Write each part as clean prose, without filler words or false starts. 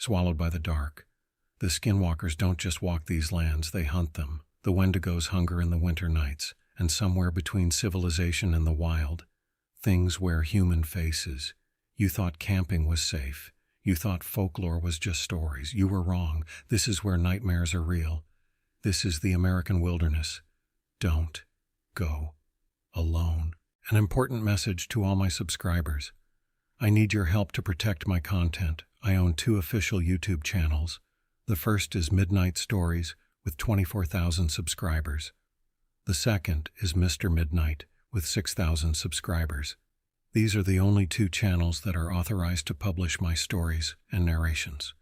swallowed by the dark. The Skinwalkers don't just walk these lands, they hunt them. The Wendigos hunger in the winter nights, and somewhere between civilization and the wild, things wear human faces. You thought camping was safe. You thought folklore was just stories. You were wrong. This is where nightmares are real. This is the American wilderness. Don't go alone. An important message to all my subscribers. I need your help to protect my content. I own 2 official YouTube channels. The first is Midnight Stories with 24,000 subscribers. The second is Mr. Midnight with 6,000 subscribers. These are the only 2 channels that are authorized to publish my stories and narrations.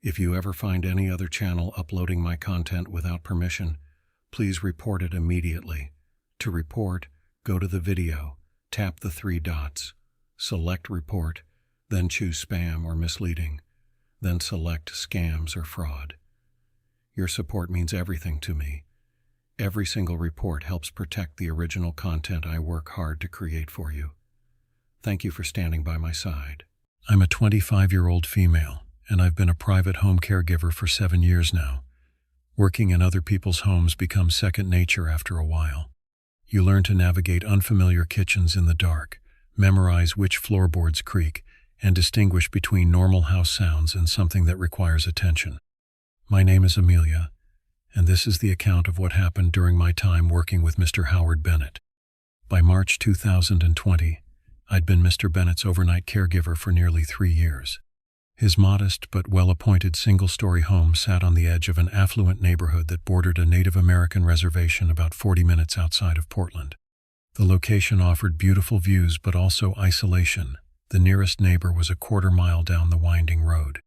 If you ever find any other channel uploading my content without permission, please report it immediately. To report, go to the video, tap the 3 dots, select Report, then choose Spam or Misleading, then select Scams or Fraud. Your support means everything to me. Every single report helps protect the original content I work hard to create for you. Thank you for standing by my side. I'm a 25-year-old female, and I've been a private home caregiver for 7 years now. Working in other people's homes becomes second nature after a while. You learn to navigate unfamiliar kitchens in the dark, memorize which floorboards creak, and distinguish between normal house sounds and something that requires attention. My name is Amelia, and this is the account of what happened during my time working with Mr. Howard Bennett. By March 2020, I'd been Mr. Bennett's overnight caregiver for nearly 3 years. His modest but well-appointed single-story home sat on the edge of an affluent neighborhood that bordered a Native American reservation about 40 minutes outside of Portland. The location offered beautiful views but also isolation. The nearest neighbor was a quarter-mile down the winding road.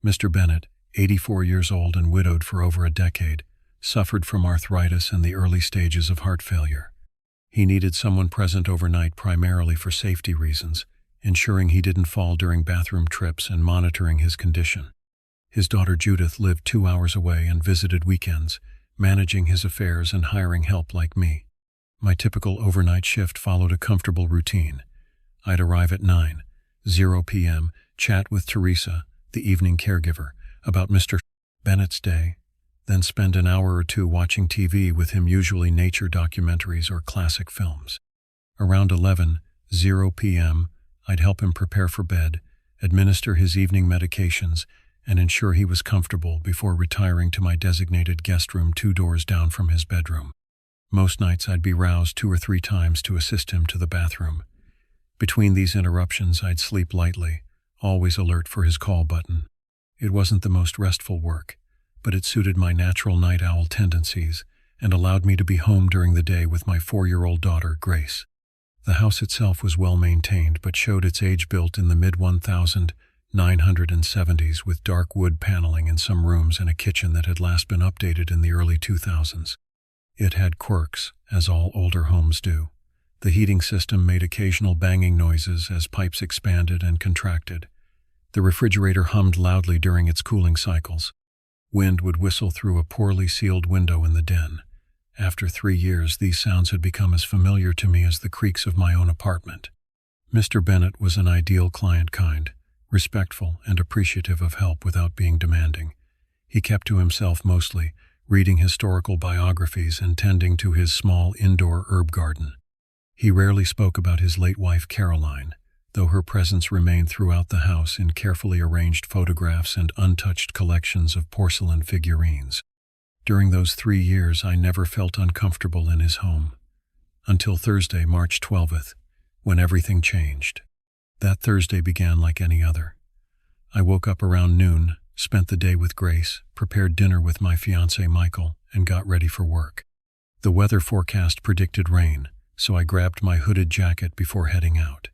Mr. Bennett, 84 years old and widowed for over a decade, suffered from arthritis and the early stages of heart failure. He needed someone present overnight primarily for safety reasons, ensuring he didn't fall during bathroom trips and monitoring his condition. His daughter Judith lived 2 hours away and visited weekends, managing his affairs and hiring help like me. My typical overnight shift followed a comfortable routine. I'd arrive at 9:00 p.m., chat with Teresa, the evening caregiver, about Mr. Bennett's day, then spend an hour or 2 watching TV with him, usually nature documentaries or classic films. Around 11:00 p.m., I'd help him prepare for bed, administer his evening medications, and ensure he was comfortable before retiring to my designated guest room 2 doors down from his bedroom. Most nights I'd be roused 2 or 3 times to assist him to the bathroom. Between these interruptions, I'd sleep lightly, always alert for his call button. It wasn't the most restful work, but it suited my natural night owl tendencies and allowed me to be home during the day with my 4-year-old daughter, Grace. The house itself was well maintained but showed its age, built in the mid-1970s with dark wood paneling in some rooms and a kitchen that had last been updated in the early 2000s. It had quirks, as all older homes do. The heating system made occasional banging noises as pipes expanded and contracted. The refrigerator hummed loudly during its cooling cycles. Wind would whistle through a poorly sealed window in the den. After 3 years, these sounds had become as familiar to me as the creaks of my own apartment. Mr. Bennett was an ideal client, kind, respectful, and appreciative of help without being demanding. He kept to himself mostly, reading historical biographies and tending to his small indoor herb garden. He rarely spoke about his late wife Caroline, though her presence remained throughout the house in carefully arranged photographs and untouched collections of porcelain figurines. During those 3 years, I never felt uncomfortable in his home. Until Thursday, March 12th, when everything changed. That Thursday began like any other. I woke up around noon, spent the day with Grace, prepared dinner with my fiancé Michael, and got ready for work. The weather forecast predicted rain, so I grabbed my hooded jacket before heading out.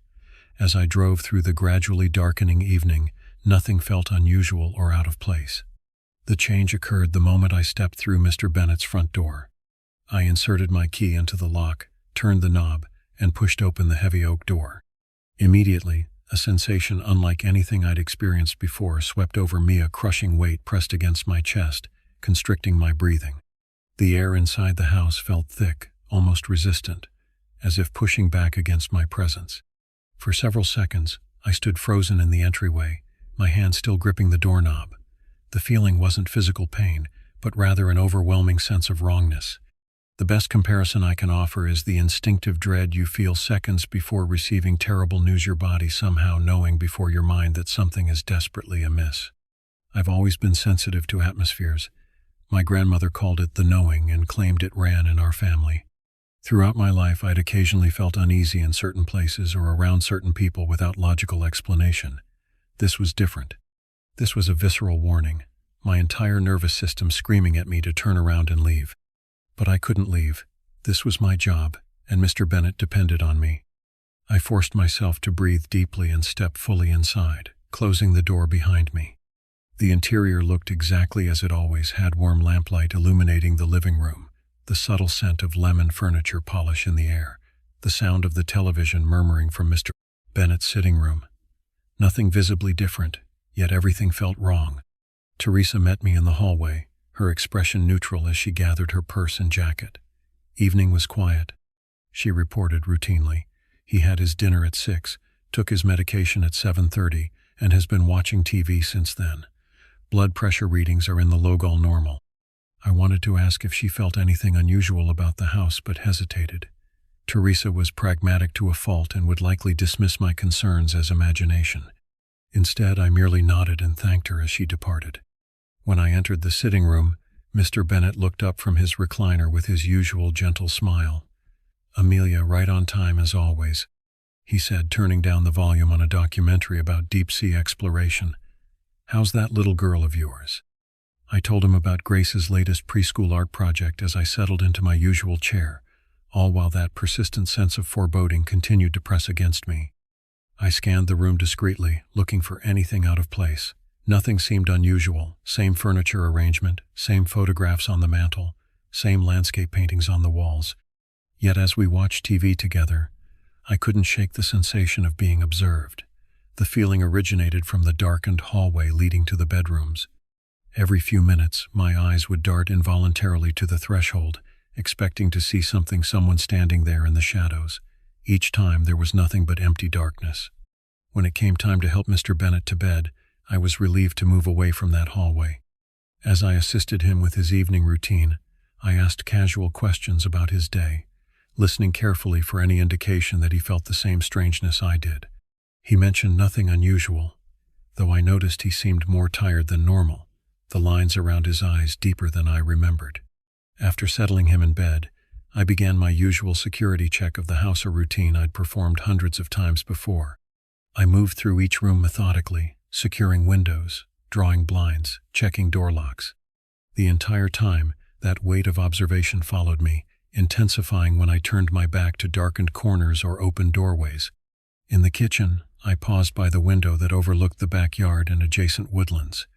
As I drove through the gradually darkening evening, nothing felt unusual or out of place. The change occurred the moment I stepped through Mr. Bennett's front door. I inserted my key into the lock, turned the knob, and pushed open the heavy oak door. Immediately, a sensation unlike anything I'd experienced before swept over me, a crushing weight pressed against my chest, constricting my breathing. The air inside the house felt thick, almost resistant, as if pushing back against my presence. For several seconds, I stood frozen in the entryway, my hand still gripping the doorknob. The feeling wasn't physical pain, but rather an overwhelming sense of wrongness. The best comparison I can offer is the instinctive dread you feel seconds before receiving terrible news, your body somehow knowing before your mind that something is desperately amiss. I've always been sensitive to atmospheres. My grandmother called it the knowing and claimed it ran in our family. Throughout my life, I'd occasionally felt uneasy in certain places or around certain people without logical explanation. This was different. This was a visceral warning, my entire nervous system screaming at me to turn around and leave. But I couldn't leave. This was my job, and Mr. Bennett depended on me. I forced myself to breathe deeply and step fully inside, closing the door behind me. The interior looked exactly as it always had, warm lamplight illuminating the living room, the subtle scent of lemon furniture polish in the air, the sound of the television murmuring from Mr. Bennett's sitting room. Nothing visibly different, yet everything felt wrong. Teresa met me in the hallway, her expression neutral as she gathered her purse and jacket. Evening was quiet. She reported routinely. He had his dinner at 6, took his medication at 7:30, and has been watching TV since then. Blood pressure readings are in the logal normal. I wanted to ask if she felt anything unusual about the house, but hesitated. Teresa was pragmatic to a fault and would likely dismiss my concerns as imagination. Instead, I merely nodded and thanked her as she departed. When I entered the sitting room, Mr. Bennett looked up from his recliner with his usual gentle smile. "Amelia, right on time as always," he said, turning down the volume on a documentary about deep-sea exploration. "How's that little girl of yours?" I told him about Grace's latest preschool art project as I settled into my usual chair, all while that persistent sense of foreboding continued to press against me. I scanned the room discreetly, looking for anything out of place. Nothing seemed unusual. Same furniture arrangement, same photographs on the mantel, same landscape paintings on the walls. Yet as we watched TV together, I couldn't shake the sensation of being observed. The feeling originated from the darkened hallway leading to the bedrooms. Every few minutes, my eyes would dart involuntarily to the threshold, expecting to see someone standing there in the shadows. Each time there was nothing but empty darkness. When it came time to help Mr. Bennett to bed, I was relieved to move away from that hallway. As I assisted him with his evening routine, I asked casual questions about his day, listening carefully for any indication that he felt the same strangeness I did. He mentioned nothing unusual, though I noticed he seemed more tired than normal, the lines around his eyes deeper than I remembered. After settling him in bed, I began my usual security check of the house, a routine I'd performed hundreds of times before. I moved through each room methodically, securing windows, drawing blinds, checking door locks. The entire time, that weight of observation followed me, intensifying when I turned my back to darkened corners or open doorways. In the kitchen, I paused by the window that overlooked the backyard and adjacent woodlands.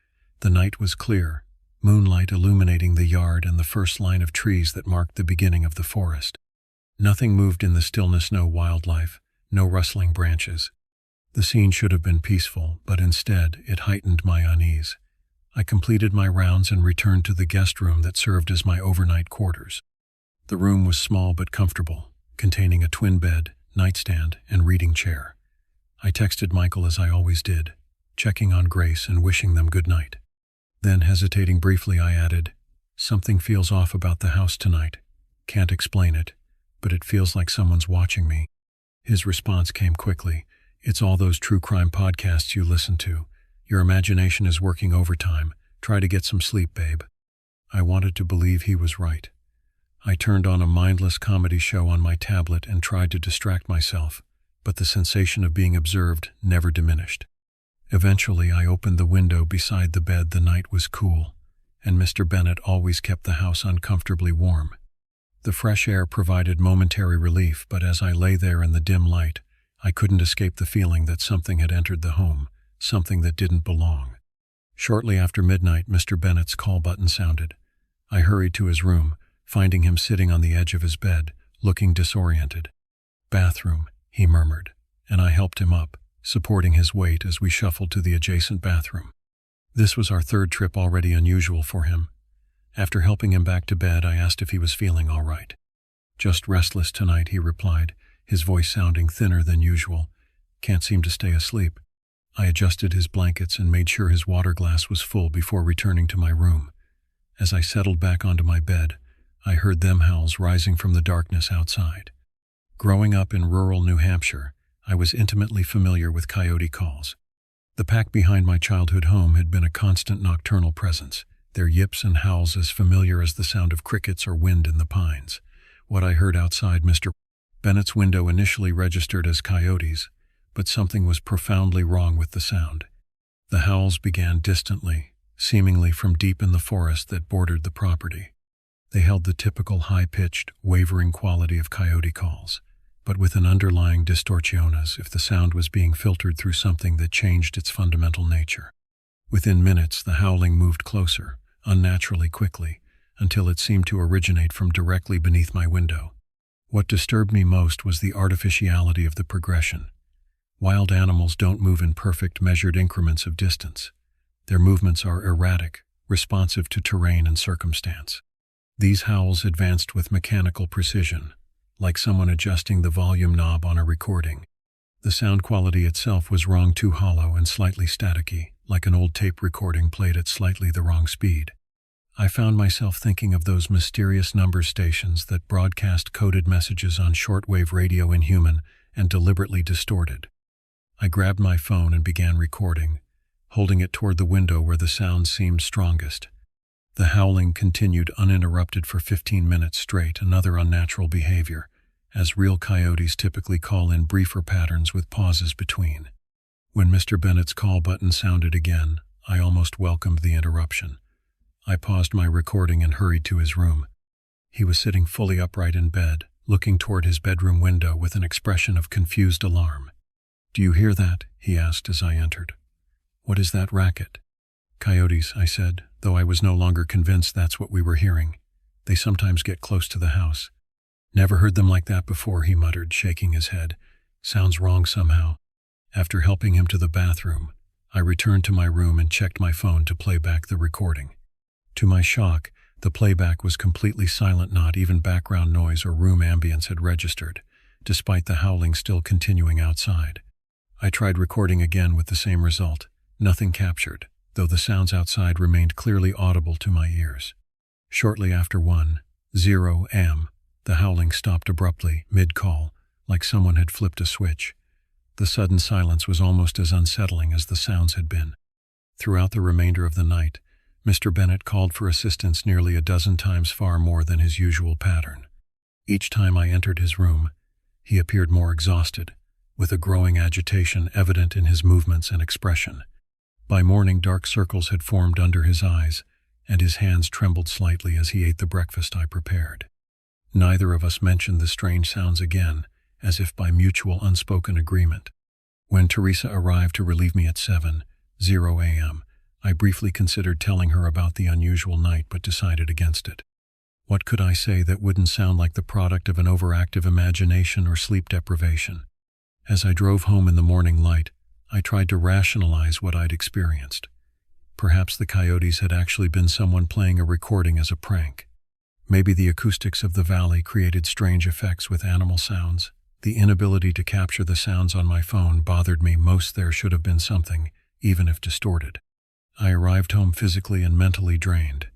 The night was clear, moonlight illuminating the yard and the first line of trees that marked the beginning of the forest. Nothing moved in the stillness, no wildlife, no rustling branches. The scene should have been peaceful, but instead it heightened my unease. I completed my rounds and returned to the guest room that served as my overnight quarters. The room was small but comfortable, containing a twin bed, nightstand, and reading chair. I texted Michael as I always did, checking on Grace and wishing them good night. Then, hesitating briefly, I added, "Something feels off about the house tonight. Can't explain it, but it feels like someone's watching me." His response came quickly. "It's all those true crime podcasts you listen to. Your imagination is working overtime. Try to get some sleep, babe." I wanted to believe he was right. I turned on a mindless comedy show on my tablet and tried to distract myself, but the sensation of being observed never diminished. Eventually, I opened the window beside the bed. The night was cool, and Mr. Bennett always kept the house uncomfortably warm. The fresh air provided momentary relief, but as I lay there in the dim light, I couldn't escape the feeling that something had entered the home, something that didn't belong. Shortly after midnight, Mr. Bennett's call button sounded. I hurried to his room, finding him sitting on the edge of his bed, looking disoriented. "Bathroom," he murmured, and I helped him up, supporting his weight as we shuffled to the adjacent bathroom. This was our third trip, already unusual for him. After helping him back to bed, I asked if he was feeling all right. "Just restless tonight," he replied, his voice sounding thinner than usual. "Can't seem to stay asleep." I adjusted his blankets and made sure his water glass was full before returning to my room. As I settled back onto my bed, I heard them howls rising from the darkness outside. Growing up in rural New Hampshire, I was intimately familiar with coyote calls. The pack behind my childhood home had been a constant nocturnal presence, their yips and howls as familiar as the sound of crickets or wind in the pines. What I heard outside Mr. Bennett's window initially registered as coyotes, but something was profoundly wrong with the sound. The howls began distantly, seemingly from deep in the forest that bordered the property. They held the typical high-pitched, wavering quality of coyote calls, but with an underlying distortion as if the sound was being filtered through something that changed its fundamental nature. Within minutes, the howling moved closer, unnaturally quickly, until it seemed to originate from directly beneath my window. What disturbed me most was the artificiality of the progression. Wild animals don't move in perfect, measured increments of distance. Their movements are erratic, responsive to terrain and circumstance. These howls advanced with mechanical precision, like someone adjusting the volume knob on a recording. The sound quality itself was wrong, too hollow and slightly staticky, like an old tape recording played at slightly the wrong speed. I found myself thinking of those mysterious number stations that broadcast coded messages on shortwave radio inhuman and deliberately distorted. I grabbed my phone and began recording, holding it toward the window where the sound seemed strongest. The howling continued uninterrupted for 15 minutes straight, another unnatural behavior, as real coyotes typically call in briefer patterns with pauses between. When Mr. Bennett's call button sounded again, I almost welcomed the interruption. I paused my recording and hurried to his room. He was sitting fully upright in bed, looking toward his bedroom window with an expression of confused alarm. "Do you hear that?" he asked as I entered. "What is that racket?" "Coyotes," I said, though I was no longer convinced that's what we were hearing. "They sometimes get close to the house." "Never heard them like that before," he muttered, shaking his head. "Sounds wrong somehow." After helping him to the bathroom, I returned to my room and checked my phone to play back the recording. To my shock, the playback was completely silent. Not even background noise or room ambience had registered, despite the howling still continuing outside. I tried recording again with the same result. Nothing captured, though the sounds outside remained clearly audible to my ears. Shortly after 1:0 a.m., the howling stopped abruptly, mid-call, like someone had flipped a switch. The sudden silence was almost as unsettling as the sounds had been. Throughout the remainder of the night, Mr. Bennett called for assistance nearly a dozen times, far more than his usual pattern. Each time I entered his room, he appeared more exhausted, with a growing agitation evident in his movements and expression. By morning, dark circles had formed under his eyes, and his hands trembled slightly as he ate the breakfast I prepared. Neither of us mentioned the strange sounds again, as if by mutual unspoken agreement. When Teresa arrived to relieve me at 7:0 a.m., I briefly considered telling her about the unusual night but decided against it. What could I say that wouldn't sound like the product of an overactive imagination or sleep deprivation? As I drove home in the morning light, I tried to rationalize what I'd experienced. Perhaps the coyotes had actually been someone playing a recording as a prank. Maybe the acoustics of the valley created strange effects with animal sounds. The inability to capture the sounds on my phone bothered me most. There should have been something, even if distorted. I arrived home physically and mentally drained.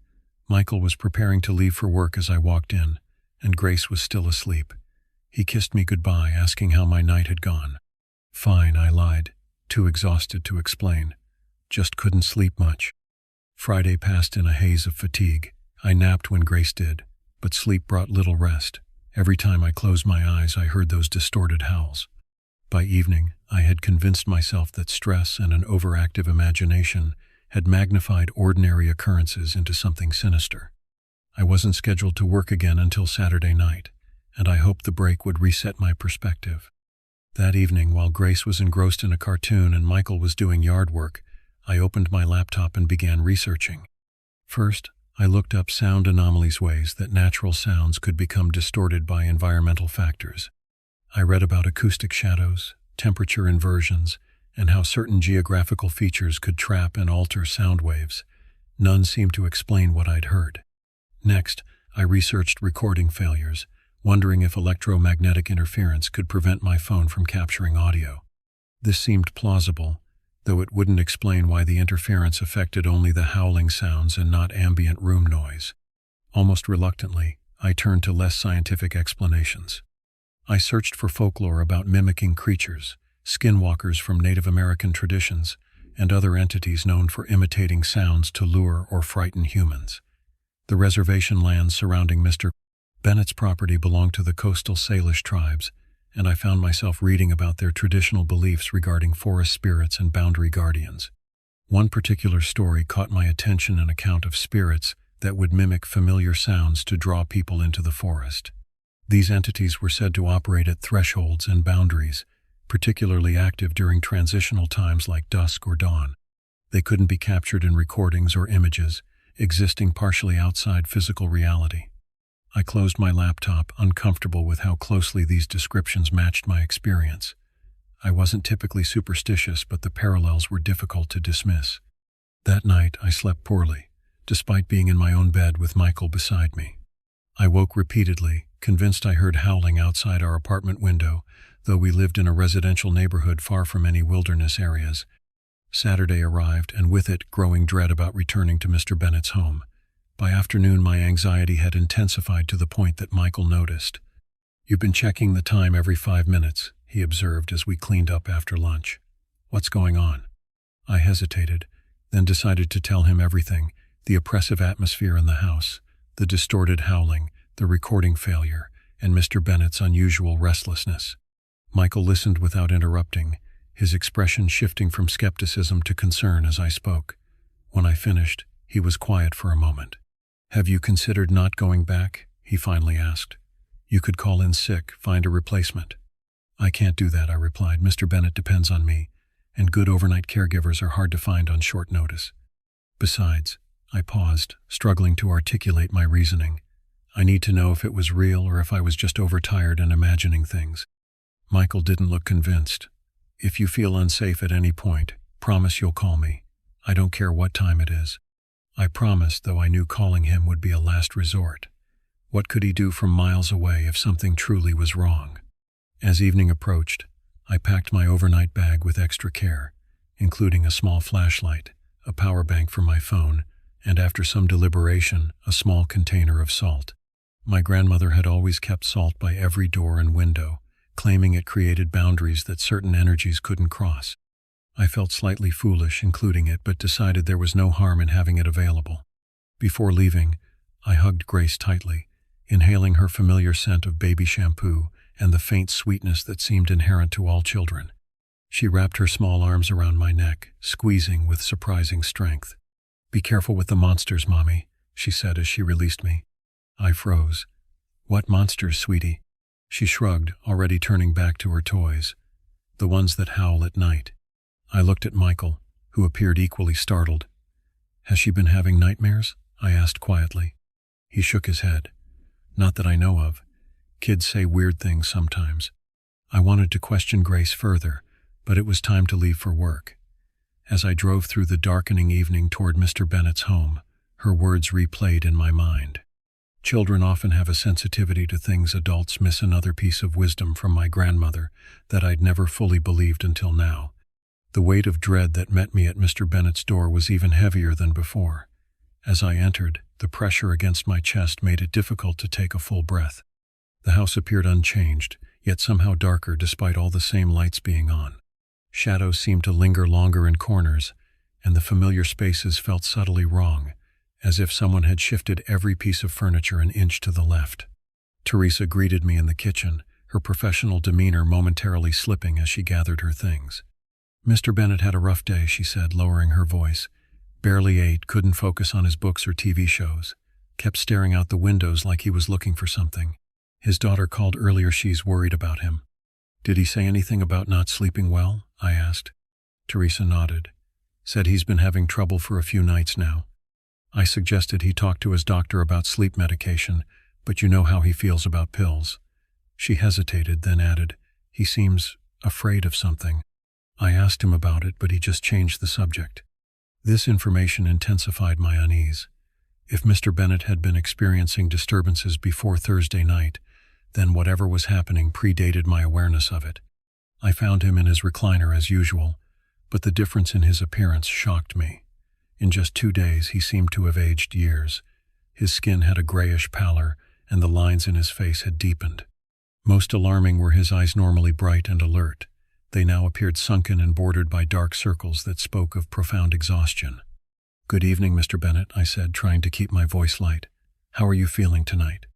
Michael was preparing to leave for work as I walked in, and Grace was still asleep. He kissed me goodbye, asking how my night had gone. "Fine," I lied, too exhausted to explain. "Just couldn't sleep much." Friday passed in a haze of fatigue. I napped when Grace did, but sleep brought little rest. Every time I closed my eyes, I heard those distorted howls. By evening, I had convinced myself that stress and an overactive imagination had magnified ordinary occurrences into something sinister. I wasn't scheduled to work again until Saturday night, and I hoped the break would reset my perspective. That evening, while Grace was engrossed in a cartoon and Michael was doing yard work, I opened my laptop and began researching. First, I looked up sound anomalies, ways that natural sounds could become distorted by environmental factors. I read about acoustic shadows, temperature inversions, and how certain geographical features could trap and alter sound waves. None seemed to explain what I'd heard. Next, I researched recording failures, wondering if electromagnetic interference could prevent my phone from capturing audio. This seemed plausible, though it wouldn't explain why the interference affected only the howling sounds and not ambient room noise. Almost reluctantly, I turned to less scientific explanations. I searched for folklore about mimicking creatures, skinwalkers from Native American traditions, and other entities known for imitating sounds to lure or frighten humans. The reservation lands surrounding Mr. Bennett's property belonged to the coastal Salish tribes, and I found myself reading about their traditional beliefs regarding forest spirits and boundary guardians. One particular story caught my attention, an account of spirits that would mimic familiar sounds to draw people into the forest. These entities were said to operate at thresholds and boundaries, particularly active during transitional times like dusk or dawn. They couldn't be captured in recordings or images, existing partially outside physical reality. I closed my laptop, uncomfortable with how closely these descriptions matched my experience. I wasn't typically superstitious, but the parallels were difficult to dismiss. That night, I slept poorly, despite being in my own bed with Michael beside me. I woke repeatedly, convinced I heard howling outside our apartment window, though we lived in a residential neighborhood far from any wilderness areas. Saturday arrived, and with it, growing dread about returning to Mr. Bennett's home. By afternoon, my anxiety had intensified to the point that Michael noticed. "You've been checking the time every 5 minutes, he observed as we cleaned up after lunch. "What's going on?" I hesitated, then decided to tell him everything: the oppressive atmosphere in the house, the distorted howling, the recording failure, and Mr. Bennett's unusual restlessness. Michael listened without interrupting, his expression shifting from skepticism to concern as I spoke. When I finished, he was quiet for a moment. "Have you considered not going back?" he finally asked. "You could call in sick, find a replacement." "I can't do that," I replied. "Mr. Bennett depends on me, and good overnight caregivers are hard to find on short notice. Besides," I paused, struggling to articulate my reasoning, "I need to know if it was real or if I was just overtired and imagining things." Michael didn't look convinced. "If you feel unsafe at any point, promise you'll call me. I don't care what time it is." I promised, though I knew calling him would be a last resort. What could he do from miles away if something truly was wrong? As evening approached, I packed my overnight bag with extra care, including a small flashlight, a power bank for my phone, and after some deliberation, a small container of salt. My grandmother had always kept salt by every door and window, claiming it created boundaries that certain energies couldn't cross. I felt slightly foolish including it, but decided there was no harm in having it available. Before leaving, I hugged Grace tightly, inhaling her familiar scent of baby shampoo and the faint sweetness that seemed inherent to all children. She wrapped her small arms around my neck, squeezing with surprising strength. "Be careful with the monsters, Mommy," she said as she released me. I froze. "What monsters, sweetie?" She shrugged, already turning back to her toys. "The ones that howl at night." I looked at Michael, who appeared equally startled. "Has she been having nightmares?" I asked quietly. He shook his head. "Not that I know of. Kids say weird things sometimes." I wanted to question Grace further, but it was time to leave for work. As I drove through the darkening evening toward Mr. Bennett's home, her words replayed in my mind. Children often have a sensitivity to things adults miss. Another piece of wisdom from my grandmother that I'd never fully believed until now. The weight of dread that met me at Mr. Bennett's door was even heavier than before. As I entered, the pressure against my chest made it difficult to take a full breath. The house appeared unchanged, yet somehow darker despite all the same lights being on. Shadows seemed to linger longer in corners, and the familiar spaces felt subtly wrong, as if someone had shifted every piece of furniture an inch to the left. Teresa greeted me in the kitchen, her professional demeanor momentarily slipping as she gathered her things. "Mr. Bennett had a rough day," she said, lowering her voice. "Barely ate, couldn't focus on his books or TV shows. Kept staring out the windows like he was looking for something. His daughter called earlier. She's worried about him." "Did he say anything about not sleeping well?" I asked. Teresa nodded. "Said he's been having trouble for a few nights now. I suggested he talk to his doctor about sleep medication, but you know how he feels about pills." She hesitated, then added, "He seems afraid of something." I asked him about it, but he just changed the subject. This information intensified my unease. If Mr. Bennett had been experiencing disturbances before Thursday night, then whatever was happening predated my awareness of it. I found him in his recliner as usual, but the difference in his appearance shocked me. In just 2 days, he seemed to have aged years. His skin had a grayish pallor, and the lines in his face had deepened. Most alarming were his eyes, normally bright and alert. They now appeared sunken and bordered by dark circles that spoke of profound exhaustion. "Good evening, Mr. Bennett," I said, trying to keep my voice light. "How are you feeling tonight?"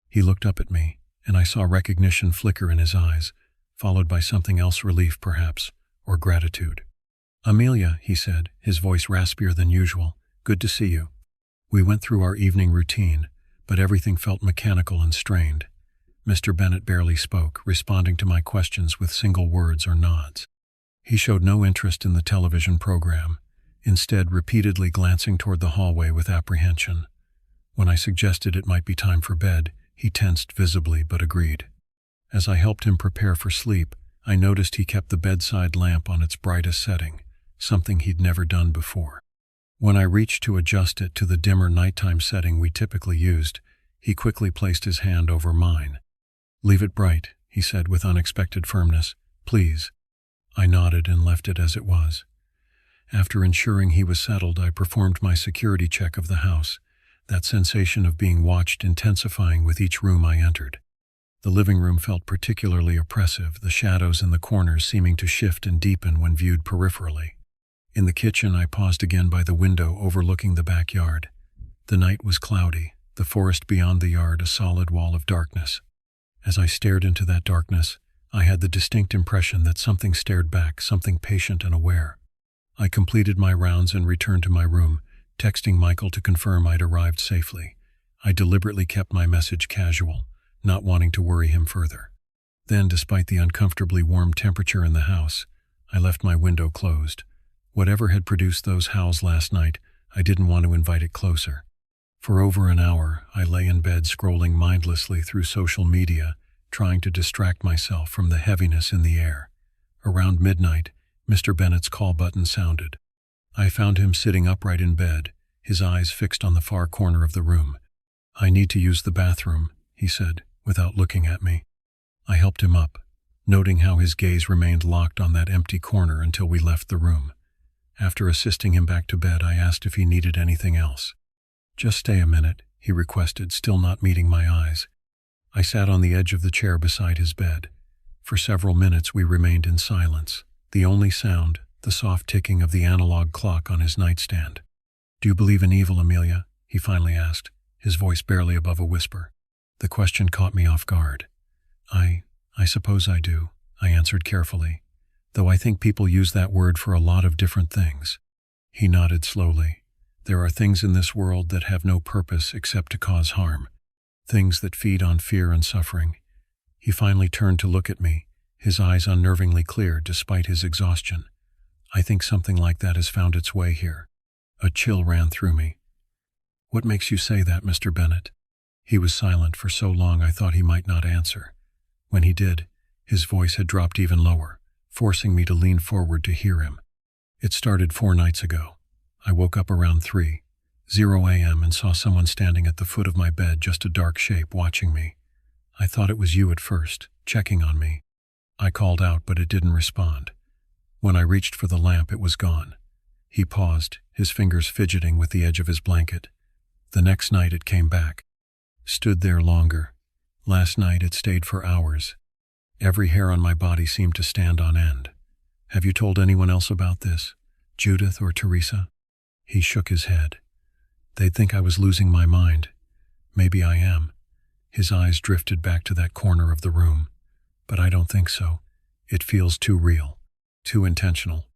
He looked up at me, and I saw recognition flicker in his eyes, followed by something else, relief perhaps, or gratitude. "Amelia," he said, his voice raspier than usual, "good to see you." We went through our evening routine, but everything felt mechanical and strained. Mr. Bennett barely spoke, responding to my questions with single words or nods. He showed no interest in the television program, instead repeatedly glancing toward the hallway with apprehension. When I suggested it might be time for bed, he tensed visibly but agreed. As I helped him prepare for sleep, I noticed he kept the bedside lamp on its brightest setting, something he'd never done before. When I reached to adjust it to the dimmer nighttime setting we typically used, he quickly placed his hand over mine. "Leave it bright," he said with unexpected firmness. "Please." I nodded and left it as it was. After ensuring he was settled, I performed my security check of the house, that sensation of being watched intensifying with each room I entered. The living room felt particularly oppressive, the shadows in the corners seeming to shift and deepen when viewed peripherally. In the kitchen, I paused again by the window overlooking the backyard. The night was cloudy, the forest beyond the yard a solid wall of darkness. As I stared into that darkness, I had the distinct impression that something stared back, something patient and aware. I completed my rounds and returned to my room, texting Michael to confirm I'd arrived safely. I deliberately kept my message casual, not wanting to worry him further. Then, despite the uncomfortably warm temperature in the house, I left my window closed. Whatever had produced those howls last night, I didn't want to invite it closer. For over an hour, I lay in bed scrolling mindlessly through social media, trying to distract myself from the heaviness in the air. Around midnight, Mr. Bennett's call button sounded. I found him sitting upright in bed, his eyes fixed on the far corner of the room. "I need to use the bathroom," he said, without looking at me. I helped him up, noting how his gaze remained locked on that empty corner until we left the room. After assisting him back to bed, I asked if he needed anything else. "Just stay a minute," he requested, still not meeting my eyes. I sat on the edge of the chair beside his bed. For several minutes we remained in silence, the only sound, the soft ticking of the analog clock on his nightstand. "Do you believe in evil, Amelia?" he finally asked, his voice barely above a whisper. The question caught me off guard. I suppose I do," I answered carefully, "though I think people use that word for a lot of different things." He nodded slowly. "There are things in this world that have no purpose except to cause harm, things that feed on fear and suffering." He finally turned to look at me, his eyes unnervingly clear despite his exhaustion. "I think something like that has found its way here." A chill ran through me. "What makes you say that, Mr. Bennett?" He was silent for so long I thought he might not answer. When he did, his voice had dropped even lower, forcing me to lean forward to hear him. "It started 4 nights ago. I woke up around 3:00 a.m. and saw someone standing at the foot of my bed, just a dark shape watching me. I thought it was you at first, checking on me. I called out, but it didn't respond. When I reached for the lamp, it was gone." He paused, his fingers fidgeting with the edge of his blanket. "The next night it came back. Stood there longer. Last night it stayed for hours. Every hair on my body seemed to stand on end. Have you told anyone else about this? Judith or Teresa?" He shook his head. "They'd think I was losing my mind. Maybe I am." His eyes drifted back to that corner of the room. "But I don't think so. It feels too real, too intentional."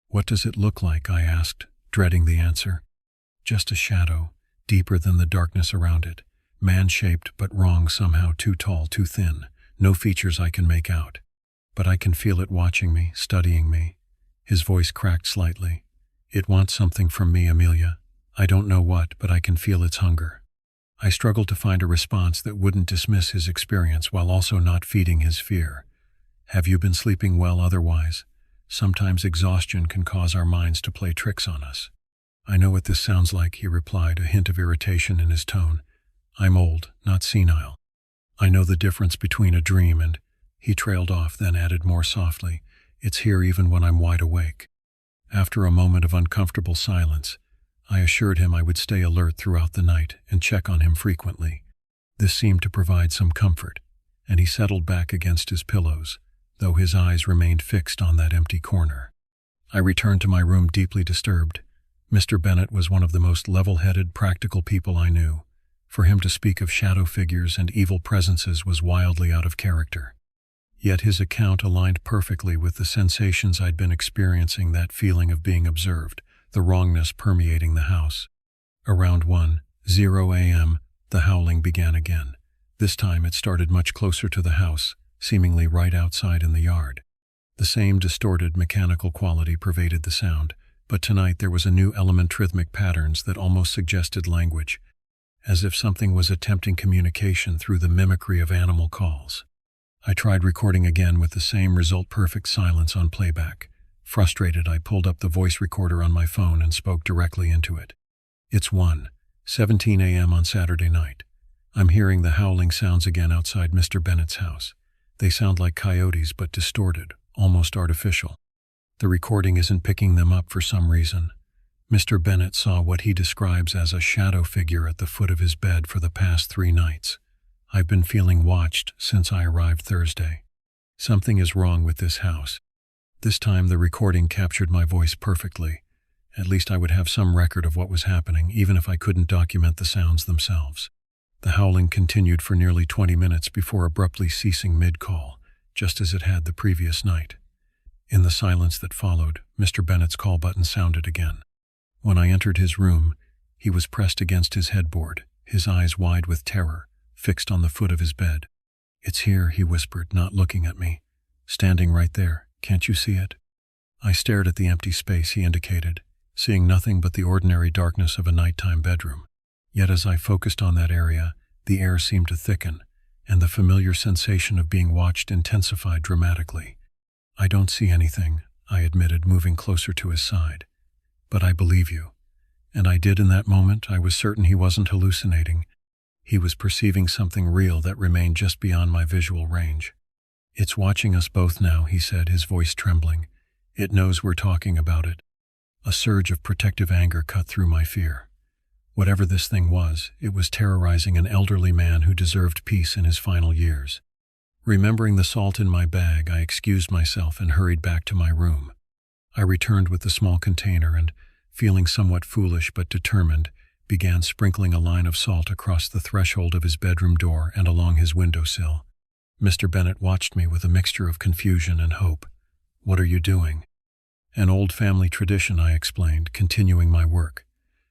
"What does it look like?" I asked, dreading the answer. "Just a shadow, deeper than the darkness around it. Man-shaped but wrong somehow, too tall, too thin. No features I can make out. But I can feel it watching me, studying me." His voice cracked slightly. "It wants something from me, Amelia. I don't know what, but I can feel its hunger." I struggled to find a response that wouldn't dismiss his experience while also not feeding his fear. "Have you been sleeping well otherwise? Sometimes exhaustion can cause our minds to play tricks on us." "I know what this sounds like," he replied, a hint of irritation in his tone. "I'm old, not senile. I know the difference between a dream and—" He trailed off, then added more softly, "It's here even when I'm wide awake." After a moment of uncomfortable silence, I assured him I would stay alert throughout the night and check on him frequently. This seemed to provide some comfort, and he settled back against his pillows, though his eyes remained fixed on that empty corner. I returned to my room deeply disturbed. Mr. Bennett was one of the most level-headed, practical people I knew. For him to speak of shadow figures and evil presences was wildly out of character. Yet his account aligned perfectly with the sensations I'd been experiencing, that feeling of being observed, the wrongness permeating the house. Around 1:00 a.m., the howling began again. This time it started much closer to the house, seemingly right outside in the yard. The same distorted mechanical quality pervaded the sound, but tonight there was a new element, rhythmic patterns that almost suggested language, as if something was attempting communication through the mimicry of animal calls. I tried recording again with the same result, perfect silence on playback. Frustrated, I pulled up the voice recorder on my phone and spoke directly into it. It's 1:17 a.m. on Saturday night. I'm hearing the howling sounds again outside Mr. Bennett's house. They sound like coyotes, but distorted, almost artificial. The recording isn't picking them up for some reason. Mr. Bennett saw what he describes as a shadow figure at the foot of his bed for the past 3 nights. I've been feeling watched since I arrived Thursday. Something is wrong with this house. This time the recording captured my voice perfectly. At least I would have some record of what was happening, even if I couldn't document the sounds themselves. The howling continued for nearly 20 minutes before abruptly ceasing mid-call, just as it had the previous night. In the silence that followed, Mr. Bennett's call button sounded again. When I entered his room, he was pressed against his headboard, his eyes wide with terror, fixed on the foot of his bed. "It's here," he whispered, not looking at me. "Standing right there. Can't you see it?" I stared at the empty space he indicated, seeing nothing but the ordinary darkness of a nighttime bedroom. Yet as I focused on that area, the air seemed to thicken, and the familiar sensation of being watched intensified dramatically. "I don't see anything," I admitted, moving closer to his side. "But I believe you." And I did. In that moment, I was certain he wasn't hallucinating. He was perceiving something real that remained just beyond my visual range. "It's watching us both now," he said, his voice trembling. "It knows we're talking about it." A surge of protective anger cut through my fear. Whatever this thing was, it was terrorizing an elderly man who deserved peace in his final years. Remembering the salt in my bag, I excused myself and hurried back to my room. I returned with the small container and, feeling somewhat foolish but determined, began sprinkling a line of salt across the threshold of his bedroom door and along his windowsill. Mr. Bennett watched me with a mixture of confusion and hope. "What are you doing?" "An old family tradition," I explained, continuing my work.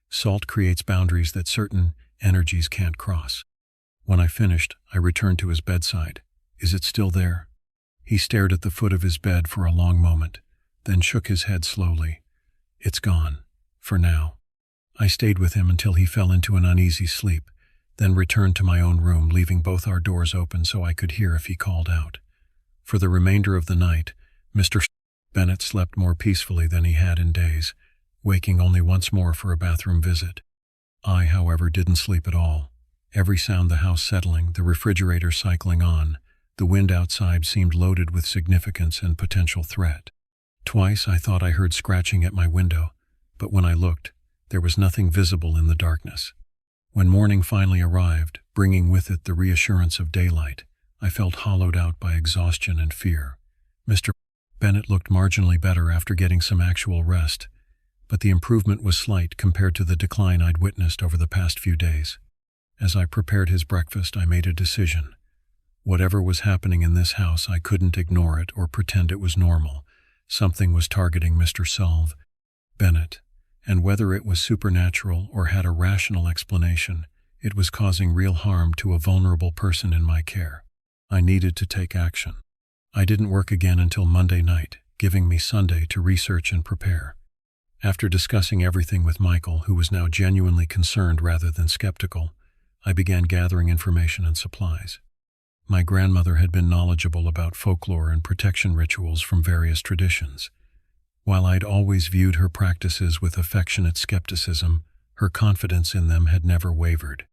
"Salt creates boundaries that certain energies can't cross." When I finished, I returned to his bedside. "Is it still there?" He stared at the foot of his bed for a long moment, then shook his head slowly. "It's gone. For now." I stayed with him until he fell into an uneasy sleep, then returned to my own room, leaving both our doors open so I could hear if he called out. For the remainder of the night, Mr. Bennett slept more peacefully than he had in days, waking only once more for a bathroom visit. I, however, didn't sleep at all. Every sound, the house settling, the refrigerator cycling on, the wind outside, seemed loaded with significance and potential threat. Twice I thought I heard scratching at my window, but when I looked, there was nothing visible in the darkness. When morning finally arrived, bringing with it the reassurance of daylight, I felt hollowed out by exhaustion and fear. Mr. Bennett looked marginally better after getting some actual rest, but the improvement was slight compared to the decline I'd witnessed over the past few days. As I prepared his breakfast, I made a decision. Whatever was happening in this house, I couldn't ignore it or pretend it was normal. Something was targeting Mr. Bennett. And whether it was supernatural or had a rational explanation, it was causing real harm to a vulnerable person in my care. I needed to take action. I didn't work again until Monday night, giving me Sunday to research and prepare. After discussing everything with Michael, who was now genuinely concerned rather than skeptical, I began gathering information and supplies. My grandmother had been knowledgeable about folklore and protection rituals from various traditions. While I'd always viewed her practices with affectionate skepticism, her confidence in them had never wavered.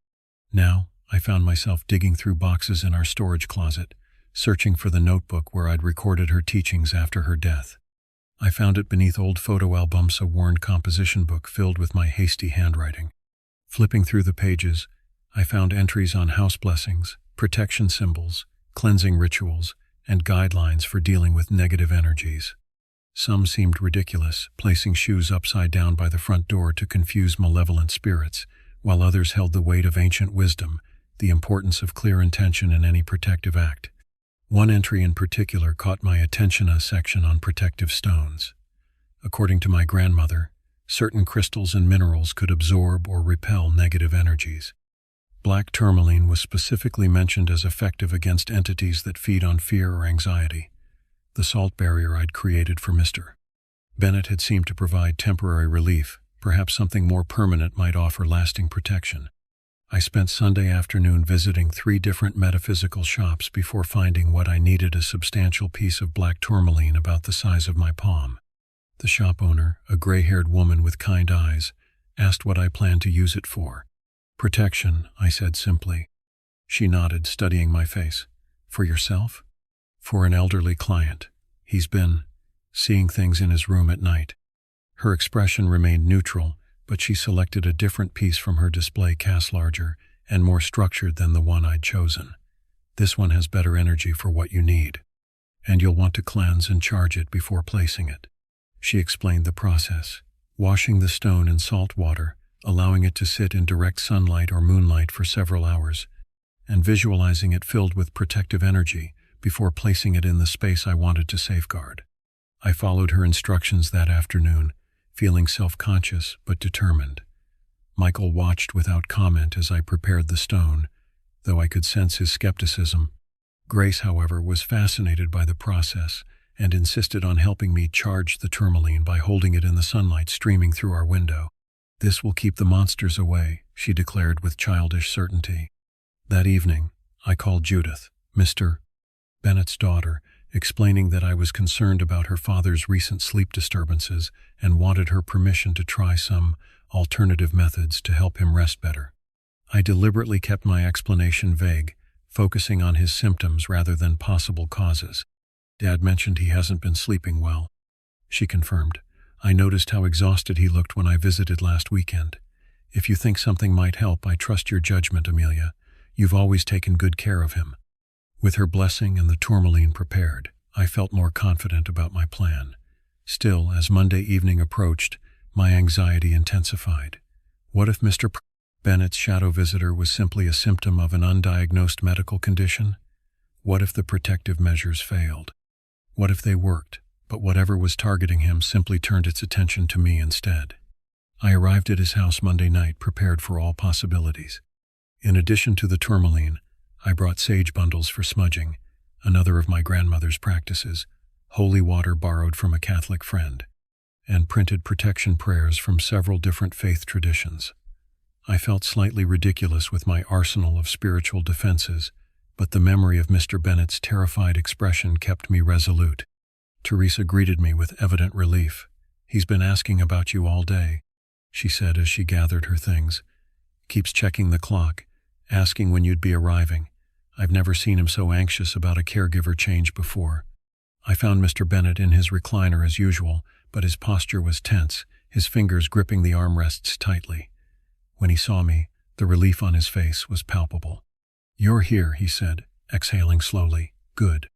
Now, I found myself digging through boxes in our storage closet, searching for the notebook where I'd recorded her teachings after her death. I found it beneath old photo albums, a worn composition book filled with my hasty handwriting. Flipping through the pages, I found entries on house blessings, protection symbols, cleansing rituals, and guidelines for dealing with negative energies. Some seemed ridiculous, placing shoes upside down by the front door to confuse malevolent spirits, while others held the weight of ancient wisdom, the importance of clear intention in any protective act. One entry in particular caught my attention, a section on protective stones. According to my grandmother, certain crystals and minerals could absorb or repel negative energies. Black tourmaline was specifically mentioned as effective against entities that feed on fear or anxiety. The salt barrier I'd created for Mr. Bennett had seemed to provide temporary relief. Perhaps something more permanent might offer lasting protection. I spent Sunday afternoon visiting 3 different metaphysical shops before finding what I needed: a substantial piece of black tourmaline about the size of my palm. The shop owner, a gray-haired woman with kind eyes, asked what I planned to use it for. "Protection," I said simply. She nodded, studying my face. "For yourself?" "For an elderly client. He's been seeing things in his room at night." Her expression remained neutral, but she selected a different piece from her display case, larger and more structured than the one I'd chosen. "This one has better energy for what you need, and you'll want to cleanse and charge it before placing it." She explained the process: washing the stone in salt water, allowing it to sit in direct sunlight or moonlight for several hours, and visualizing it filled with protective energy before placing it in the space I wanted to safeguard. I followed her instructions that afternoon, feeling self-conscious but determined. Michael watched without comment as I prepared the stone, though I could sense his skepticism. Grace, however, was fascinated by the process and insisted on helping me charge the tourmaline by holding it in the sunlight streaming through our window. "This will keep the monsters away," she declared with childish certainty. That evening, I called Judith, Mr. Bennett's daughter, explaining that I was concerned about her father's recent sleep disturbances and wanted her permission to try some alternative methods to help him rest better. I deliberately kept my explanation vague, focusing on his symptoms rather than possible causes. "Dad mentioned he hasn't been sleeping well," she confirmed. "I noticed how exhausted he looked when I visited last weekend. If you think something might help, I trust your judgment, Amelia. You've always taken good care of him." With her blessing and the tourmaline prepared, I felt more confident about my plan. Still, as Monday evening approached, my anxiety intensified. What if Mr. Bennett's shadow visitor was simply a symptom of an undiagnosed medical condition? What if the protective measures failed? What if they worked, but whatever was targeting him simply turned its attention to me instead? I arrived at his house Monday night, prepared for all possibilities. In addition to the tourmaline, I brought sage bundles for smudging, another of my grandmother's practices, holy water borrowed from a Catholic friend, and printed protection prayers from several different faith traditions. I felt slightly ridiculous with my arsenal of spiritual defenses, but the memory of Mr. Bennett's terrified expression kept me resolute. Teresa greeted me with evident relief. "He's been asking about you all day," she said as she gathered her things. "Keeps checking the clock, asking when you'd be arriving. I've never seen him so anxious about a caregiver change before." I found Mr. Bennett in his recliner as usual, but his posture was tense, his fingers gripping the armrests tightly. When he saw me, the relief on his face was palpable. "You're here," he said, exhaling slowly. "Good."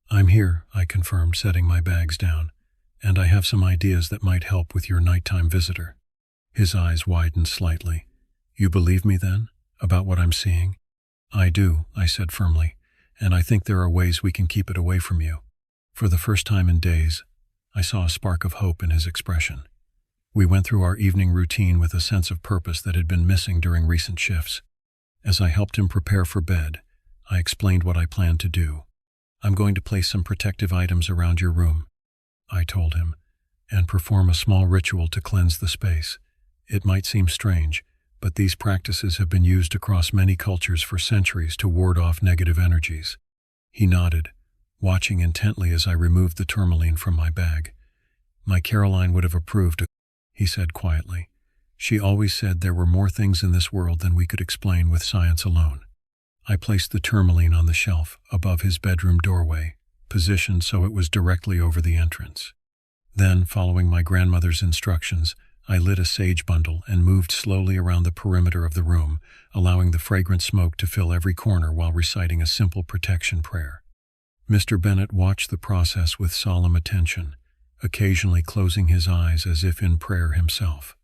"I'm here," I confirmed, setting my bags down, "and I have some ideas that might help with your nighttime visitor." His eyes widened slightly. "You believe me, then, about what I'm seeing?" "I do," I said firmly, "and I think there are ways we can keep it away from you." For the first time in days, I saw a spark of hope in his expression. We went through our evening routine with a sense of purpose that had been missing during recent shifts. As I helped him prepare for bed, I explained what I planned to do. "I'm going to place some protective items around your room," I told him, "and perform a small ritual to cleanse the space. It might seem strange, but these practices have been used across many cultures for centuries to ward off negative energies." He nodded, watching intently as I removed the tourmaline from my bag. "My Caroline would have approved," he said quietly. "She always said there were more things in this world than we could explain with science alone." I placed the tourmaline on the shelf above his bedroom doorway, positioned so it was directly over the entrance. Then, following my grandmother's instructions, I lit a sage bundle and moved slowly around the perimeter of the room, allowing the fragrant smoke to fill every corner while reciting a simple protection prayer. Mr. Bennett watched the process with solemn attention, occasionally closing his eyes as if in prayer himself.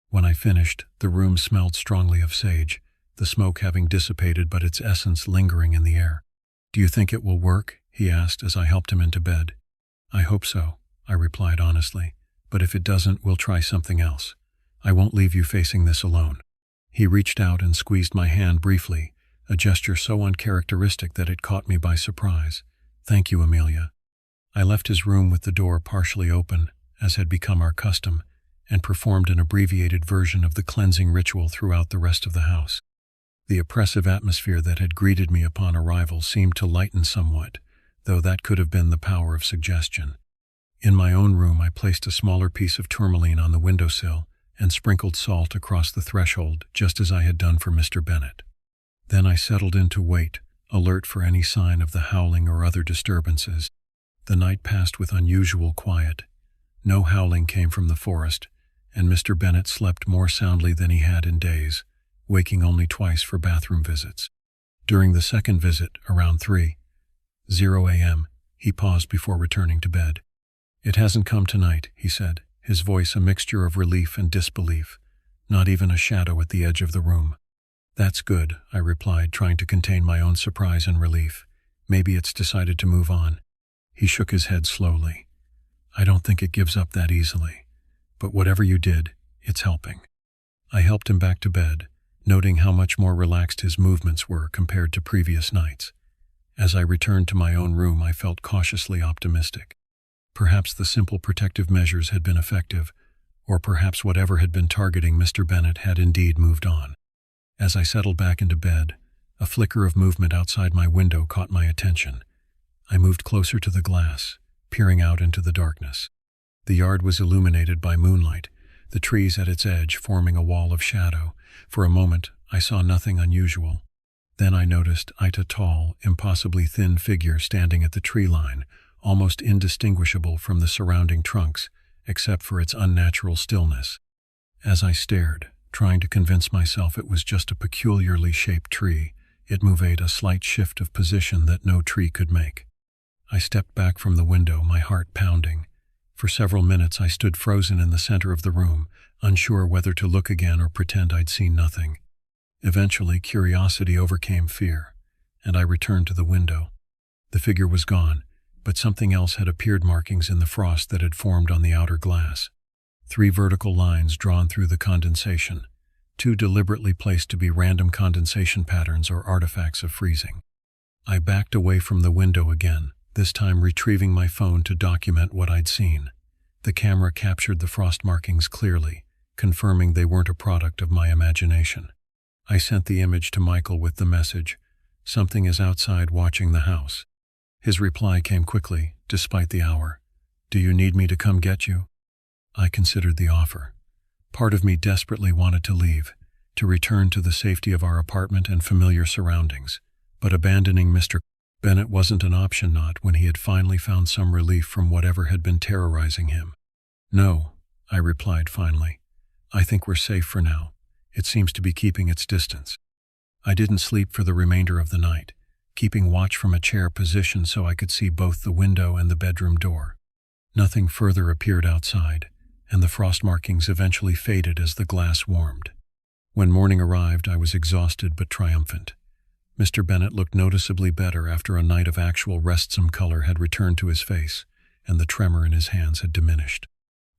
When I finished, the room smelled strongly of sage, the smoke having dissipated but its essence lingering in the air. "Do you think it will work?" he asked as I helped him into bed. "I hope so," I replied honestly, "but if it doesn't, we'll try something else. I won't leave you facing this alone." He reached out and squeezed my hand briefly, a gesture so uncharacteristic that it caught me by surprise. "Thank you, Amelia." I left his room with the door partially open, as had become our custom, and performed an abbreviated version of the cleansing ritual throughout the rest of the house. The oppressive atmosphere that had greeted me upon arrival seemed to lighten somewhat, though that could have been the power of suggestion. In my own room, I placed a smaller piece of tourmaline on the windowsill and sprinkled salt across the threshold, just as I had done for Mr. Bennett. Then I settled in to wait, alert for any sign of the howling or other disturbances. The night passed with unusual quiet. No howling came from the forest, and Mr. Bennett slept more soundly than he had in days, waking only twice for bathroom visits. During the second visit, around 3:00 a.m., he paused before returning to bed. "It hasn't come tonight," he said, his voice a mixture of relief and disbelief, not even a shadow at the edge of the room. "That's good," I replied, trying to contain my own surprise and relief. "Maybe it's decided to move on." He shook his head slowly. "I don't think it gives up that easily. But whatever you did, it's helping." I helped him back to bed, noting how much more relaxed his movements were compared to previous nights. As I returned to my own room, I felt cautiously optimistic. Perhaps the simple protective measures had been effective, or perhaps whatever had been targeting Mr. Bennett had indeed moved on. As I settled back into bed, a flicker of movement outside my window caught my attention. I moved closer to the glass, peering out into the darkness. The yard was illuminated by moonlight, the trees at its edge forming a wall of shadow. For a moment, I saw nothing unusual. Then I noticed a tall, impossibly thin figure standing at the tree line, almost indistinguishable from the surrounding trunks, except for its unnatural stillness. As I stared, trying to convince myself it was just a peculiarly shaped tree, it moved a slight shift of position that no tree could make. I stepped back from the window, my heart pounding. For several minutes I stood frozen in the center of the room, unsure whether to look again or pretend I'd seen nothing. Eventually, curiosity overcame fear, and I returned to the window. The figure was gone, but something else had appeared, markings in the frost that had formed on the outer glass. 3 vertical lines drawn through the condensation, 2 deliberately placed to be random condensation patterns or artifacts of freezing. I backed away from the window again, this time retrieving my phone to document what I'd seen. The camera captured the frost markings clearly, confirming they weren't a product of my imagination. I sent the image to Michael with the message, "Something is outside watching the house." His reply came quickly, despite the hour. "Do you need me to come get you?" I considered the offer. Part of me desperately wanted to leave, to return to the safety of our apartment and familiar surroundings, but abandoning Mr. Bennett wasn't an option, not when he had finally found some relief from whatever had been terrorizing him. "No," I replied finally. "I think we're safe for now. It seems to be keeping its distance." I didn't sleep for the remainder of the night, keeping watch from a chair position so I could see both the window and the bedroom door. Nothing further appeared outside, and the frost markings eventually faded as the glass warmed. When morning arrived, I was exhausted but triumphant. Mr. Bennett looked noticeably better after a night of actual rest. Some color had returned to his face, and the tremor in his hands had diminished.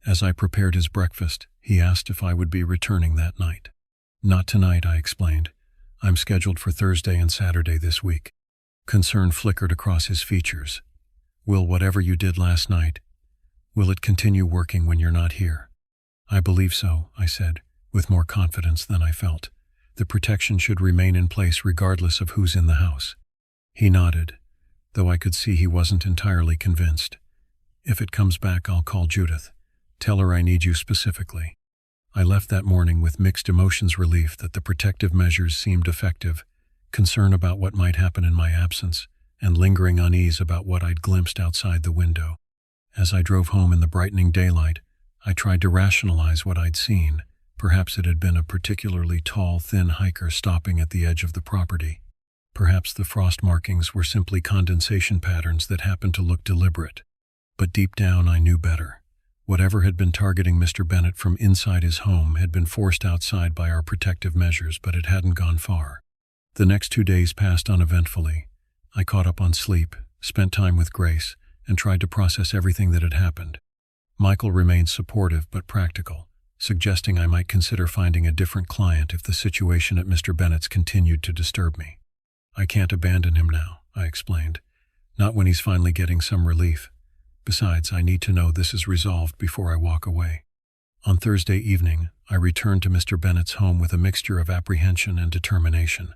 As I prepared his breakfast, he asked if I would be returning that night. "Not tonight," I explained. "I'm scheduled for Thursday and Saturday this week." Concern flickered across his features. "Will whatever you did last night, will it continue working when you're not here?" "I believe so," I said, with more confidence than I felt. "The protection should remain in place regardless of who's in the house." He nodded, though I could see he wasn't entirely convinced. "If it comes back, I'll call Judith. Tell her I need you specifically." I left that morning with mixed emotions: relief that the protective measures seemed effective, concern about what might happen in my absence, and lingering unease about what I'd glimpsed outside the window. As I drove home in the brightening daylight, I tried to rationalize what I'd seen. Perhaps it had been a particularly tall, thin hiker stopping at the edge of the property. Perhaps the frost markings were simply condensation patterns that happened to look deliberate. But deep down I knew better. Whatever had been targeting Mr. Bennett from inside his home had been forced outside by our protective measures, but it hadn't gone far. The next 2 days passed uneventfully. I caught up on sleep, spent time with Grace, and tried to process everything that had happened. Michael remained supportive but practical, suggesting I might consider finding a different client if the situation at Mr. Bennett's continued to disturb me. "I can't abandon him now," I explained. "Not when he's finally getting some relief. Besides, I need to know this is resolved before I walk away." On Thursday evening, I returned to Mr. Bennett's home with a mixture of apprehension and determination.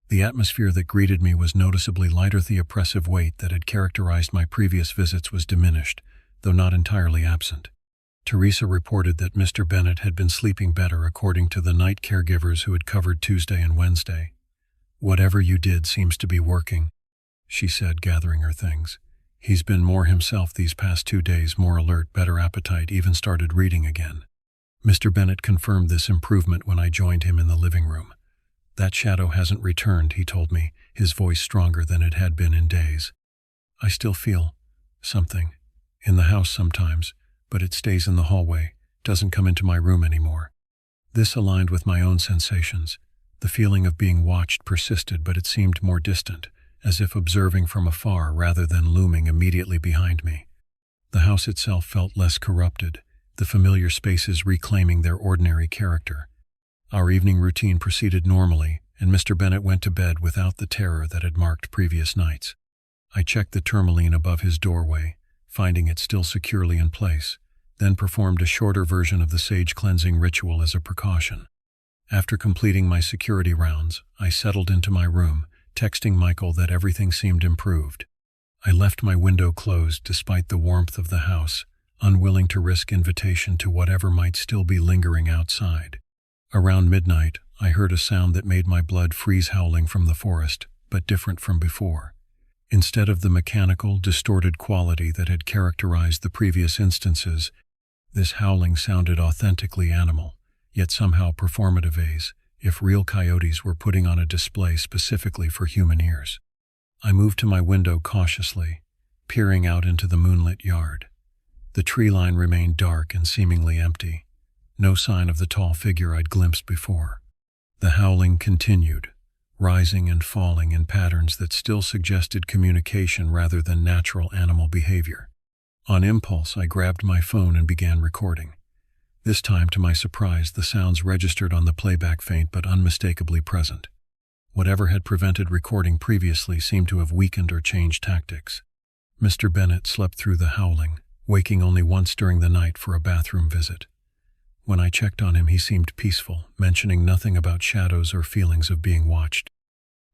The atmosphere that greeted me was noticeably lighter. The oppressive weight that had characterized my previous visits was diminished, though not entirely absent. Teresa reported that Mr. Bennett had been sleeping better according to the night caregivers who had covered Tuesday and Wednesday. "Whatever you did seems to be working," she said, gathering her things. "He's been more himself these past 2 days, more alert, better appetite, even started reading again." Mr. Bennett confirmed this improvement when I joined him in the living room. "That shadow hasn't returned," he told me, his voice stronger than it had been in days. "I still feel something in the house sometimes, but it stays in the hallway, doesn't come into my room anymore." This aligned with my own sensations. The feeling of being watched persisted, but it seemed more distant, as if observing from afar rather than looming immediately behind me. The house itself felt less corrupted, the familiar spaces reclaiming their ordinary character. Our evening routine proceeded normally, and Mr. Bennett went to bed without the terror that had marked previous nights. I checked the tourmaline above his doorway, finding it still securely in place, then performed a shorter version of the sage cleansing ritual as a precaution. After completing my security rounds, I settled into my room, texting Michael that everything seemed improved. I left my window closed despite the warmth of the house, unwilling to risk invitation to whatever might still be lingering outside. Around midnight, I heard a sound that made my blood freeze, howling from the forest, but different from before. Instead of the mechanical, distorted quality that had characterized the previous instances, this howling sounded authentically animal, yet somehow performative, as if real coyotes were putting on a display specifically for human ears. I moved to my window cautiously, peering out into the moonlit yard. The tree line remained dark and seemingly empty, no sign of the tall figure I'd glimpsed before. The howling continued, rising and falling in patterns that still suggested communication rather than natural animal behavior. On impulse, I grabbed my phone and began recording. This time, to my surprise, the sounds registered on the playback faint but unmistakably present. Whatever had prevented recording previously seemed to have weakened or changed tactics. Mr. Bennett slept through the howling, waking only once during the night for a bathroom visit. When I checked on him, he seemed peaceful, mentioning nothing about shadows or feelings of being watched.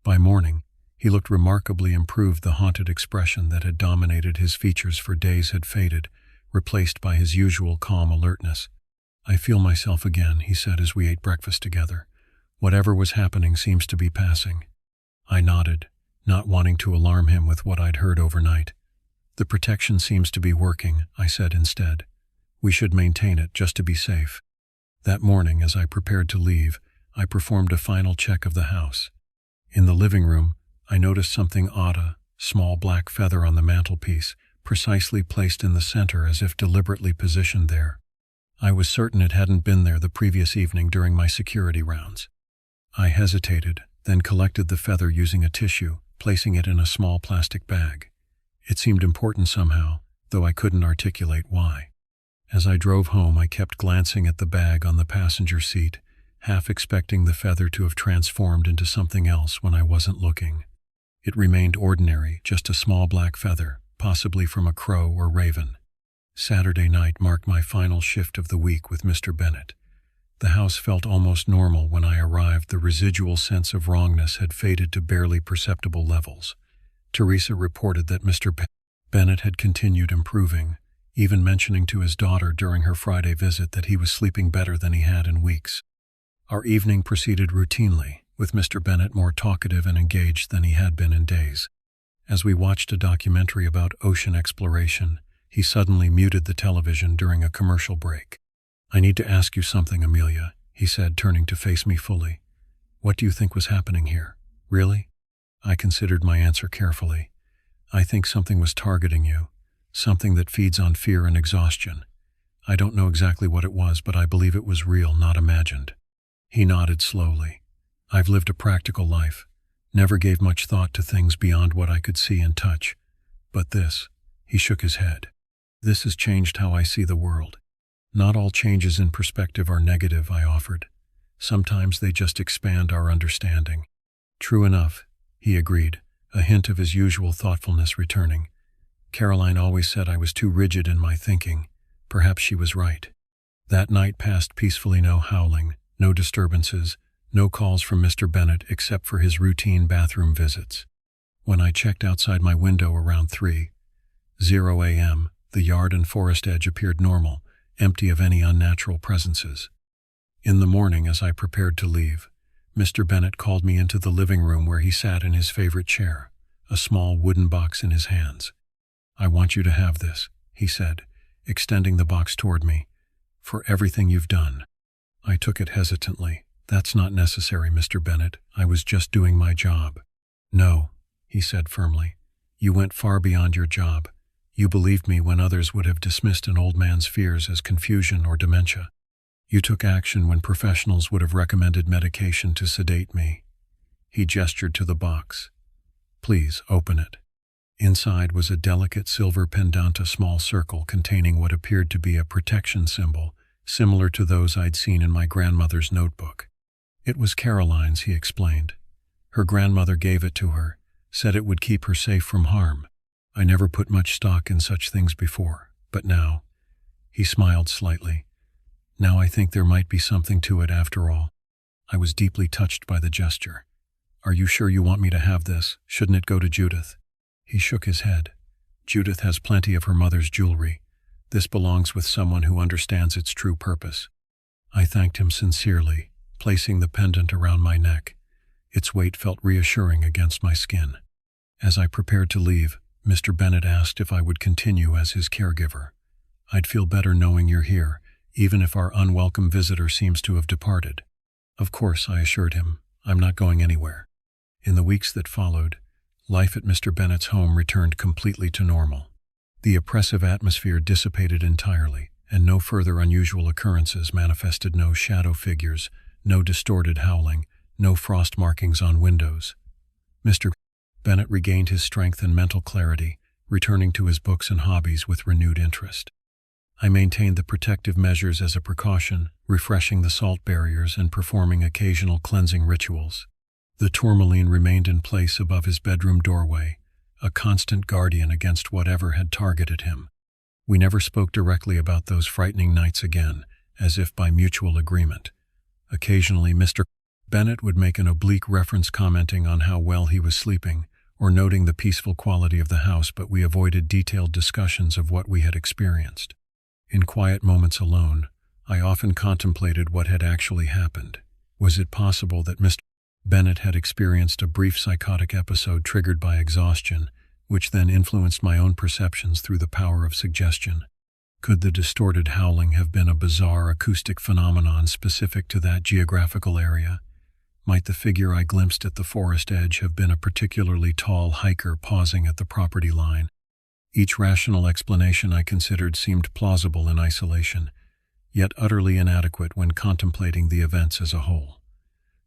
By morning, he looked remarkably improved. The haunted expression that had dominated his features for days had faded, replaced by his usual calm alertness. "I feel myself again," he said as we ate breakfast together. "Whatever was happening seems to be passing." I nodded, not wanting to alarm him with what I'd heard overnight. "The protection seems to be working," I said instead. "We should maintain it just to be safe." That morning, as I prepared to leave, I performed a final check of the house. In the living room, I noticed something odd, a small black feather on the mantelpiece, precisely placed in the center as if deliberately positioned there. I was certain it hadn't been there the previous evening during my security rounds. I hesitated, then collected the feather using a tissue, placing it in a small plastic bag. It seemed important somehow, though I couldn't articulate why. As I drove home, I kept glancing at the bag on the passenger seat, half expecting the feather to have transformed into something else when I wasn't looking. It remained ordinary, just a small black feather, possibly from a crow or raven. Saturday night marked my final shift of the week with Mr. Bennett. The house felt almost normal when I arrived. The residual sense of wrongness had faded to barely perceptible levels. Teresa reported that Mr. Bennett had continued improving, even mentioning to his daughter during her Friday visit that he was sleeping better than he had in weeks. Our evening proceeded routinely, with Mr. Bennett more talkative and engaged than he had been in days. As we watched a documentary about ocean exploration, He suddenly muted the television during a commercial break. "I need to ask you something, Amelia," he said, turning to face me fully. "What do you think was happening here? Really?" I considered my answer carefully. "I think something was targeting you, something that feeds on fear and exhaustion. I don't know exactly what it was, but I believe it was real, not imagined." He nodded slowly. "I've lived a practical life, never gave much thought to things beyond what I could see and touch. But this," he shook his head, "this has changed how I see the world." "Not all changes in perspective are negative," I offered. "Sometimes they just expand our understanding." "True enough," he agreed, a hint of his usual thoughtfulness returning. "Caroline always said I was too rigid in my thinking. Perhaps she was right." That night passed peacefully, no howling, no disturbances, no calls from Mr. Bennett except for his routine bathroom visits. When I checked outside my window around 3:00 a.m., the yard and forest edge appeared normal, empty of any unnatural presences. In the morning, as I prepared to leave, Mr. Bennett called me into the living room where he sat in his favorite chair, a small wooden box in his hands. "I want you to have this," he said, extending the box toward me, "for everything you've done." I took it hesitantly. "That's not necessary, Mr. Bennett. I was just doing my job." "No," he said firmly. "You went far beyond your job. You believed me when others would have dismissed an old man's fears as confusion or dementia. You took action when professionals would have recommended medication to sedate me." He gestured to the box. "Please, open it." Inside was a delicate silver pendant, a small circle containing what appeared to be a protection symbol, similar to those I'd seen in my grandmother's notebook. "It was Caroline's," he explained. "Her grandmother gave it to her, said it would keep her safe from harm. I never put much stock in such things before, but now—" He smiled slightly. "Now I think there might be something to it after all." I was deeply touched by the gesture. "Are you sure you want me to have this? Shouldn't it go to Judith?" He shook his head. "Judith has plenty of her mother's jewelry. This belongs with someone who understands its true purpose." I thanked him sincerely, placing the pendant around my neck. Its weight felt reassuring against my skin. As I prepared to leave, Mr. Bennett asked if I would continue as his caregiver. "I'd feel better knowing you're here, even if our unwelcome visitor seems to have departed." "Of course," I assured him. "I'm not going anywhere." In the weeks that followed, life at Mr. Bennett's home returned completely to normal. The oppressive atmosphere dissipated entirely, and no further unusual occurrences manifested. No shadow figures, no distorted howling, no frost markings on windows. Mr. Bennett regained his strength and mental clarity, returning to his books and hobbies with renewed interest. I maintained the protective measures as a precaution, refreshing the salt barriers and performing occasional cleansing rituals. The tourmaline remained in place above his bedroom doorway, a constant guardian against whatever had targeted him. We never spoke directly about those frightening nights again, as if by mutual agreement. Occasionally, Mr. Bennett would make an oblique reference commenting on how well he was sleeping, or noting the peaceful quality of the house, but we avoided detailed discussions of what we had experienced. In quiet moments alone, I often contemplated what had actually happened. Was it possible that Mr. Bennett had experienced a brief psychotic episode triggered by exhaustion, which then influenced my own perceptions through the power of suggestion? Could the distorted howling have been a bizarre acoustic phenomenon specific to that geographical area? Might the figure I glimpsed at the forest edge have been a particularly tall hiker pausing at the property line? Each rational explanation I considered seemed plausible in isolation, yet utterly inadequate when contemplating the events as a whole.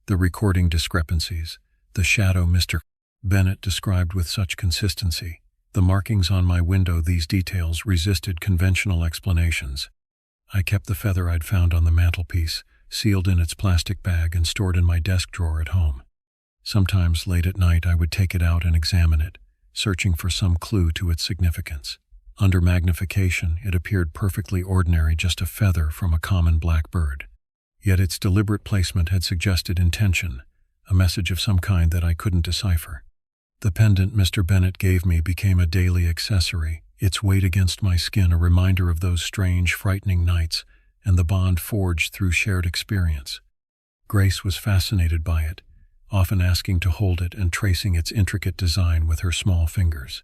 The recording discrepancies, the shadow Mr. Bennett described with such consistency, the markings on my window, these details resisted conventional explanations. I kept the feather I'd found on the mantelpiece, sealed in its plastic bag and stored in my desk drawer at home. Sometimes late at night I would take it out and examine it, searching for some clue to its significance. Under magnification, it appeared perfectly ordinary, just a feather from a common black bird. Yet its deliberate placement had suggested intention, a message of some kind that I couldn't decipher. The pendant Mr. Bennett gave me became a daily accessory, its weight against my skin a reminder of those strange, frightening nights and the bond forged through shared experience. Grace was fascinated by it, often asking to hold it and tracing its intricate design with her small fingers.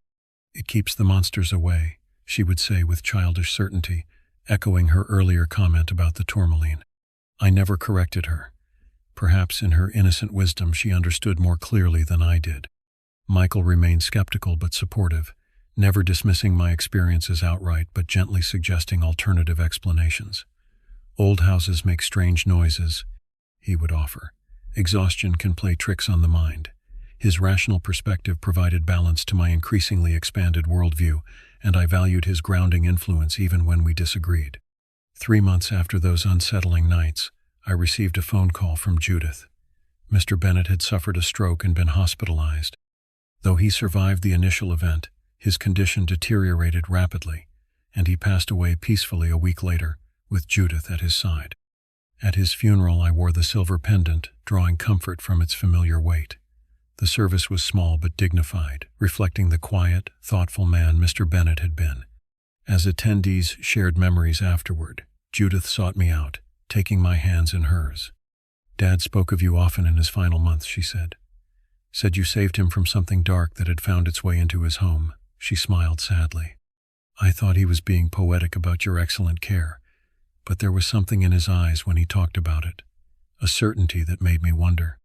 "It keeps the monsters away," she would say with childish certainty, echoing her earlier comment about the tourmaline. I never corrected her. Perhaps in her innocent wisdom she understood more clearly than I did. Michael remained skeptical but supportive, never dismissing my experiences outright but gently suggesting alternative explanations. Old houses make strange noises, he would offer. Exhaustion can play tricks on the mind. His rational perspective provided balance to my increasingly expanded worldview, and I valued his grounding influence even when we disagreed. 3 months after those unsettling nights, I received a phone call from Judith. Mr. Bennett had suffered a stroke and been hospitalized. Though he survived the initial event, his condition deteriorated rapidly, and he passed away peacefully a week later, with Judith at his side. At his funeral, I wore the silver pendant, drawing comfort from its familiar weight. The service was small but dignified, reflecting the quiet, thoughtful man Mr. Bennett had been. As attendees shared memories afterward, Judith sought me out, taking my hands in hers. Dad spoke of you often in his final months, she said. Said you saved him from something dark that had found its way into his home. She smiled sadly. I thought he was being poetic about your excellent care, but there was something in his eyes when he talked about it, a certainty that made me wonder.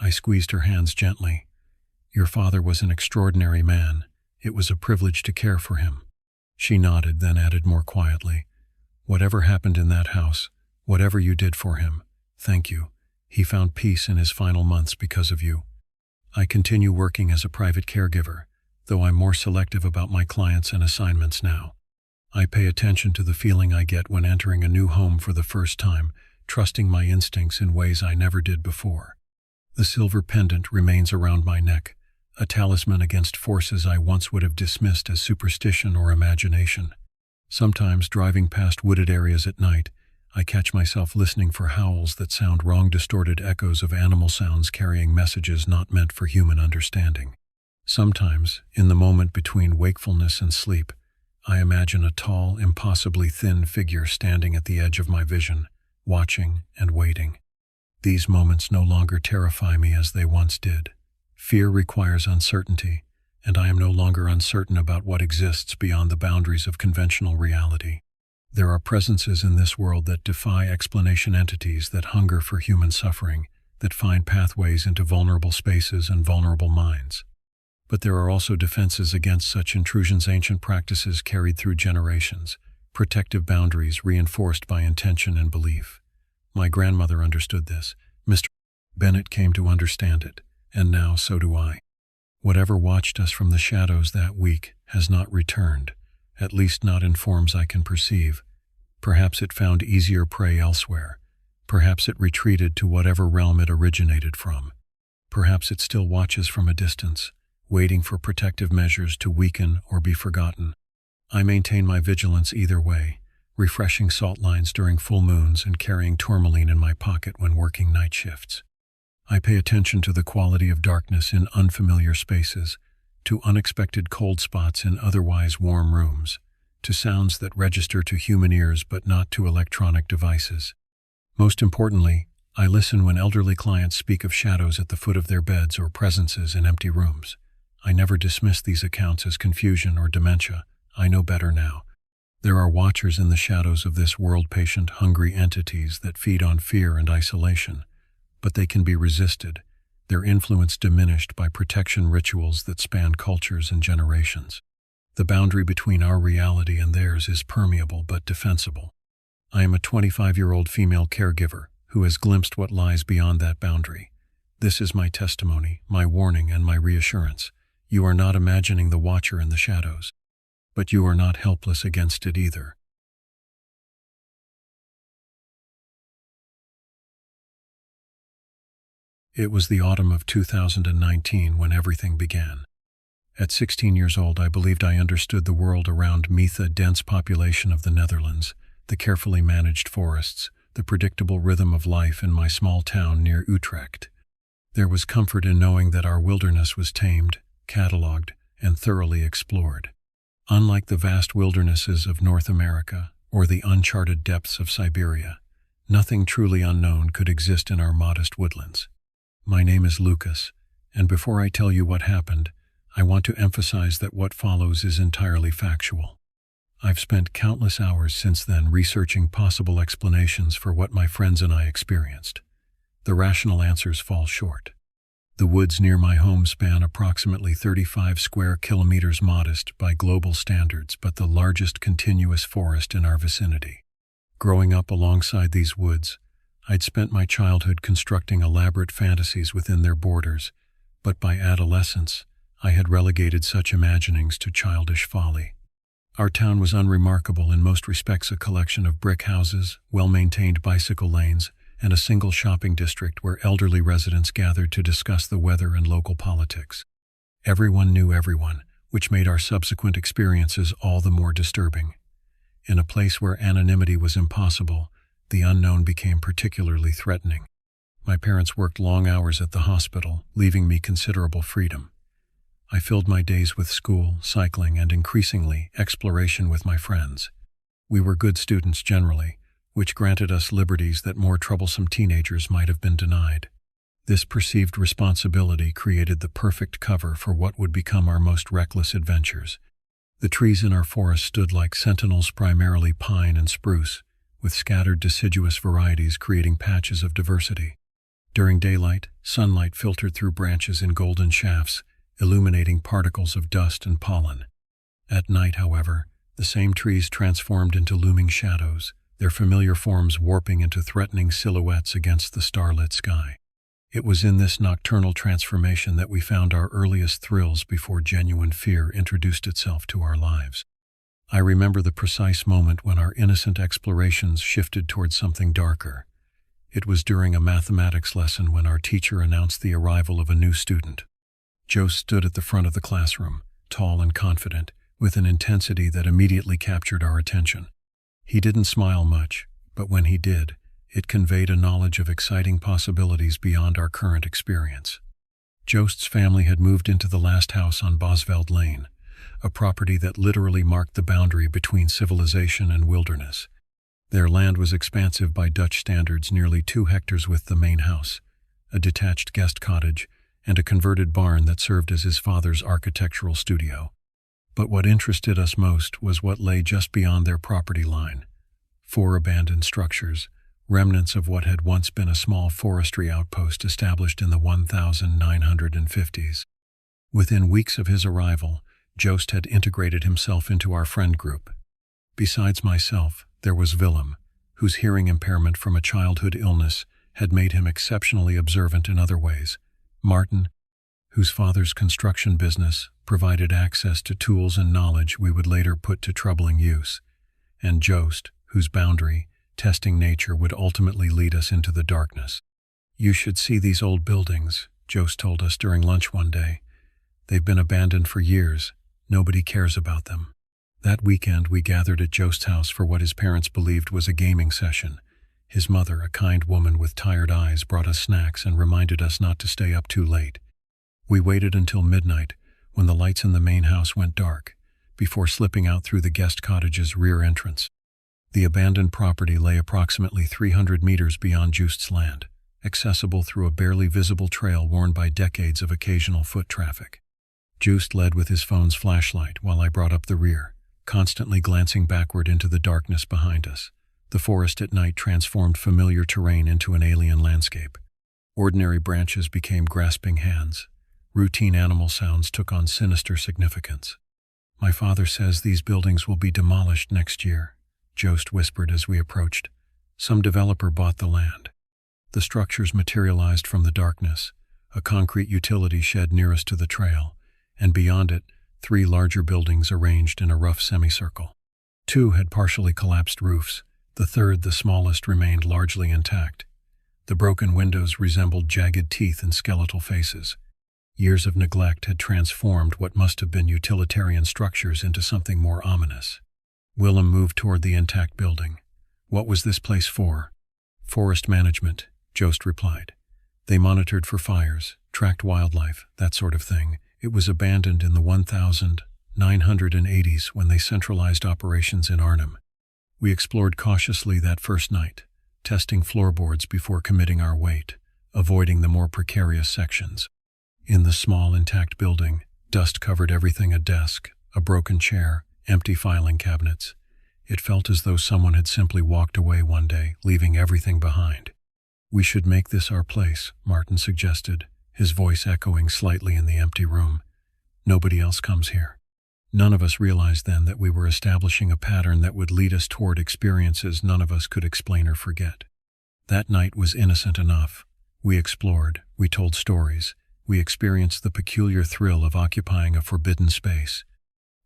I squeezed her hands gently. Your father was an extraordinary man. It was a privilege to care for him. She nodded, then added more quietly, whatever happened in that house, whatever you did for him, thank you. He found peace in his final months because of you. I continue working as a private caregiver, though I'm more selective about my clients and assignments now. I pay attention to the feeling I get when entering a new home for the first time, trusting my instincts in ways I never did before. The silver pendant remains around my neck, a talisman against forces I once would have dismissed as superstition or imagination. Sometimes, driving past wooded areas at night, I catch myself listening for howls that sound wrong, distorted echoes of animal sounds carrying messages not meant for human understanding. Sometimes, in the moment between wakefulness and sleep, I imagine a tall, impossibly thin figure standing at the edge of my vision, watching and waiting. These moments no longer terrify me as they once did. Fear requires uncertainty, and I am no longer uncertain about what exists beyond the boundaries of conventional reality. There are presences in this world that defy explanation, entities that hunger for human suffering, that find pathways into vulnerable spaces and vulnerable minds. But there are also defenses against such intrusions, ancient practices carried through generations, protective boundaries reinforced by intention and belief. My grandmother understood this. Mr. Bennett came to understand it, and now so do I. Whatever watched us from the shadows that week has not returned, at least not in forms I can perceive. Perhaps it found easier prey elsewhere. Perhaps it retreated to whatever realm it originated from. Perhaps it still watches from a distance, waiting for protective measures to weaken or be forgotten. I maintain my vigilance either way, refreshing salt lines during full moons and carrying tourmaline in my pocket when working night shifts. I pay attention to the quality of darkness in unfamiliar spaces, to unexpected cold spots in otherwise warm rooms, to sounds that register to human ears but not to electronic devices. Most importantly, I listen when elderly clients speak of shadows at the foot of their beds or presences in empty rooms. I never dismiss these accounts as confusion or dementia. I know better now. There are watchers in the shadows of this world, patient, hungry entities that feed on fear and isolation, but they can be resisted, their influence diminished by protection rituals that span cultures and generations. The boundary between our reality and theirs is permeable but defensible. I am a 25-year-old female caregiver who has glimpsed what lies beyond that boundary. This is my testimony, my warning, and my reassurance. You are not imagining the watcher in the shadows, but you are not helpless against it either. It was the autumn of 2019 when everything began. At 16 years old, I believed I understood the world around me, the dense population of the Netherlands, the carefully managed forests, the predictable rhythm of life in my small town near Utrecht. There was comfort in knowing that our wilderness was tamed, catalogued, and thoroughly explored. Unlike the vast wildernesses of North America or the uncharted depths of Siberia, nothing truly unknown could exist in our modest woodlands. My name is Lucas, and before I tell you what happened, I want to emphasize that what follows is entirely factual. I've spent countless hours since then researching possible explanations for what my friends and I experienced. The rational answers fall short. The woods near my home span approximately 35 square kilometers, modest by global standards, but the largest continuous forest in our vicinity. Growing up alongside these woods, I'd spent my childhood constructing elaborate fantasies within their borders, but by adolescence, I had relegated such imaginings to childish folly. Our town was unremarkable in most respects, a collection of brick houses, well-maintained bicycle lanes, and a single shopping district where elderly residents gathered to discuss the weather and local politics. Everyone knew everyone, which made our subsequent experiences all the more disturbing. In a place where anonymity was impossible, the unknown became particularly threatening. My parents worked long hours at the hospital, leaving me considerable freedom. I filled my days with school, cycling, and increasingly, exploration with my friends. We were good students generally, which granted us liberties that more troublesome teenagers might have been denied. This perceived responsibility created the perfect cover for what would become our most reckless adventures. The trees in our forest stood like sentinels, primarily pine and spruce, with scattered deciduous varieties creating patches of diversity. During daylight, sunlight filtered through branches in golden shafts, illuminating particles of dust and pollen. At night, however, the same trees transformed into looming shadows, their familiar forms warping into threatening silhouettes against the starlit sky. It was in this nocturnal transformation that we found our earliest thrills before genuine fear introduced itself to our lives. I remember the precise moment when our innocent explorations shifted towards something darker. It was during a mathematics lesson when our teacher announced the arrival of a new student. Joe stood at the front of the classroom, tall and confident, with an intensity that immediately captured our attention. He didn't smile much, but when he did, it conveyed a knowledge of exciting possibilities beyond our current experience. Joest's family had moved into the last house on Bosveld Lane, a property that literally marked the boundary between civilization and wilderness. Their land was expansive by Dutch standards, nearly 2 hectares, with the main house, a detached guest cottage, and a converted barn that served as his father's architectural studio. But what interested us most was what lay just beyond their property line. 4 abandoned structures, remnants of what had once been a small forestry outpost established in the 1950s. Within weeks of his arrival, Joest had integrated himself into our friend group. Besides myself, there was Willem, whose hearing impairment from a childhood illness had made him exceptionally observant in other ways. Martin, whose father's construction business provided access to tools and knowledge we would later put to troubling use. And Joest, whose boundary, testing nature would ultimately lead us into the darkness. "You should see these old buildings," Joest told us during lunch one day. "They've been abandoned for years. Nobody cares about them." That weekend we gathered at Joest's house for what his parents believed was a gaming session. His mother, a kind woman with tired eyes, brought us snacks and reminded us not to stay up too late. We waited until midnight, when the lights in the main house went dark, before slipping out through the guest cottage's rear entrance. The abandoned property lay approximately 300 meters beyond Joest's land, accessible through a barely visible trail worn by decades of occasional foot traffic. Joest led with his phone's flashlight while I brought up the rear, constantly glancing backward into the darkness behind us. The forest at night transformed familiar terrain into an alien landscape. Ordinary branches became grasping hands. Routine animal sounds took on sinister significance. "My father says these buildings will be demolished next year," Joest whispered as we approached. "Some developer bought the land." The structures materialized from the darkness, a concrete utility shed nearest to the trail, and beyond it, 3 larger buildings arranged in a rough semicircle. 2 had partially collapsed roofs. The third, the smallest, remained largely intact. The broken windows resembled jagged teeth and skeletal faces. Years of neglect had transformed what must have been utilitarian structures into something more ominous. Willem moved toward the intact building. "What was this place for?" "Forest management," Joest replied. "They monitored for fires, tracked wildlife, that sort of thing. It was abandoned in the 1980s when they centralized operations in Arnhem. We explored cautiously that first night, testing floorboards before committing our weight, avoiding the more precarious sections. In the small, intact building, dust covered everything: a desk, a broken chair, empty filing cabinets. It felt as though someone had simply walked away one day, leaving everything behind. "We should make this our place," Martin suggested, his voice echoing slightly in the empty room. "Nobody else comes here." None of us realized then that we were establishing a pattern that would lead us toward experiences none of us could explain or forget. That night was innocent enough. We explored, we told stories, we experienced the peculiar thrill of occupying a forbidden space.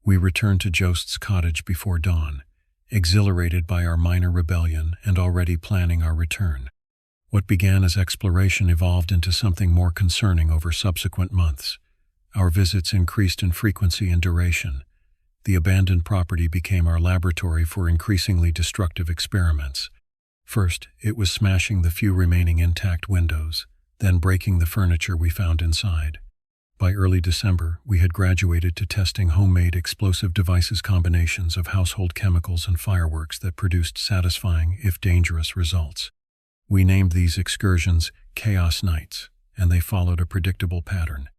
We returned to Jost's cottage before dawn, exhilarated by our minor rebellion and already planning our return. What began as exploration evolved into something more concerning over subsequent months. Our visits increased in frequency and duration. The abandoned property became our laboratory for increasingly destructive experiments. First, it was smashing the few remaining intact windows, then breaking the furniture we found inside. By early December, we had graduated to testing homemade explosive devices combinations of household chemicals and fireworks that produced satisfying, if dangerous, results. We named these excursions Chaos Nights, and they followed a predictable pattern.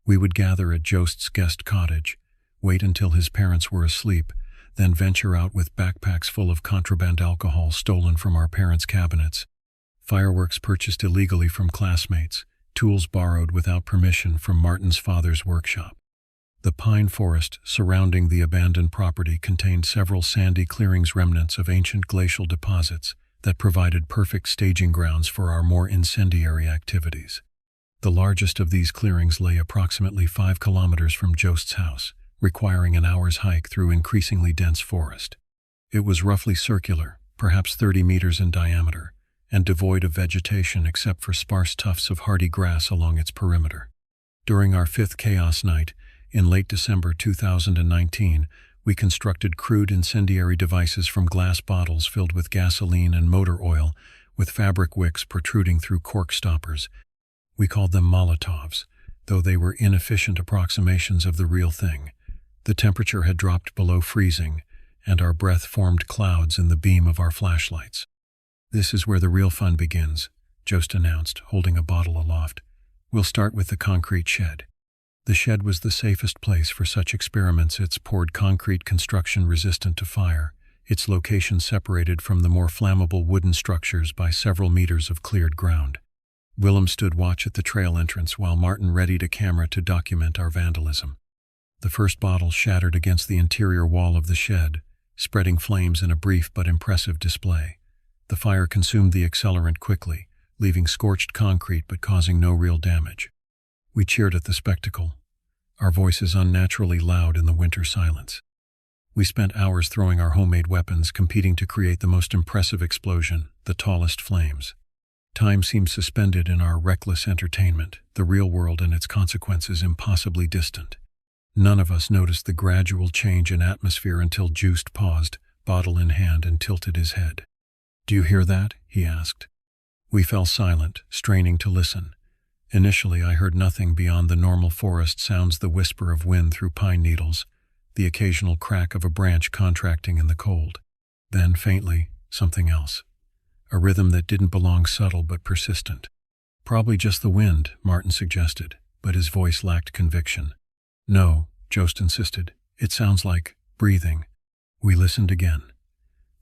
We would gather at Jost's guest cottage, wait until his parents were asleep, then venture out with backpacks full of contraband alcohol stolen from our parents' cabinets, fireworks purchased illegally from classmates, tools borrowed without permission from Martin's father's workshop. The pine forest surrounding the abandoned property contained several sandy clearings, remnants of ancient glacial deposits that provided perfect staging grounds for our more incendiary activities. The largest of these clearings lay approximately 5 kilometers from Jost's house, requiring an hour's hike through increasingly dense forest. It was roughly circular, perhaps 30 meters in diameter, and devoid of vegetation except for sparse tufts of hardy grass along its perimeter. During our 5th Chaos Night, in late December 2019, we constructed crude incendiary devices from glass bottles filled with gasoline and motor oil, with fabric wicks protruding through cork stoppers. We called them Molotovs, though they were inefficient approximations of the real thing. The temperature had dropped below freezing, and our breath formed clouds in the beam of our flashlights. "This is where the real fun begins," Jost announced, holding a bottle aloft. "We'll start with the concrete shed." The shed was the safest place for such experiments. It's poured concrete construction resistant to fire, its location separated from the more flammable wooden structures by several meters of cleared ground. Willem stood watch at the trail entrance while Martin readied a camera to document our vandalism. The first bottle shattered against the interior wall of the shed, spreading flames in a brief but impressive display. The fire consumed the accelerant quickly, leaving scorched concrete but causing no real damage. We cheered at the spectacle, our voices unnaturally loud in the winter silence. We spent hours throwing our homemade weapons, competing to create the most impressive explosion, the tallest flames. Time seemed suspended in our reckless entertainment, the real world and its consequences impossibly distant. None of us noticed the gradual change in atmosphere until Joost paused, bottle in hand, and tilted his head. "Do you hear that?" he asked. We fell silent, straining to listen. Initially, I heard nothing beyond the normal forest sounds, the whisper of wind through pine needles, the occasional crack of a branch contracting in the cold. Then, faintly, something else. A rhythm that didn't belong, subtle but persistent. "Probably just the wind," Martin suggested, but his voice lacked conviction. "No," Jost insisted. "It sounds like breathing." We listened again.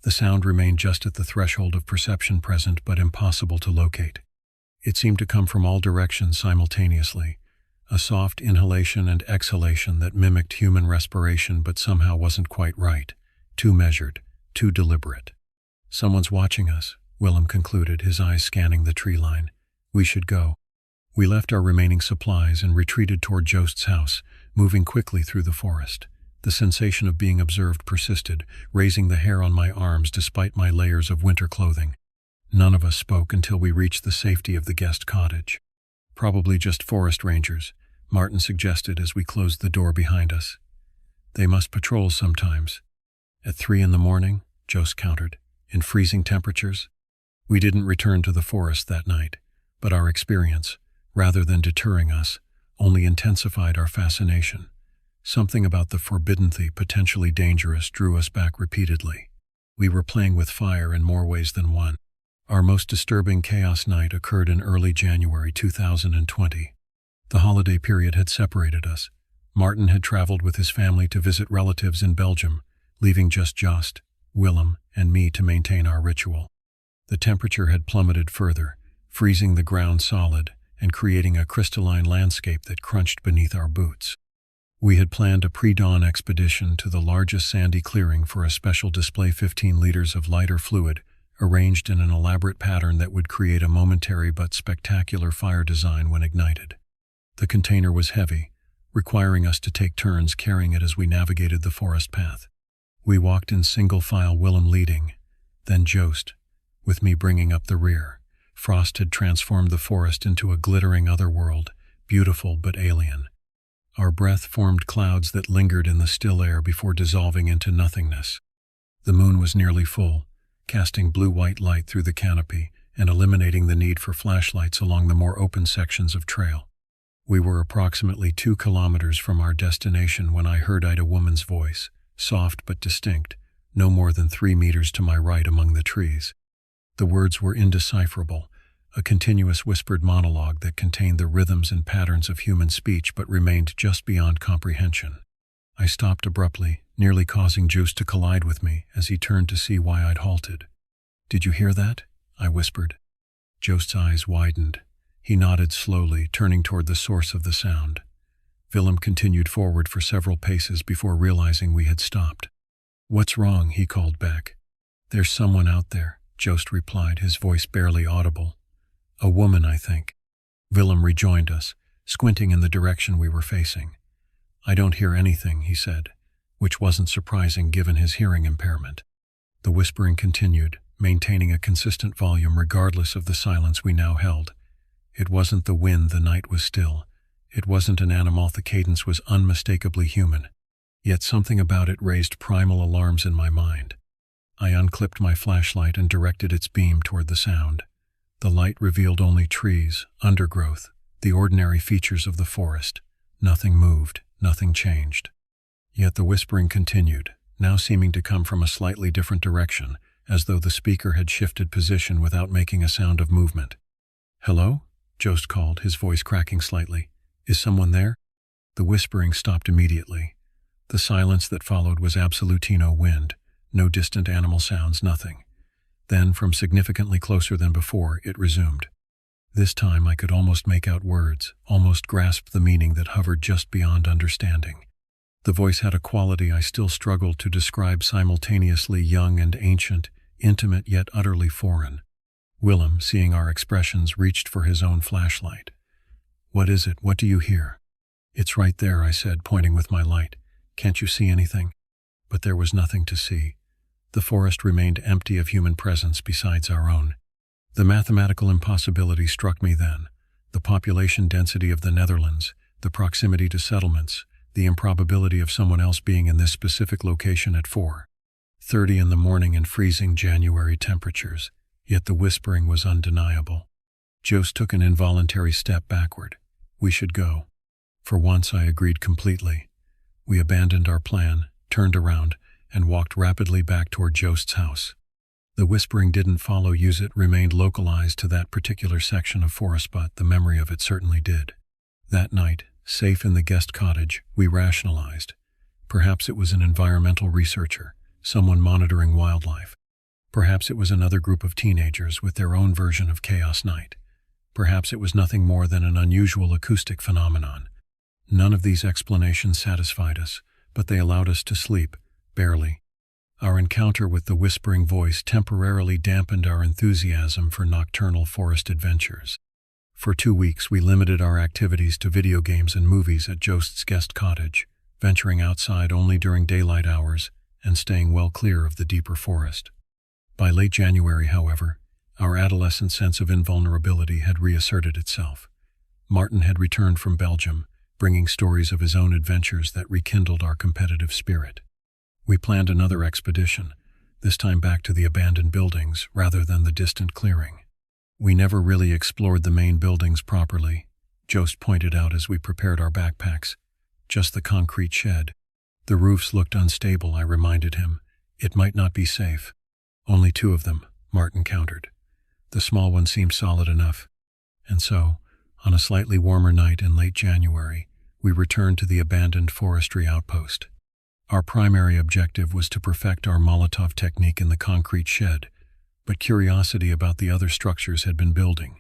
The sound remained just at the threshold of perception, present but impossible to locate. It seemed to come from all directions simultaneously, a soft inhalation and exhalation that mimicked human respiration but somehow wasn't quite right, too measured, too deliberate. "Someone's watching us," Willem concluded, his eyes scanning the tree line. "We should go." We left our remaining supplies and retreated toward Jost's house, moving quickly through the forest. The sensation of being observed persisted, raising the hair on my arms despite my layers of winter clothing. None of us spoke until we reached the safety of the guest cottage. "Probably just forest rangers," Martin suggested as we closed the door behind us. "They must patrol sometimes." "At 3 in the morning, Jost countered, "in freezing temperatures." We didn't return to the forest that night, but our experience, rather than deterring us, only intensified our fascination. Something about the forbidden, the potentially dangerous, drew us back repeatedly. We were playing with fire in more ways than one. Our most disturbing Chaos Night occurred in early January 2020. The holiday period had separated us, Martin had traveled with his family to visit relatives in Belgium, leaving just Jost, Willem, and me to maintain our ritual. The temperature had plummeted further, freezing the ground solid and creating a crystalline landscape that crunched beneath our boots. We had planned a pre-dawn expedition to the largest sandy clearing for a special display 15 liters of lighter fluid, arranged in an elaborate pattern that would create a momentary but spectacular fire design when ignited. The container was heavy, requiring us to take turns carrying it as we navigated the forest path. We walked in single file, Willem leading, then Jost, with me bringing up the rear. Frost had transformed the forest into a glittering otherworld, beautiful but alien. Our breath formed clouds that lingered in the still air before dissolving into nothingness. The moon was nearly full, casting blue-white light through the canopy and eliminating the need for flashlights along the more open sections of trail. We were approximately 2 kilometers from our destination when I heard a woman's voice, soft but distinct, no more than 3 meters to my right among the trees. The words were indecipherable, a continuous whispered monologue that contained the rhythms and patterns of human speech but remained just beyond comprehension. I stopped abruptly, nearly causing Jost to collide with me as he turned to see why I'd halted. "Did you hear that?" I whispered. Jost's eyes widened. He nodded slowly, turning toward the source of the sound. Willem continued forward for several paces before realizing we had stopped. "What's wrong?" he called back. "There's someone out there," Jost replied, his voice barely audible. "A woman, I think." Willem rejoined us, squinting in the direction we were facing. "I don't hear anything," he said, which wasn't surprising given his hearing impairment. The whispering continued, maintaining a consistent volume regardless of the silence we now held. It wasn't the wind, the night was still. It wasn't an animal, the cadence was unmistakably human. Yet something about it raised primal alarms in my mind. I unclipped my flashlight and directed its beam toward the sound. The light revealed only trees, undergrowth, the ordinary features of the forest. Nothing moved, nothing changed. Yet the whispering continued, now seeming to come from a slightly different direction, as though the speaker had shifted position without making a sound of movement. "Hello?" Jost called, his voice cracking slightly. "Is someone there?" The whispering stopped immediately. The silence that followed was absolutino wind, no distant animal sounds, nothing. Then, from significantly closer than before, it resumed. This time I could almost make out words, almost grasp the meaning that hovered just beyond understanding. The voice had a quality I still struggled to describe, simultaneously young and ancient, intimate yet utterly foreign. Willem, seeing our expressions, reached for his own flashlight. "What is it? What do you hear?" "It's right there," I said, pointing with my light. "Can't you see anything?" But there was nothing to see. The forest remained empty of human presence besides our own. The mathematical impossibility struck me then. The population density of the Netherlands, the proximity to settlements, the improbability of someone else being in this specific location at 4:30 in the morning in freezing January temperatures. Yet the whispering was undeniable. Jost took an involuntary step backward. "We should go." For once I agreed completely. We abandoned our plan, turned around, and walked rapidly back toward Jost's house. The whispering didn't follow use, it remained localized to that particular section of forest, but the memory of it certainly did. That night, safe in the guest cottage, we rationalized. Perhaps it was an environmental researcher, someone monitoring wildlife. Perhaps it was another group of teenagers with their own version of chaos night. Perhaps it was nothing more than an unusual acoustic phenomenon. None of these explanations satisfied us, but they allowed us to sleep, barely. Our encounter with the whispering voice temporarily dampened our enthusiasm for nocturnal forest adventures. For 2 weeks we limited our activities to video games and movies at Jost's guest cottage, venturing outside only during daylight hours and staying well clear of the deeper forest. By late January, however, our adolescent sense of invulnerability had reasserted itself. Martin had returned from Belgium, bringing stories of his own adventures that rekindled our competitive spirit. We planned another expedition, this time back to the abandoned buildings rather than the distant clearing. We never really explored the main buildings properly, Jost pointed out as we prepared our backpacks. Just the concrete shed. The roofs looked unstable, I reminded him. It might not be safe. "Only 2 of them," Martin countered. "The small one seemed solid enough." And so, on a slightly warmer night in late January, we returned to the abandoned forestry outpost. Our primary objective was to perfect our Molotov technique in the concrete shed, but curiosity about the other structures had been building.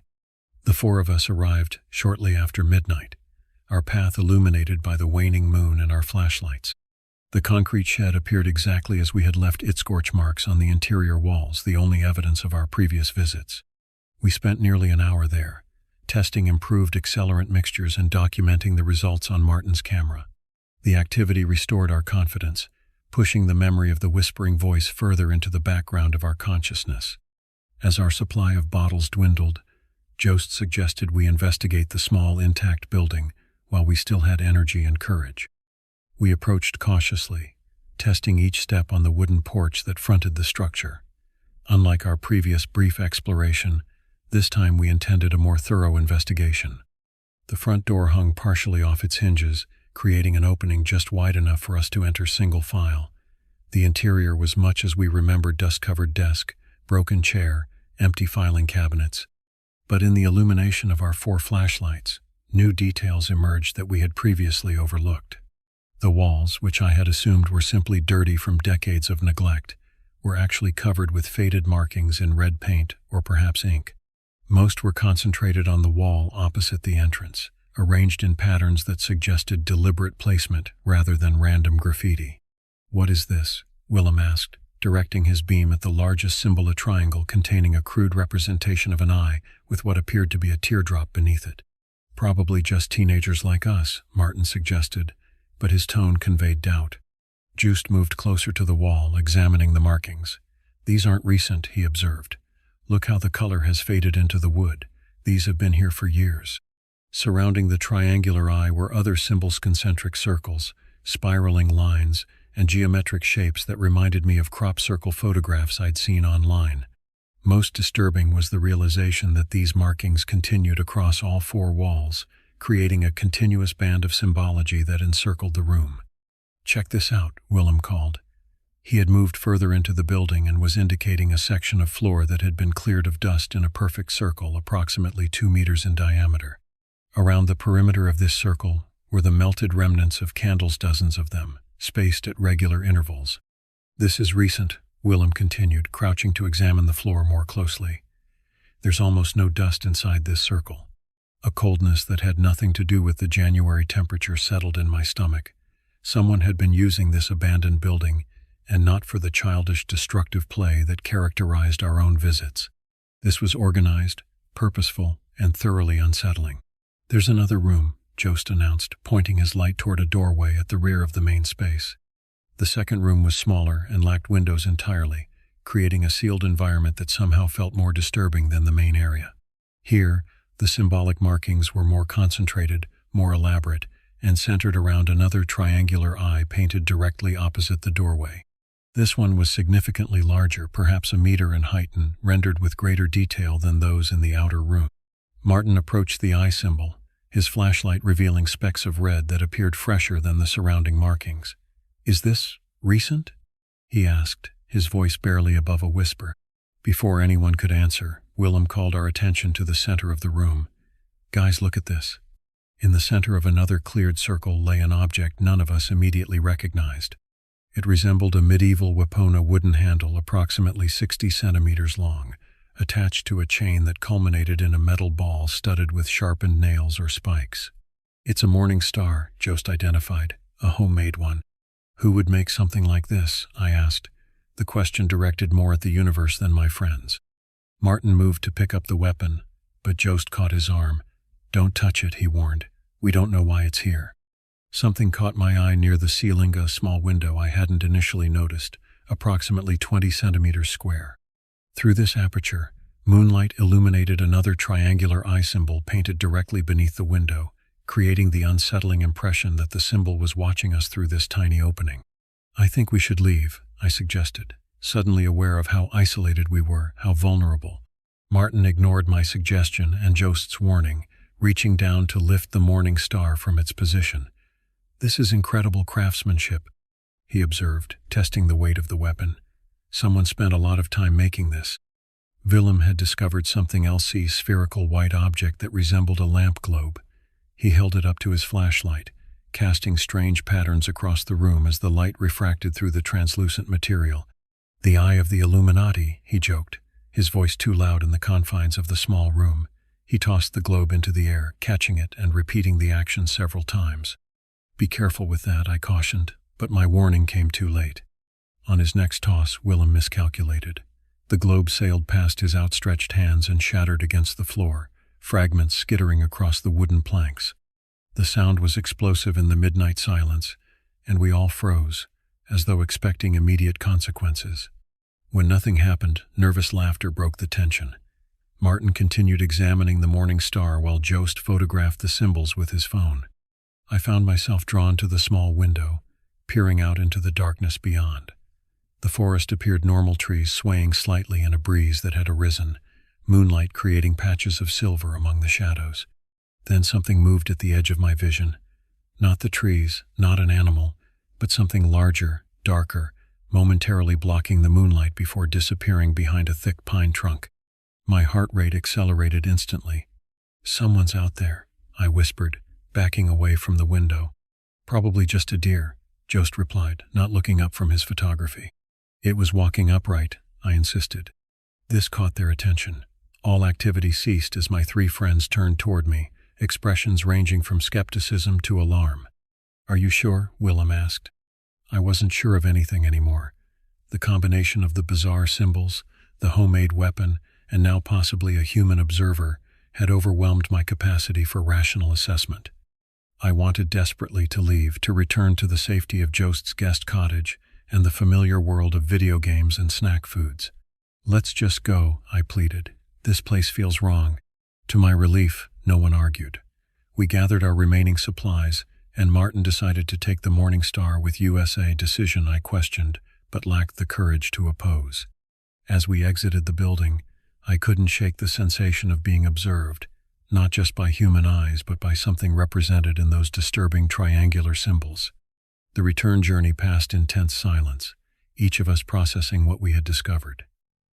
The four of us arrived shortly after midnight, our path illuminated by the waning moon and our flashlights. The concrete shed appeared exactly as we had left its scorch marks on the interior walls, the only evidence of our previous visits. We spent nearly an hour there, testing improved accelerant mixtures and documenting the results on Martin's camera. The activity restored our confidence, pushing the memory of the whispering voice further into the background of our consciousness. As our supply of bottles dwindled, Jost suggested we investigate the small, intact building while we still had energy and courage. We approached cautiously, testing each step on the wooden porch that fronted the structure. Unlike our previous brief exploration, this time we intended a more thorough investigation. The front door hung partially off its hinges, creating an opening just wide enough for us to enter single file. The interior was much as we remembered: dust-covered desk, broken chair, empty filing cabinets. But in the illumination of our 4 flashlights, new details emerged that we had previously overlooked. The walls, which I had assumed were simply dirty from decades of neglect, were actually covered with faded markings in red paint or perhaps ink. Most were concentrated on the wall opposite the entrance, arranged in patterns that suggested deliberate placement rather than random graffiti. "What is this?" Willem asked, directing his beam at the largest symbol, a triangle containing a crude representation of an eye with what appeared to be a teardrop beneath it. "Probably just teenagers like us," Martin suggested, but his tone conveyed doubt. Joost moved closer to the wall, examining the markings. "These aren't recent," he observed. "Look how the color has faded into the wood. These have been here for years." Surrounding the triangular eye were other symbols: concentric circles, spiraling lines, and geometric shapes that reminded me of crop circle photographs I'd seen online. Most disturbing was the realization that these markings continued across all 4 walls, creating a continuous band of symbology that encircled the room. "Check this out," Willem called. He had moved further into the building and was indicating a section of floor that had been cleared of dust in a perfect circle approximately 2 meters in diameter. Around the perimeter of this circle were the melted remnants of candles, dozens of them, spaced at regular intervals. "This is recent," Willem continued, crouching to examine the floor more closely. "There's almost no dust inside this circle." A coldness that had nothing to do with the January temperature settled in my stomach. Someone had been using this abandoned building, and not for the childish, destructive play that characterized our own visits. This was organized, purposeful, and thoroughly unsettling. "There's another room," Jost announced, pointing his light toward a doorway at the rear of the main space. The second room was smaller and lacked windows entirely, creating a sealed environment that somehow felt more disturbing than the main area. Here, the symbolic markings were more concentrated, more elaborate, and centered around another triangular eye painted directly opposite the doorway. This one was significantly larger, perhaps a meter in height, and rendered with greater detail than those in the outer room. Martin approached the eye symbol, his flashlight revealing specks of red that appeared fresher than the surrounding markings. "Is this recent?" he asked, his voice barely above a whisper. Before anyone could answer, Willem called our attention to the center of the room. "Guys, look at this." In the center of another cleared circle lay an object none of us immediately recognized. It resembled a medieval Wapona wooden handle approximately 60 centimeters long, attached to a chain that culminated in a metal ball studded with sharpened nails or spikes. "It's a morning star," Jost identified, "a homemade one." "Who would make something like this?" I asked, the question directed more at the universe than my friends. Martin moved to pick up the weapon, but Jost caught his arm. "Don't touch it," he warned. "We don't know why it's here." Something caught my eye near the ceiling, a small window I hadn't initially noticed, approximately 20 centimeters square. Through this aperture, moonlight illuminated another triangular eye symbol painted directly beneath the window, creating the unsettling impression that the symbol was watching us through this tiny opening. "I think we should leave," I suggested, suddenly aware of how isolated we were, how vulnerable. Martin ignored my suggestion and Jost's warning, reaching down to lift the morning star from its position. "This is incredible craftsmanship," he observed, testing the weight of the weapon. "Someone spent a lot of time making this." Willem had discovered something else, a spherical white object that resembled a lamp globe. He held it up to his flashlight, casting strange patterns across the room as the light refracted through the translucent material. "The eye of the Illuminati," he joked, his voice too loud in the confines of the small room. He tossed the globe into the air, catching it and repeating the action several times. "Be careful with that," I cautioned, but my warning came too late. On his next toss, Willem miscalculated. The globe sailed past his outstretched hands and shattered against the floor, fragments skittering across the wooden planks. The sound was explosive in the midnight silence, and we all froze, as though expecting immediate consequences. When nothing happened, nervous laughter broke the tension. Martin continued examining the morning star while Jost photographed the symbols with his phone. I found myself drawn to the small window, peering out into the darkness beyond. The forest appeared normal, trees swaying slightly in a breeze that had arisen, moonlight creating patches of silver among the shadows. Then something moved at the edge of my vision. Not the trees, not an animal, but something larger, darker, momentarily blocking the moonlight before disappearing behind a thick pine trunk. My heart rate accelerated instantly. "Someone's out there," I whispered, backing away from the window. "Probably just a deer," Jost replied, not looking up from his photography. "It was walking upright," I insisted. This caught their attention. All activity ceased as my three friends turned toward me, expressions ranging from skepticism to alarm. "Are you sure?" Willem asked. I wasn't sure of anything anymore. The combination of the bizarre symbols, the homemade weapon, and now possibly a human observer had overwhelmed my capacity for rational assessment. I wanted desperately to leave, to return to the safety of Jost's guest cottage and the familiar world of video games and snack foods. "Let's just go," I pleaded. "This place feels wrong." To my relief, no one argued. We gathered our remaining supplies, and Martin decided to take the Morning Star with USA, decision I questioned, but lacked the courage to oppose. As we exited the building, I couldn't shake the sensation of being observed, not just by human eyes, but by something represented in those disturbing triangular symbols. The return journey passed in tense silence, each of us processing what we had discovered.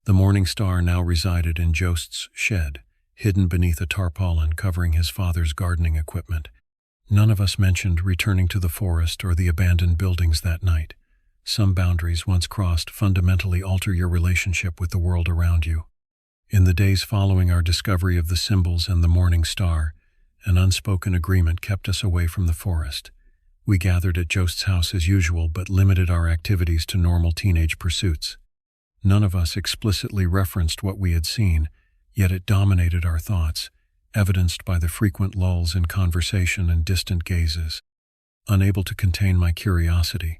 The Morning Star now resided in Jost's shed, hidden beneath a tarpaulin covering his father's gardening equipment. None of us mentioned returning to the forest or the abandoned buildings that night. Some boundaries, once crossed, fundamentally alter your relationship with the world around you. In the days following our discovery of the symbols and the Morning Star, an unspoken agreement kept us away from the forest. We gathered at Jost's house as usual, but limited our activities to normal teenage pursuits. None of us explicitly referenced what we had seen, yet it dominated our thoughts, evidenced by the frequent lulls in conversation and distant gazes. Unable to contain my curiosity,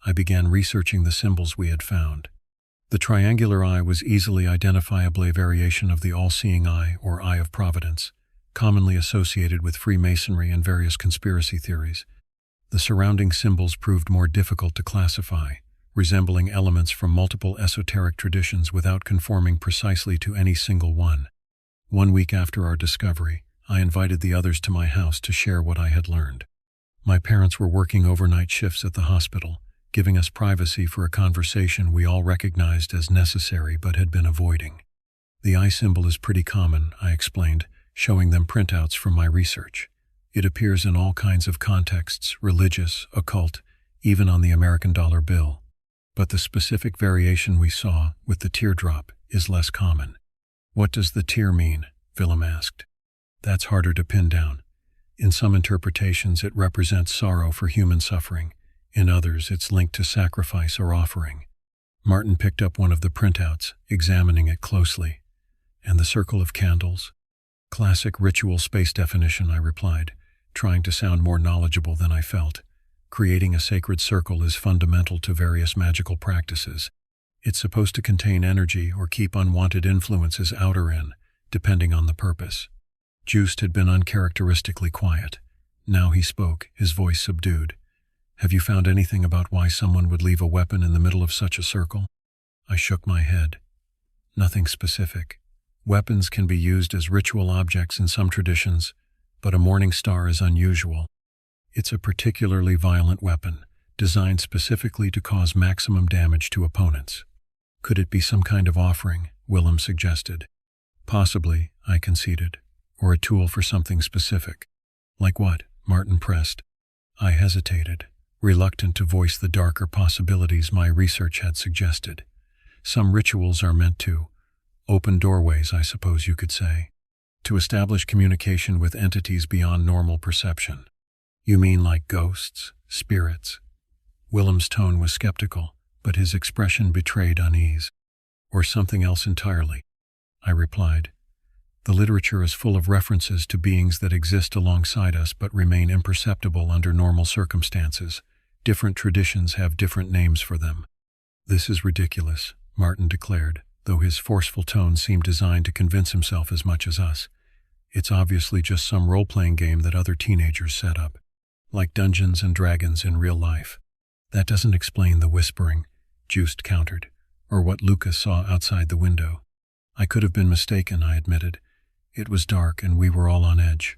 I began researching the symbols we had found. The triangular eye was easily identifiably a variation of the all-seeing eye, or Eye of Providence, commonly associated with Freemasonry and various conspiracy theories. The surrounding symbols proved more difficult to classify, resembling elements from multiple esoteric traditions without conforming precisely to any single one. 1 week after our discovery, I invited the others to my house to share what I had learned. My parents were working overnight shifts at the hospital, giving us privacy for a conversation we all recognized as necessary but had been avoiding. "The eye symbol is pretty common," I explained, showing them printouts from my research. "It appears in all kinds of contexts, religious, occult, even on the American dollar bill. But the specific variation we saw, with the teardrop, is less common." "What does the tear mean?" Willem asked. "That's harder to pin down. In some interpretations it represents sorrow for human suffering. In others it's linked to sacrifice or offering." Martin picked up one of the printouts, examining it closely. "And the circle of candles?" "Classic ritual space definition," I replied, trying to sound more knowledgeable than I felt. "Creating a sacred circle is fundamental to various magical practices. It's supposed to contain energy or keep unwanted influences out or in, depending on the purpose." Joost had been uncharacteristically quiet. Now he spoke, his voice subdued. "Have you found anything about why someone would leave a weapon in the middle of such a circle?" I shook my head. "Nothing specific. Weapons can be used as ritual objects in some traditions, but a Morning Star is unusual. It's a particularly violent weapon, designed specifically to cause maximum damage to opponents." "Could it be some kind of offering?" Willem suggested. "Possibly," I conceded, "or a tool for something specific." "Like what?" Martin pressed. I hesitated, reluctant to voice the darker possibilities my research had suggested. Some rituals are meant to open doorways, I suppose you could say, to establish communication with entities beyond normal perception. You mean like ghosts, spirits? Willem's tone was skeptical, but his expression betrayed unease. Or something else entirely, I replied. The literature is full of references to beings that exist alongside us but remain imperceptible under normal circumstances. Different traditions have different names for them. This is ridiculous, Martin declared, though his forceful tone seemed designed to convince himself as much as us. It's obviously just some role-playing game that other teenagers set up, like Dungeons and Dragons in real life. That doesn't explain the whispering, Just countered, or what Lucas saw outside the window. I could have been mistaken, I admitted. It was dark and we were all on edge.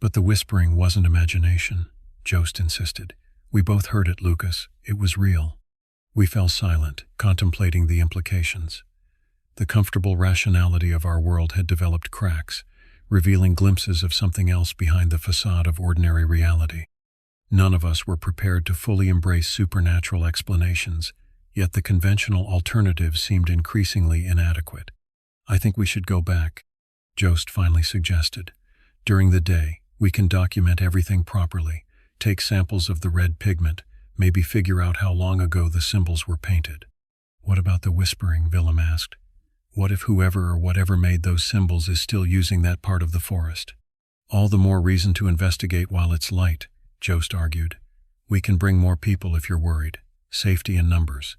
But the whispering wasn't imagination, Jost insisted. We both heard it, Lucas. It was real. We fell silent, contemplating the implications. The comfortable rationality of our world had developed cracks, revealing glimpses of something else behind the facade of ordinary reality. None of us were prepared to fully embrace supernatural explanations, yet the conventional alternatives seemed increasingly inadequate. I think we should go back, Jost finally suggested. During the day, we can document everything properly, take samples of the red pigment, maybe figure out how long ago the symbols were painted. What about the whispering? Willem asked. What if whoever or whatever made those symbols is still using that part of the forest? All the more reason to investigate while it's light, Jost argued. We can bring more people if you're worried. Safety in numbers.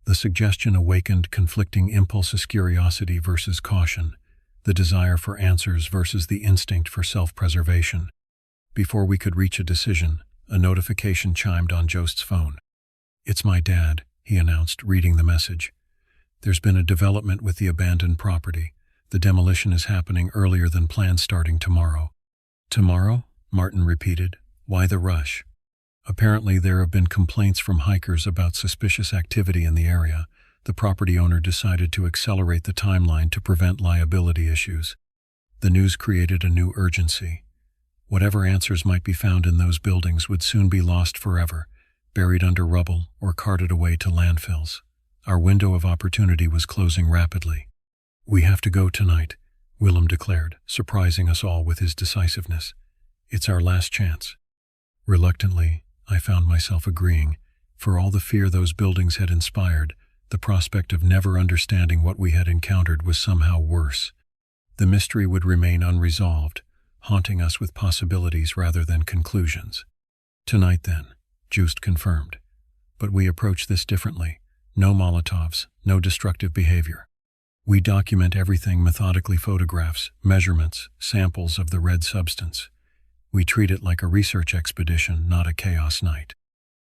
The suggestion awakened conflicting impulses: curiosity versus caution, the desire for answers versus the instinct for self-preservation. Before we could reach a decision, a notification chimed on Jost's phone. It's my dad, he announced, reading the message. There's been a development with the abandoned property. The demolition is happening earlier than planned, starting tomorrow. Tomorrow? Martin repeated. Why the rush? Apparently there have been complaints from hikers about suspicious activity in the area. The property owner decided to accelerate the timeline to prevent liability issues. The news created a new urgency. Whatever answers might be found in those buildings would soon be lost forever, buried under rubble or carted away to landfills. Our window of opportunity was closing rapidly. We have to go tonight, Willem declared, surprising us all with his decisiveness. It's our last chance. Reluctantly, I found myself agreeing. For all the fear those buildings had inspired, the prospect of never understanding what we had encountered was somehow worse. The mystery would remain unresolved, haunting us with possibilities rather than conclusions. Tonight then, Just confirmed. But we approach this differently. No Molotovs, no destructive behavior. We document everything: methodically, photographs, measurements, samples of the red substance. We treat it like a research expedition, not a chaos night.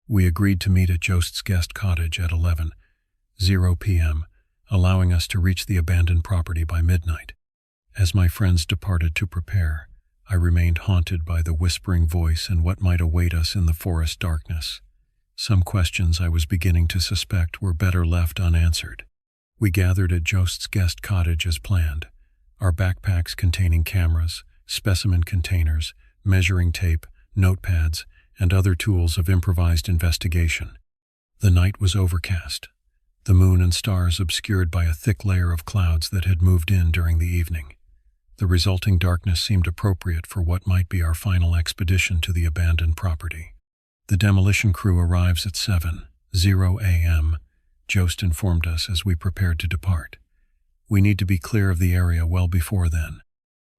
We agreed to meet at Jost's guest cottage at 11:00 p.m., allowing us to reach the abandoned property by midnight. As my friends departed to prepare, I remained haunted by the whispering voice and what might await us in the forest darkness. Some questions I was beginning to suspect were better left unanswered. We gathered at Jost's guest cottage as planned, our backpacks containing cameras, specimen containers, measuring tape, notepads, and other tools of improvised investigation. The night was overcast, the moon and stars obscured by a thick layer of clouds that had moved in during the evening. The resulting darkness seemed appropriate for what might be our final expedition to the abandoned property. The demolition crew arrives at 7:00 a.m., Jost informed us as we prepared to depart. We need to be clear of the area well before then.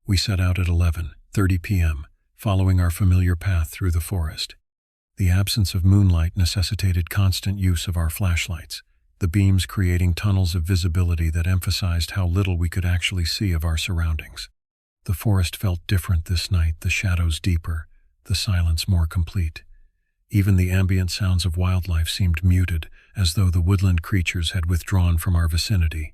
We set out at 11:30 p.m., following our familiar path through the forest. The absence of moonlight necessitated constant use of our flashlights, the beams creating tunnels of visibility that emphasized how little we could actually see of our surroundings. The forest felt different this night, the shadows deeper, the silence more complete. Even the ambient sounds of wildlife seemed muted, as though the woodland creatures had withdrawn from our vicinity.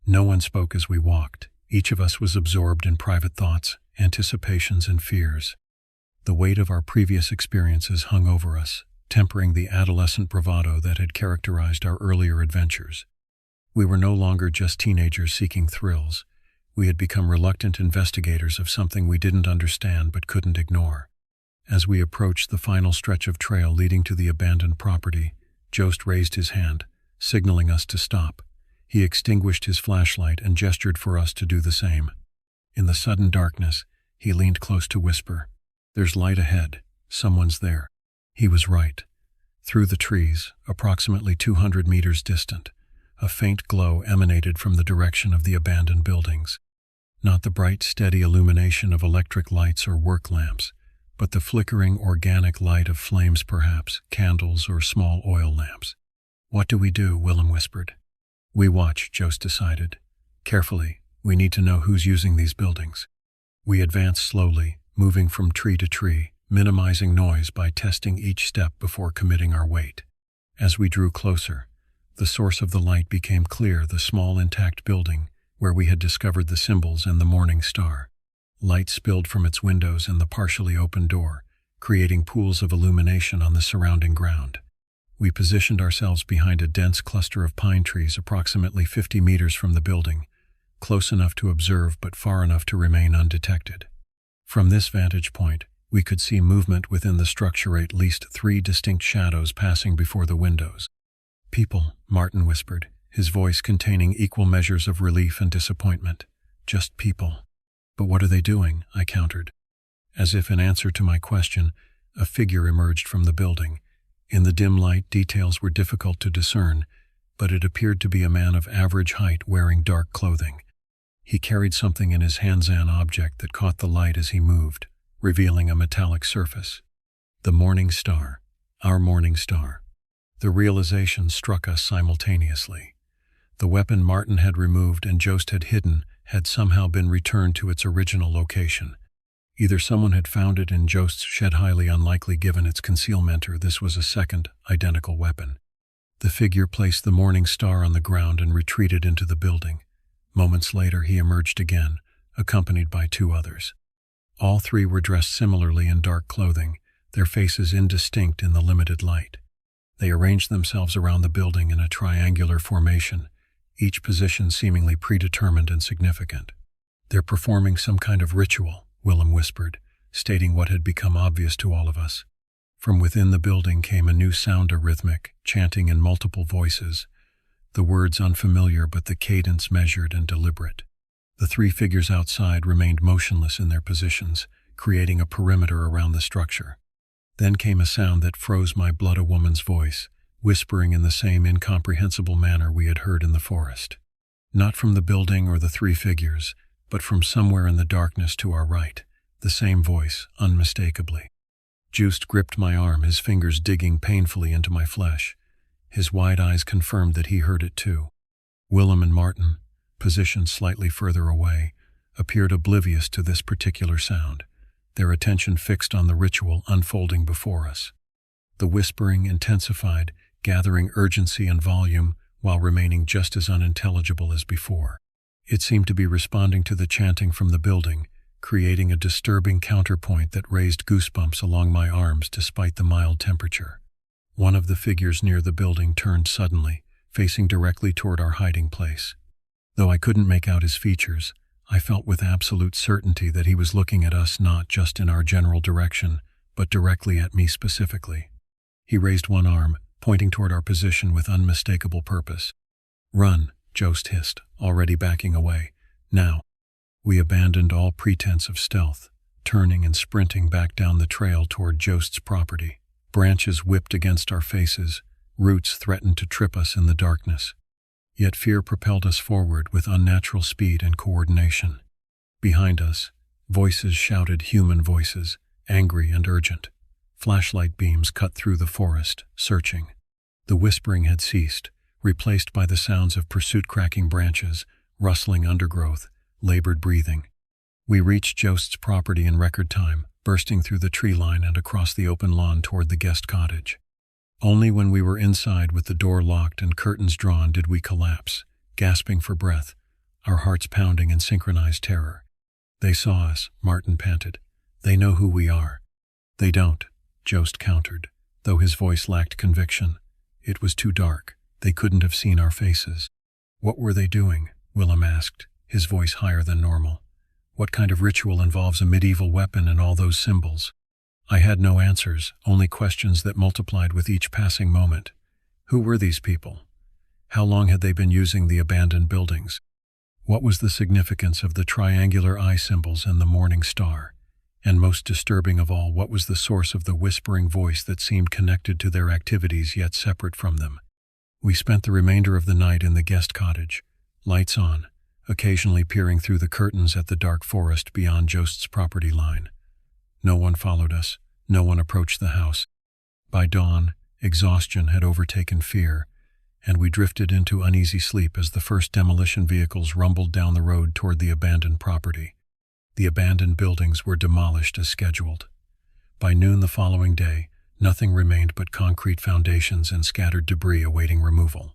No one spoke as we walked. Each of us was absorbed in private thoughts, anticipations, and fears. The weight of our previous experiences hung over us, tempering the adolescent bravado that had characterized our earlier adventures. We were no longer just teenagers seeking thrills. We had become reluctant investigators of something we didn't understand but couldn't ignore. As we approached the final stretch of trail leading to the abandoned property, Jost raised his hand, signaling us to stop. He extinguished his flashlight and gestured for us to do the same. In the sudden darkness, he leaned close to whisper, "There's light ahead. Someone's there." He was right. Through the trees, approximately 200 meters distant, a faint glow emanated from the direction of the abandoned buildings. Not the bright, steady illumination of electric lights or work lamps, but the flickering organic light of flames perhaps, candles or small oil lamps. "What do we do?" Willem whispered. "We watch," Jost decided. "Carefully, we need to know who's using these buildings." We advanced slowly, moving from tree to tree, minimizing noise by testing each step before committing our weight. As we drew closer, the source of the light became clear, the small intact building where we had discovered the symbols and the morning star. Light spilled from its windows and the partially open door, creating pools of illumination on the surrounding ground. We positioned ourselves behind a dense cluster of pine trees approximately 50 meters from the building, close enough to observe but far enough to remain undetected. From this vantage point, we could see movement within the structure, at least 3 distinct shadows passing before the windows. "People," Martin whispered, his voice containing equal measures of relief and disappointment. "Just people." "But what are they doing?" I countered. As if in answer to my question, a figure emerged from the building. In the dim light, details were difficult to discern, but it appeared to be a man of average height wearing dark clothing. He carried something in his hands, an object that caught the light as he moved, revealing a metallic surface. The morning star. Our morning star. The realization struck us simultaneously. The weapon Martin had removed and Jost had hidden had somehow been returned to its original location. Either someone had found it in Jost's shed, highly unlikely given its concealment, or this was a second, identical weapon. The figure placed the morning star on the ground and retreated into the building. Moments later, he emerged again, accompanied by 2 others. All 3 were dressed similarly in dark clothing, their faces indistinct in the limited light. They arranged themselves around the building in a triangular formation, each position seemingly predetermined and significant. "They're performing some kind of ritual," Willem whispered, stating what had become obvious to all of us. From within the building came a new sound, a rhythmic, chanting in multiple voices, the words unfamiliar but the cadence measured and deliberate. The 3 figures outside remained motionless in their positions, creating a perimeter around the structure. Then came a sound that froze my blood, a woman's voice, whispering in the same incomprehensible manner we had heard in the forest. Not from the building or the 3 figures, but from somewhere in the darkness to our right, the same voice, unmistakably. Jost gripped my arm, his fingers digging painfully into my flesh. His wide eyes confirmed that he heard it too. Willem and Martin, positioned slightly further away, appeared oblivious to this particular sound, their attention fixed on the ritual unfolding before us. The whispering intensified, gathering urgency and volume while remaining just as unintelligible as before. It seemed to be responding to the chanting from the building, creating a disturbing counterpoint that raised goosebumps along my arms despite the mild temperature. One of the figures near the building turned suddenly, facing directly toward our hiding place. Though I couldn't make out his features, I felt with absolute certainty that he was looking at us, not just in our general direction, but directly at me specifically. He raised one arm, pointing toward our position with unmistakable purpose. "Run," Jost hissed, already backing away. "Now." We abandoned all pretense of stealth, turning and sprinting back down the trail toward Jost's property. Branches whipped against our faces, roots threatened to trip us in the darkness. Yet fear propelled us forward with unnatural speed and coordination. Behind us, voices shouted, human voices, angry and urgent. Flashlight beams cut through the forest, searching. The whispering had ceased, replaced by the sounds of pursuit, cracking branches, rustling undergrowth, labored breathing. We reached Jost's property in record time, bursting through the tree line and across the open lawn toward the guest cottage. Only when we were inside with the door locked and curtains drawn did we collapse, gasping for breath, our hearts pounding in synchronized terror. "They saw us," Martin panted. "They know who we are." "They don't," Jost countered, though his voice lacked conviction. "It was too dark. They couldn't have seen our faces." "What were they doing?" Willem asked, his voice higher than normal. "What kind of ritual involves a medieval weapon and all those symbols?" I had no answers, only questions that multiplied with each passing moment. Who were these people? How long had they been using the abandoned buildings? What was the significance of the triangular eye symbols and the morning star? And most disturbing of all, what was the source of the whispering voice that seemed connected to their activities yet separate from them? We spent the remainder of the night in the guest cottage, lights on, occasionally peering through the curtains at the dark forest beyond Jost's property line. No one followed us, no one approached the house. By dawn, exhaustion had overtaken fear, and we drifted into uneasy sleep as the first demolition vehicles rumbled down the road toward the abandoned property. The abandoned buildings were demolished as scheduled. By noon the following day, nothing remained but concrete foundations and scattered debris awaiting removal.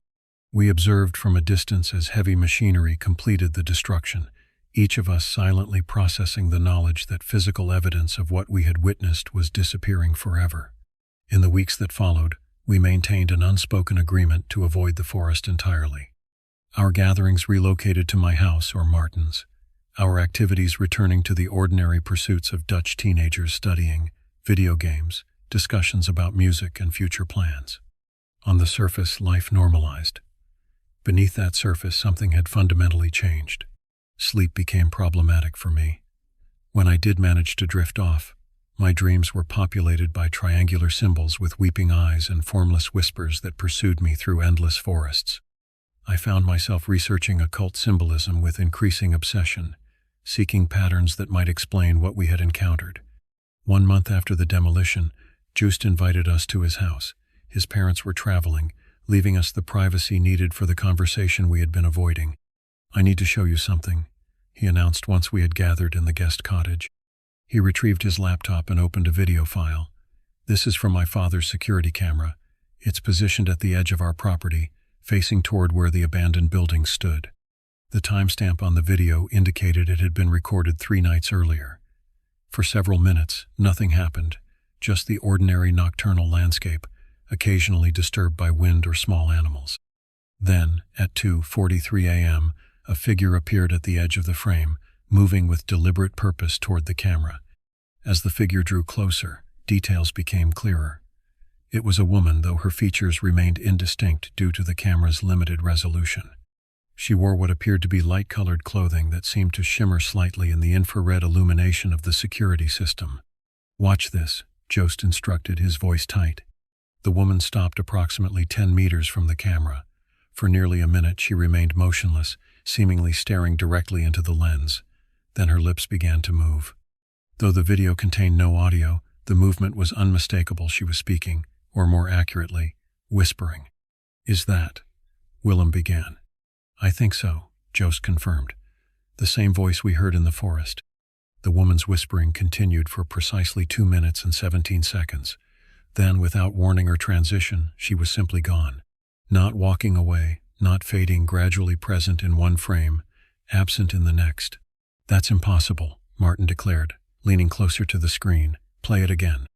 We observed from a distance as heavy machinery completed the destruction, each of us silently processing the knowledge that physical evidence of what we had witnessed was disappearing forever. In the weeks that followed, we maintained an unspoken agreement to avoid the forest entirely. Our gatherings relocated to my house or Martin's, our activities returning to the ordinary pursuits of Dutch teenagers studying, video games, discussions about music and future plans. On the surface, life normalized. Beneath that surface, something had fundamentally changed. Sleep became problematic for me. When I did manage to drift off, my dreams were populated by triangular symbols with weeping eyes and formless whispers that pursued me through endless forests. I found myself researching occult symbolism with increasing obsession, seeking patterns that might explain what we had encountered. 1 month after the demolition, Jost invited us to his house. His parents were traveling, leaving us the privacy needed for the conversation we had been avoiding. "I need to show you something," he announced once we had gathered in the guest cottage. He retrieved his laptop and opened a video file. "This is from my father's security camera. It's positioned at the edge of our property, facing toward where the abandoned building stood." The timestamp on the video indicated it had been recorded 3 nights earlier. For several minutes, nothing happened, just the ordinary nocturnal landscape, occasionally disturbed by wind or small animals. Then, at 2:43 a.m., a figure appeared at the edge of the frame, moving with deliberate purpose toward the camera. As the figure drew closer, details became clearer. It was a woman, though her features remained indistinct due to the camera's limited resolution. She wore what appeared to be light-colored clothing that seemed to shimmer slightly in the infrared illumination of the security system. "Watch this," Jost instructed, his voice tight. The woman stopped approximately 10 meters from the camera. For nearly a minute she remained motionless, seemingly staring directly into the lens. Then her lips began to move. Though the video contained no audio, the movement was unmistakable. She was speaking, or more accurately, whispering. "Is that?" Willem began. "I think so," Jost confirmed. "The same voice we heard in the forest." The woman's whispering continued for precisely 2 minutes and 17 seconds. Then, without warning or transition, she was simply gone. Not walking away, not fading, gradually present in one frame, absent in the next. "That's impossible," Martin declared, leaning closer to the screen. "Play it again."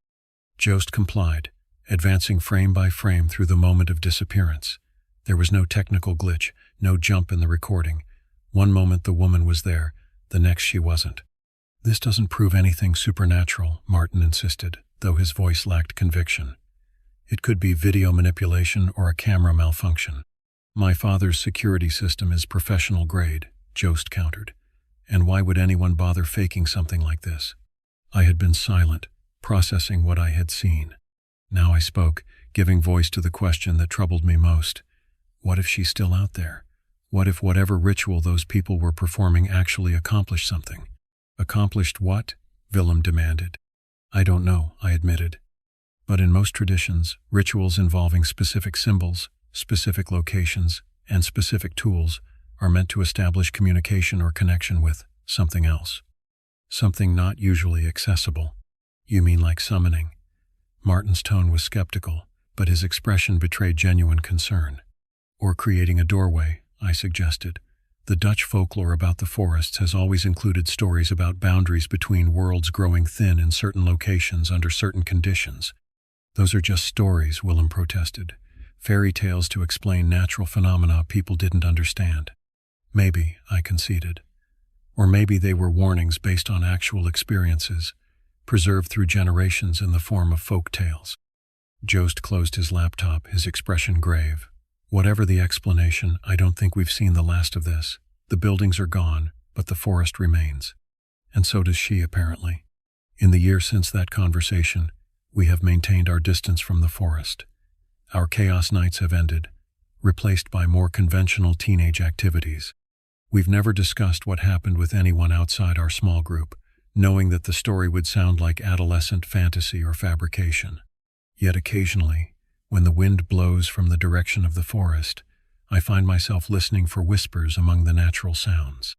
Jost complied, advancing frame by frame through the moment of disappearance. There was no technical glitch, no jump in the recording. One moment the woman was there, the next she wasn't. "This doesn't prove anything supernatural," Martin insisted, though his voice lacked conviction. "It could be video manipulation or a camera malfunction." "My father's security system is professional grade," Jost countered. "And why would anyone bother faking something like this?" I had been silent, processing what I had seen. Now I spoke, giving voice to the question that troubled me most. What if she's still out there? What if whatever ritual those people were performing actually accomplished something? "Accomplished what?" Willem demanded. "I don't know," I admitted. "But in most traditions, rituals involving specific symbols, specific locations, and specific tools are meant to establish communication or connection with something else. Something not usually accessible." "You mean like summoning?" Martin's tone was skeptical, but his expression betrayed genuine concern. "Or creating a doorway," I suggested. "The Dutch folklore about the forests has always included stories about boundaries between worlds growing thin in certain locations under certain conditions." "Those are just stories," Willem protested. "Fairy tales to explain natural phenomena people didn't understand." "Maybe," I conceded. "Or maybe they were warnings based on actual experiences. preserved through generations in the form of folk tales. Jost closed his laptop, his expression grave. Whatever the explanation, I don't think we've seen the last of this. The buildings are gone, but the forest remains. And so does she, apparently. In the year since that conversation, we have maintained our distance from the forest. Our chaos nights have ended, replaced by more conventional teenage activities. We've never discussed what happened with anyone outside our small group, knowing that the story would sound like adolescent fantasy or fabrication. Yet occasionally, when the wind blows from the direction of the forest, I find myself listening for whispers among the natural sounds.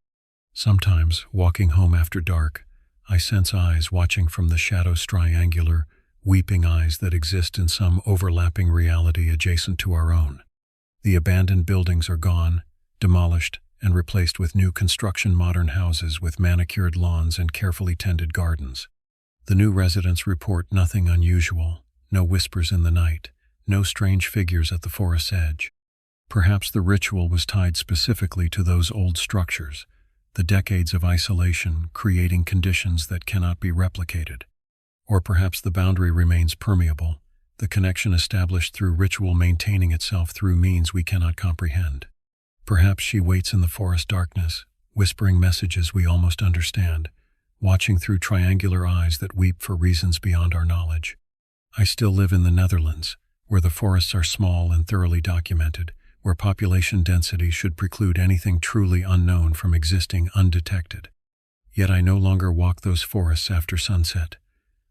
Sometimes, walking home after dark, I sense eyes watching from the shadows, triangular, weeping eyes that exist in some overlapping reality adjacent to our own. The abandoned buildings are gone, demolished, and replaced with new construction, modern houses with manicured lawns and carefully tended gardens. The new residents report nothing unusual, no whispers in the night, no strange figures at the forest's edge. Perhaps the ritual was tied specifically to those old structures, the decades of isolation creating conditions that cannot be replicated. Or perhaps the boundary remains permeable, the connection established through ritual maintaining itself through means we cannot comprehend. Perhaps she waits in the forest darkness, whispering messages we almost understand, watching through triangular eyes that weep for reasons beyond our knowledge. I still live in the Netherlands, where the forests are small and thoroughly documented, where population density should preclude anything truly unknown from existing undetected. Yet I no longer walk those forests after sunset.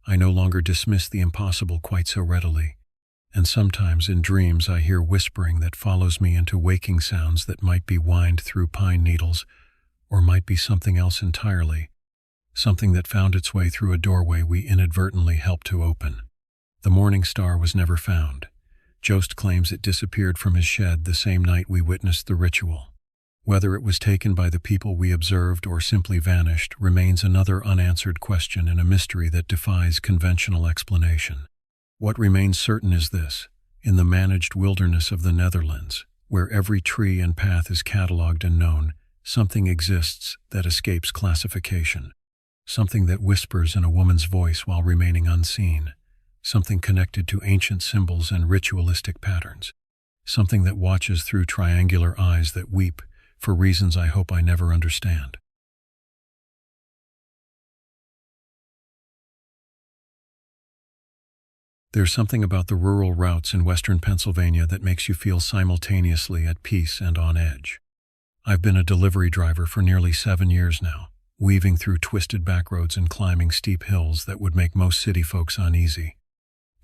I no longer dismiss the impossible quite so readily. And sometimes in dreams I hear whispering that follows me into waking sounds that might be whined through pine needles, or might be something else entirely, something that found its way through a doorway we inadvertently helped to open. The morning star was never found. Jost claims it disappeared from his shed the same night we witnessed the ritual. Whether it was taken by the people we observed or simply vanished remains another unanswered question and a mystery that defies conventional explanation. What remains certain is this: in the managed wilderness of the Netherlands, where every tree and path is catalogued and known, something exists that escapes classification. Something that whispers in a woman's voice while remaining unseen. Something connected to ancient symbols and ritualistic patterns. Something that watches through triangular eyes that weep for reasons I hope I never understand. There's something about the rural routes in western Pennsylvania that makes you feel simultaneously at peace and on edge. I've been a delivery driver for nearly 7 years now, weaving through twisted backroads and climbing steep hills that would make most city folks uneasy.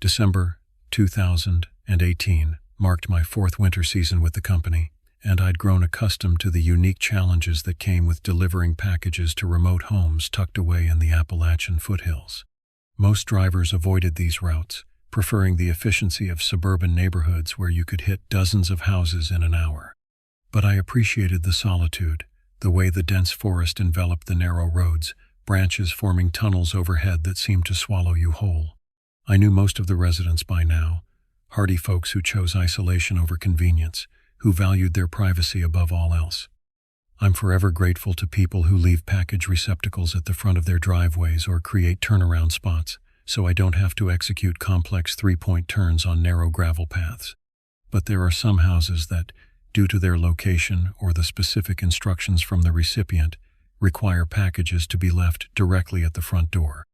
December 2018 marked my 4th winter season with the company, and I'd grown accustomed to the unique challenges that came with delivering packages to remote homes tucked away in the Appalachian foothills. Most drivers avoided these routes, preferring the efficiency of suburban neighborhoods where you could hit dozens of houses in an hour. But I appreciated the solitude, the way the dense forest enveloped the narrow roads, branches forming tunnels overhead that seemed to swallow you whole. I knew most of the residents by now, hardy folks who chose isolation over convenience, who valued their privacy above all else. I'm forever grateful to people who leave package receptacles at the front of their driveways or create turnaround spots, so I don't have to execute complex 3-point turns on narrow gravel paths. But there are some houses that, due to their location or the specific instructions from the recipient, require packages to be left directly at the front door.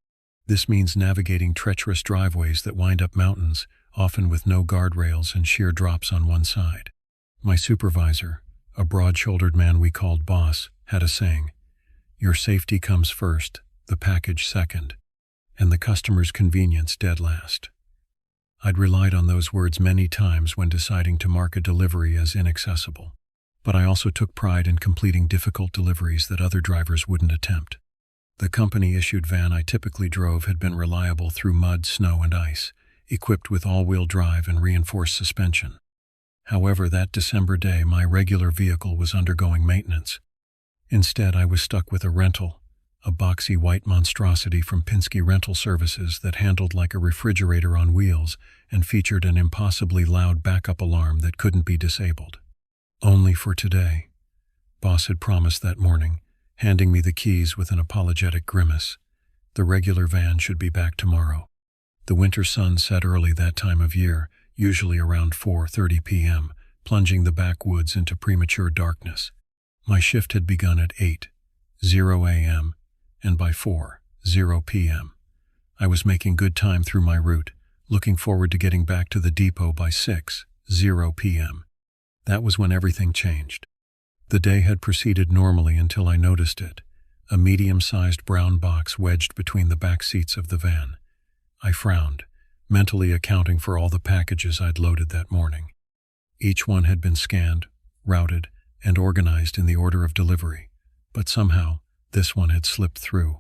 This means navigating treacherous driveways that wind up mountains, often with no guardrails and sheer drops on one side. My supervisor, a broad-shouldered man we called boss, had a saying: "Your safety comes first, the package second, and the customer's convenience dead last." I'd relied on those words many times when deciding to mark a delivery as inaccessible. But I also took pride in completing difficult deliveries that other drivers wouldn't attempt. The company-issued van I typically drove had been reliable through mud, snow, and ice, equipped with all-wheel drive and reinforced suspension. However, that December day, my regular vehicle was undergoing maintenance. Instead, I was stuck with a rental, a boxy white monstrosity from Pinsky Rental Services that handled like a refrigerator on wheels and featured an impossibly loud backup alarm that couldn't be disabled. "Only for today," Boss had promised that morning, handing me the keys with an apologetic grimace. The regular van should be back tomorrow. The winter sun set early that time of year, usually around 4:30 p.m., plunging the backwoods into premature darkness. My shift had begun at 8:00 a.m., and by 4:00 p.m., I was making good time through my route, looking forward to getting back to the depot by 6:00 p.m. That was when everything changed. The day had proceeded normally until I noticed it, a medium-sized brown box wedged between the back seats of the van. I frowned, mentally accounting for all the packages I'd loaded that morning. Each one had been scanned, routed, and organized in the order of delivery, but somehow this one had slipped through.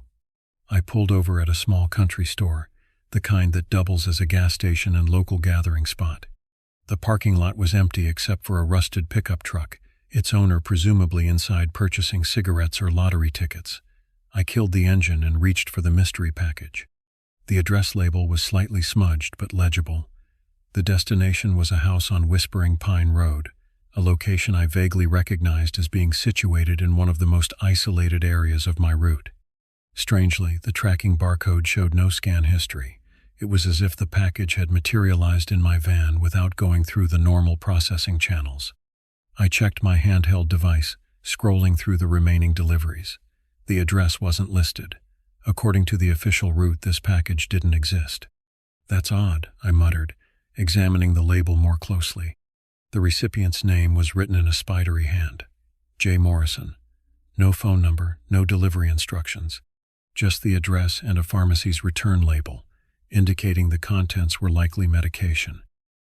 I pulled over at a small country store, the kind that doubles as a gas station and local gathering spot. The parking lot was empty except for a rusted pickup truck, its owner presumably inside purchasing cigarettes or lottery tickets. I killed the engine and reached for the mystery package. The address label was slightly smudged but legible. The destination was a house on Whispering Pine Road, a location I vaguely recognized as being situated in one of the most isolated areas of my route. Strangely, the tracking barcode showed no scan history. It was as if the package had materialized in my van without going through the normal processing channels. I checked my handheld device, scrolling through the remaining deliveries. The address wasn't listed. According to the official route, this package didn't exist. "That's odd," I muttered, examining the label more closely. The recipient's name was written in a spidery hand. J. Morrison. No phone number, no delivery instructions. Just the address and a pharmacy's return label, indicating the contents were likely medication.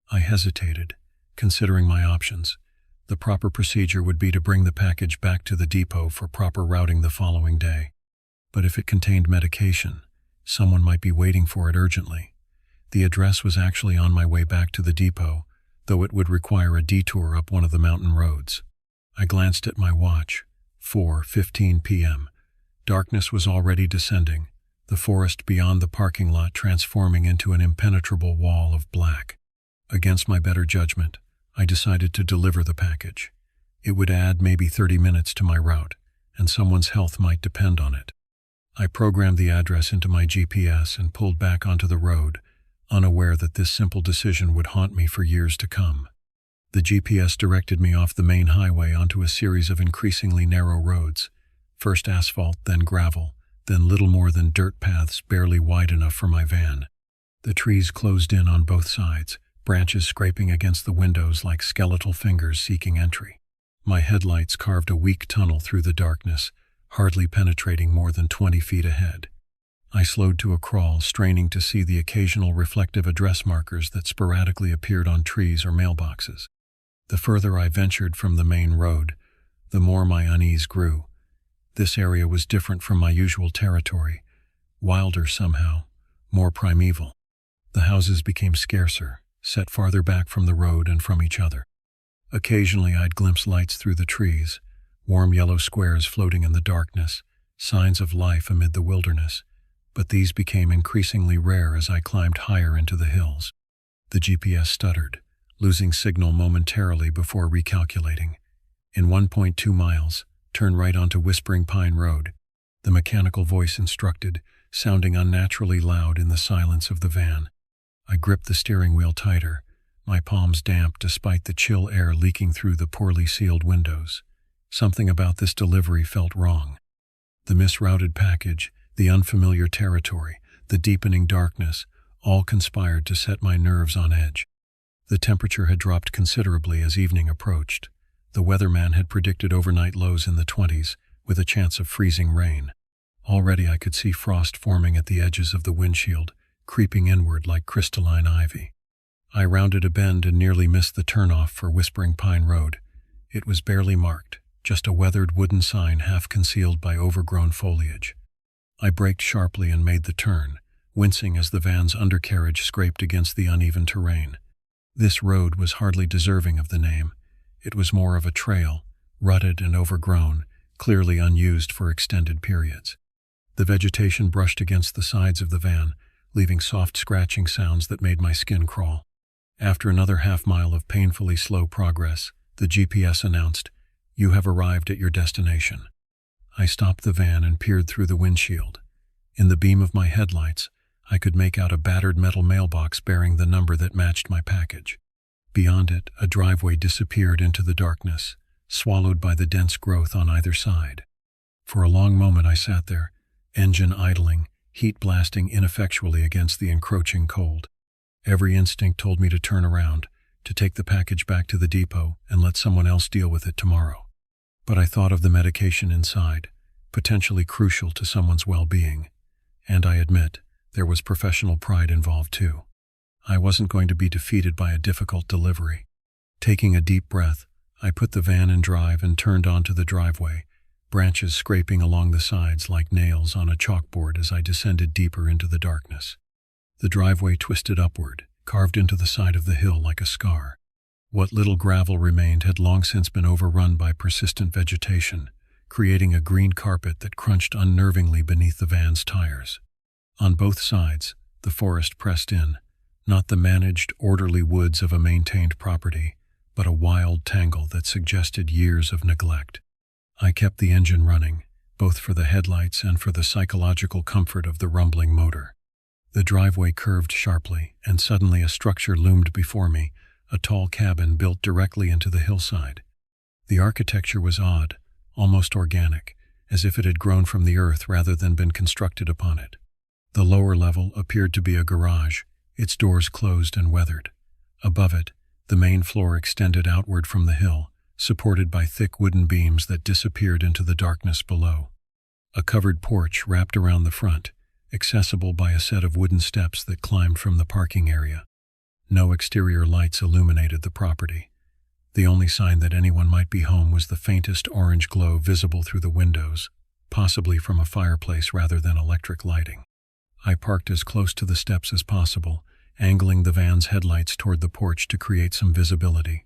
I hesitated, considering my options. The proper procedure would be to bring the package back to the depot for proper routing the following day. But if it contained medication, someone might be waiting for it urgently. The address was actually on my way back to the depot, though it would require a detour up one of the mountain roads. I glanced at my watch. 4:15 p.m. Darkness was already descending, the forest beyond the parking lot transforming into an impenetrable wall of black. Against my better judgment, I decided to deliver the package. It would add maybe 30 minutes to my route, and someone's health might depend on it. I programmed the address into my GPS and pulled back onto the road, unaware that this simple decision would haunt me for years to come. The GPS directed me off the main highway onto a series of increasingly narrow roads, first asphalt, then gravel, then little more than dirt paths barely wide enough for my van. The trees closed in on both sides, branches scraping against the windows like skeletal fingers seeking entry. My headlights carved a weak tunnel through the darkness, hardly penetrating more than 20 feet ahead. I slowed to a crawl, straining to see the occasional reflective address markers that sporadically appeared on trees or mailboxes. The further I ventured from the main road, the more my unease grew. This area was different from my usual territory, wilder somehow, more primeval. The houses became scarcer, set farther back from the road and from each other. Occasionally I'd glimpse lights through the trees, warm yellow squares floating in the darkness, signs of life amid the wilderness, but these became increasingly rare as I climbed higher into the hills. The GPS stuttered, losing signal momentarily before recalculating. In 1.2 miles, turn right onto Whispering Pine Road, the mechanical voice instructed, sounding unnaturally loud in the silence of the van. I gripped the steering wheel tighter, my palms damp despite the chill air leaking through the poorly sealed windows. Something about this delivery felt wrong. The misrouted package, the unfamiliar territory, the deepening darkness, all conspired to set my nerves on edge. The temperature had dropped considerably as evening approached. The weatherman had predicted overnight lows in the 20s, with a chance of freezing rain. Already I could see frost forming at the edges of the windshield, creeping inward like crystalline ivy. I rounded a bend and nearly missed the turnoff for Whispering Pine Road. It was barely marked, just a weathered wooden sign half concealed by overgrown foliage. I braked sharply and made the turn, wincing as the van's undercarriage scraped against the uneven terrain. This road was hardly deserving of the name. It was more of a trail, rutted and overgrown, clearly unused for extended periods. The vegetation brushed against the sides of the van, leaving soft scratching sounds that made my skin crawl. After another half-mile of painfully slow progress, the GPS announced, "You have arrived at your destination." I stopped the van and peered through the windshield. In the beam of my headlights, I could make out a battered metal mailbox bearing the number that matched my package. Beyond it, a driveway disappeared into the darkness, swallowed by the dense growth on either side. For a long moment I sat there, engine idling, heat blasting ineffectually against the encroaching cold. Every instinct told me to turn around, to take the package back to the depot and let someone else deal with it tomorrow. But I thought of the medication inside, potentially crucial to someone's well-being. And I admit, there was professional pride involved too. I wasn't going to be defeated by a difficult delivery. Taking a deep breath, I put the van in drive and turned onto the driveway, branches scraping along the sides like nails on a chalkboard as I descended deeper into the darkness. The driveway twisted upward, carved into the side of the hill like a scar. What little gravel remained had long since been overrun by persistent vegetation, creating a green carpet that crunched unnervingly beneath the van's tires. On both sides, the forest pressed in, not the managed, orderly woods of a maintained property, but a wild tangle that suggested years of neglect. I kept the engine running, both for the headlights and for the psychological comfort of the rumbling motor. The driveway curved sharply, and suddenly a structure loomed before me, a tall cabin built directly into the hillside. The architecture was odd, almost organic, as if it had grown from the earth rather than been constructed upon it. The lower level appeared to be a garage, its doors closed and weathered. Above it, the main floor extended outward from the hill, supported by thick wooden beams that disappeared into the darkness below. A covered porch wrapped around the front, accessible by a set of wooden steps that climbed from the parking area. No exterior lights illuminated the property. The only sign that anyone might be home was the faintest orange glow visible through the windows, possibly from a fireplace rather than electric lighting. I parked as close to the steps as possible, angling the van's headlights toward the porch to create some visibility.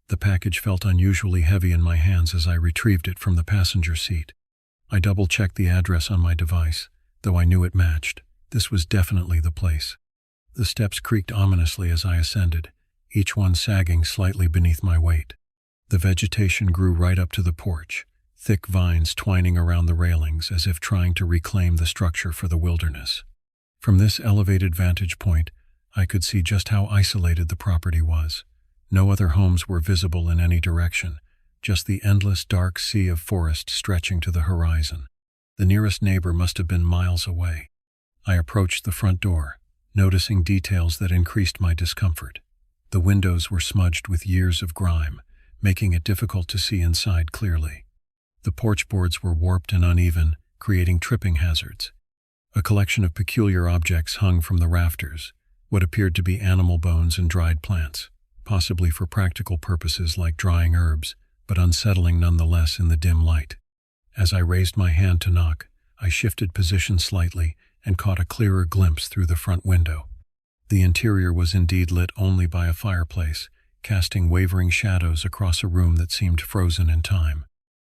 The package felt unusually heavy in my hands as I retrieved it from the passenger seat. I double-checked the address on my device, though I knew it matched. This was definitely the place. The steps creaked ominously as I ascended, each one sagging slightly beneath my weight. The vegetation grew right up to the porch, thick vines twining around the railings as if trying to reclaim the structure for the wilderness. From this elevated vantage point, I could see just how isolated the property was. No other homes were visible in any direction, just the endless dark sea of forest stretching to the horizon. The nearest neighbor must have been miles away. I approached the front door, noticing details that increased my discomfort. The windows were smudged with years of grime, making it difficult to see inside clearly. The porch boards were warped and uneven, creating tripping hazards. A collection of peculiar objects hung from the rafters, what appeared to be animal bones and dried plants, possibly for practical purposes like drying herbs, but unsettling nonetheless in the dim light. As I raised my hand to knock, I shifted position slightly and caught a clearer glimpse through the front window. The interior was indeed lit only by a fireplace, casting wavering shadows across a room that seemed frozen in time.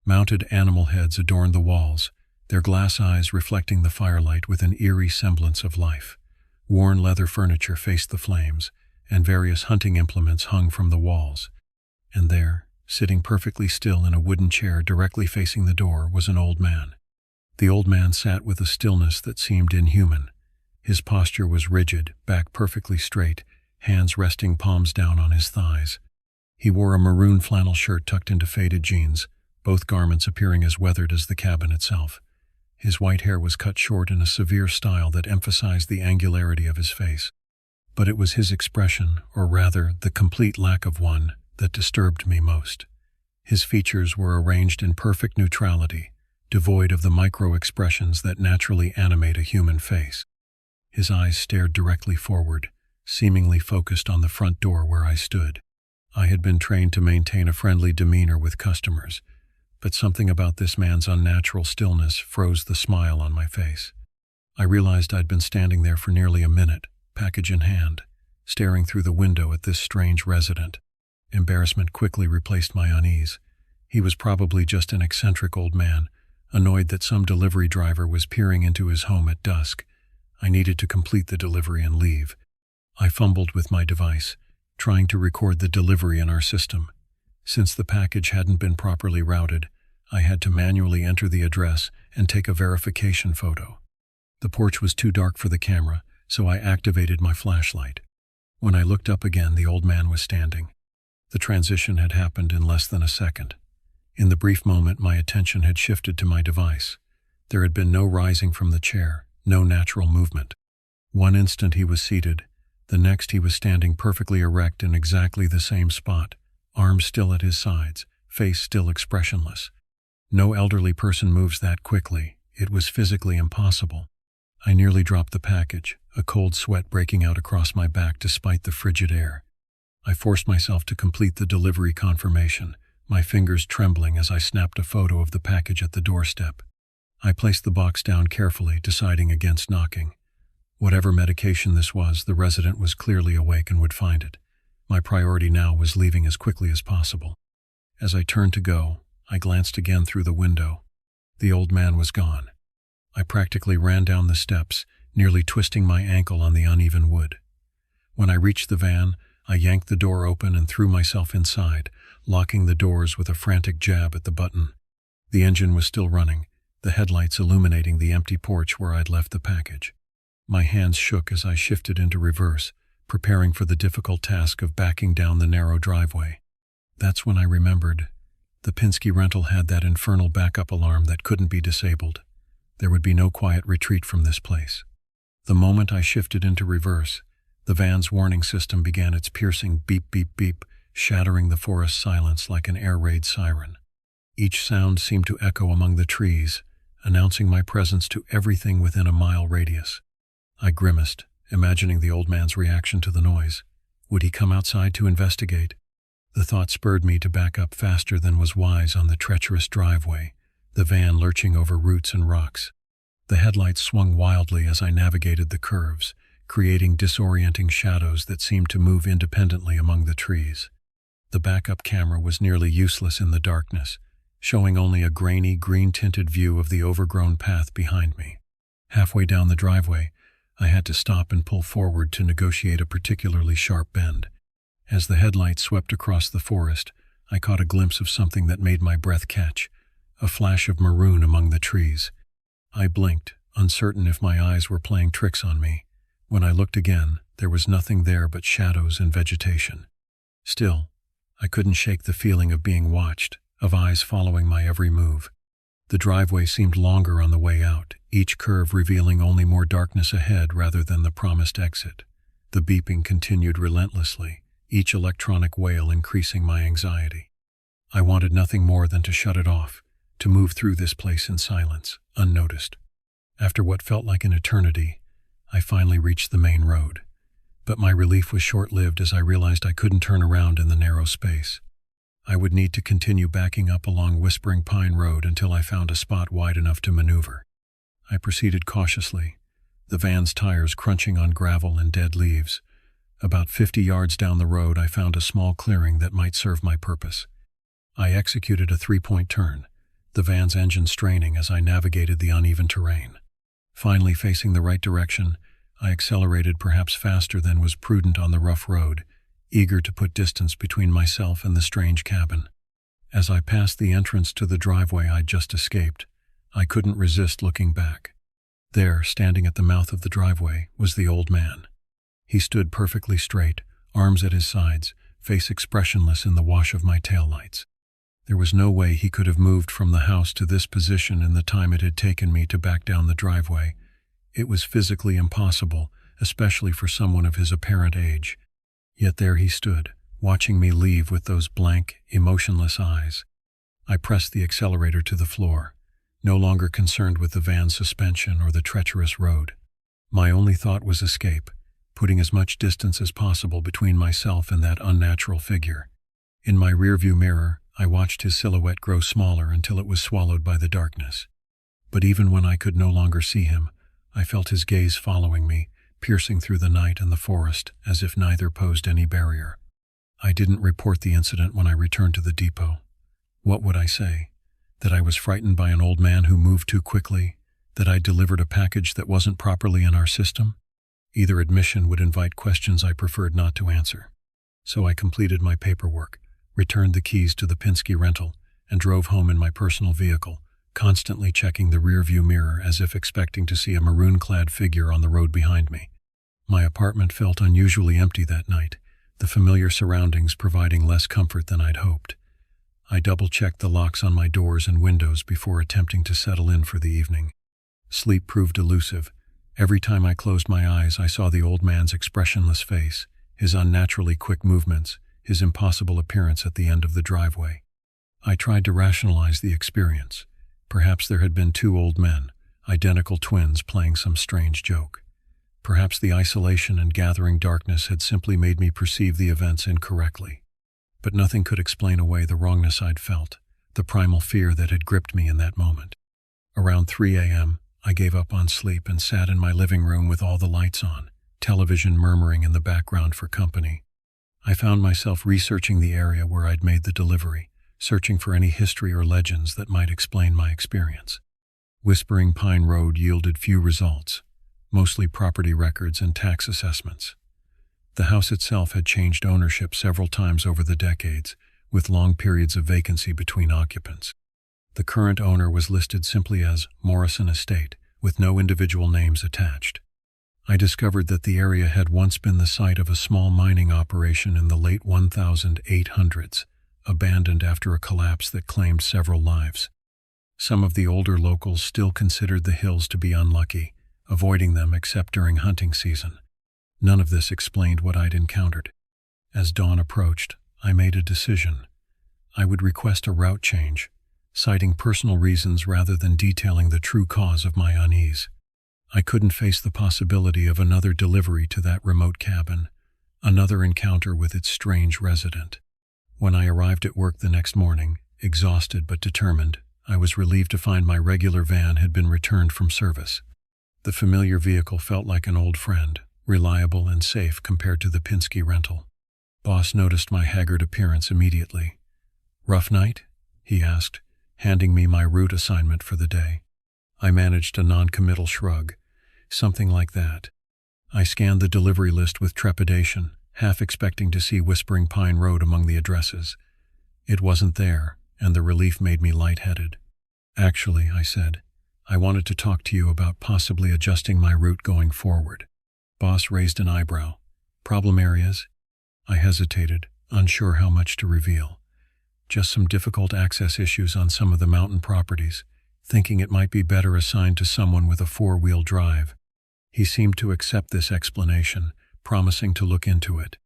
Mounted animal heads adorned the walls, their glass eyes reflecting the firelight with an eerie semblance of life. Worn leather furniture faced the flames, and various hunting implements hung from the walls. And there, sitting perfectly still in a wooden chair directly facing the door, was an old man. The old man sat with a stillness that seemed inhuman. His posture was rigid, back perfectly straight, hands resting palms down on his thighs. He wore a maroon flannel shirt tucked into faded jeans, both garments appearing as weathered as the cabin itself. His white hair was cut short in a severe style that emphasized the angularity of his face. But it was his expression, or rather the complete lack of one, that disturbed me most. His features were arranged in perfect neutrality, devoid of the micro-expressions that naturally animate a human face. His eyes stared directly forward, seemingly focused on the front door where I stood. I had been trained to maintain a friendly demeanor with customers, but something about this man's unnatural stillness froze the smile on my face. I realized I'd been standing there for nearly a minute, package in hand, staring through the window at this strange resident. Embarrassment quickly replaced my unease. He was probably just an eccentric old man, annoyed that some delivery driver was peering into his home at dusk. I needed to complete the delivery and leave. I fumbled with my device, trying to record the delivery in our system. Since the package hadn't been properly routed, I had to manually enter the address and take a verification photo. The porch was too dark for the camera, so I activated my flashlight. When I looked up again, the old man was standing. The transition had happened in less than a second. In the brief moment, my attention had shifted to my device. There had been no rising from the chair, no natural movement. One instant he was seated, the next he was standing perfectly erect in exactly the same spot, arms still at his sides, face still expressionless. No elderly person moves that quickly. It was physically impossible. I nearly dropped the package, a cold sweat breaking out across my back despite the frigid air. I forced myself to complete the delivery confirmation, my fingers trembling as I snapped a photo of the package at the doorstep. I placed the box down carefully, deciding against knocking. Whatever medication this was, the resident was clearly awake and would find it. My priority now was leaving as quickly as possible. As I turned to go, I glanced again through the window. The old man was gone. I practically ran down the steps, nearly twisting my ankle on the uneven wood. When I reached the van, I yanked the door open and threw myself inside, locking the doors with a frantic jab at the button. The engine was still running, the headlights illuminating the empty porch where I'd left the package. My hands shook as I shifted into reverse, preparing for the difficult task of backing down the narrow driveway. That's when I remembered. The Penske rental had that infernal backup alarm that couldn't be disabled. There would be no quiet retreat from this place. The moment I shifted into reverse, the van's warning system began its piercing beep, beep, beep, shattering the forest silence like an air raid siren. Each sound seemed to echo among the trees, announcing my presence to everything within a mile radius. I grimaced, imagining the old man's reaction to the noise. Would he come outside to investigate? The thought spurred me to back up faster than was wise on the treacherous driveway, the van lurching over roots and rocks. The headlights swung wildly as I navigated the curves, creating disorienting shadows that seemed to move independently among the trees. The backup camera was nearly useless in the darkness, showing only a grainy, green-tinted view of the overgrown path behind me. Halfway down the driveway, I had to stop and pull forward to negotiate a particularly sharp bend. As the headlights swept across the forest, I caught a glimpse of something that made my breath catch, a flash of maroon among the trees. I blinked, uncertain if my eyes were playing tricks on me. When I looked again, there was nothing there but shadows and vegetation. Still, I couldn't shake the feeling of being watched, of eyes following my every move. The driveway seemed longer on the way out, each curve revealing only more darkness ahead rather than the promised exit. The beeping continued relentlessly, each electronic wail increasing my anxiety. I wanted nothing more than to shut it off, to move through this place in silence, unnoticed. After what felt like an eternity, I finally reached the main road. But my relief was short-lived as I realized I couldn't turn around in the narrow space. I would need to continue backing up along Whispering Pine Road until I found a spot wide enough to maneuver. I proceeded cautiously, the van's tires crunching on gravel and dead leaves. About 50 yards down the road, I found a small clearing that might serve my purpose. I executed a three-point turn, the van's engine straining as I navigated the uneven terrain. Finally facing the right direction, I accelerated perhaps faster than was prudent on the rough road, eager to put distance between myself and the strange cabin. As I passed the entrance to the driveway I'd just escaped, I couldn't resist looking back. There, standing at the mouth of the driveway, was the old man. He stood perfectly straight, arms at his sides, face expressionless in the wash of my taillights. There was no way he could have moved from the house to this position in the time it had taken me to back down the driveway. It was physically impossible, especially for someone of his apparent age. Yet there he stood, watching me leave with those blank, emotionless eyes. I pressed the accelerator to the floor, no longer concerned with the van's suspension or the treacherous road. My only thought was escape, putting as much distance as possible between myself and that unnatural figure. In my rearview mirror, I watched his silhouette grow smaller until it was swallowed by the darkness. But even when I could no longer see him, I felt his gaze following me, piercing through the night and the forest, as if neither posed any barrier. I didn't report the incident when I returned to the depot. What would I say? That I was frightened by an old man who moved too quickly? That I delivered a package that wasn't properly in our system? Either admission would invite questions I preferred not to answer. So I completed my paperwork, returned the keys to the Penske rental, and drove home in my personal vehicle, constantly checking the rearview mirror as if expecting to see a maroon-clad figure on the road behind me. My apartment felt unusually empty that night, the familiar surroundings providing less comfort than I'd hoped. I double-checked the locks on my doors and windows before attempting to settle in for the evening. Sleep proved elusive. Every time I closed my eyes, I saw the old man's expressionless face, his unnaturally quick movements, his impossible appearance at the end of the driveway. I tried to rationalize the experience. Perhaps there had been two old men, identical twins, playing some strange joke. Perhaps the isolation and gathering darkness had simply made me perceive the events incorrectly. But nothing could explain away the wrongness I'd felt, the primal fear that had gripped me in that moment. Around 3 a.m., I gave up on sleep and sat in my living room with all the lights on, television murmuring in the background for company. I found myself researching the area where I'd made the delivery, searching for any history or legends that might explain my experience. Whispering Pine Road yielded few results, mostly property records and tax assessments. The house itself had changed ownership several times over the decades, with long periods of vacancy between occupants. The current owner was listed simply as Morrison Estate, with no individual names attached. I discovered that the area had once been the site of a small mining operation in the late 1800s, abandoned after a collapse that claimed several lives. Some of the older locals still considered the hills to be unlucky, avoiding them except during hunting season. None of this explained what I'd encountered. As dawn approached, I made a decision. I would request a route change, citing personal reasons rather than detailing the true cause of my unease. I couldn't face the possibility of another delivery to that remote cabin, another encounter with its strange resident. When I arrived at work the next morning, exhausted but determined, I was relieved to find my regular van had been returned from service. The familiar vehicle felt like an old friend, reliable and safe compared to the Pinsky rental. Boss noticed my haggard appearance immediately. "Rough night?" he asked, handing me my route assignment for the day. I managed a non-committal shrug. Something like that. I scanned the delivery list with trepidation, half expecting to see Whispering Pine Road among the addresses. It wasn't there, and the relief made me lightheaded. "Actually," I said, "I wanted to talk to you about possibly adjusting my route going forward." Boss raised an eyebrow. "Problem areas?" I hesitated, unsure how much to reveal. "Just some difficult access issues on some of the mountain properties, thinking it might be better assigned to someone with a 4-wheel drive." He seemed to accept this explanation, promising to look into it.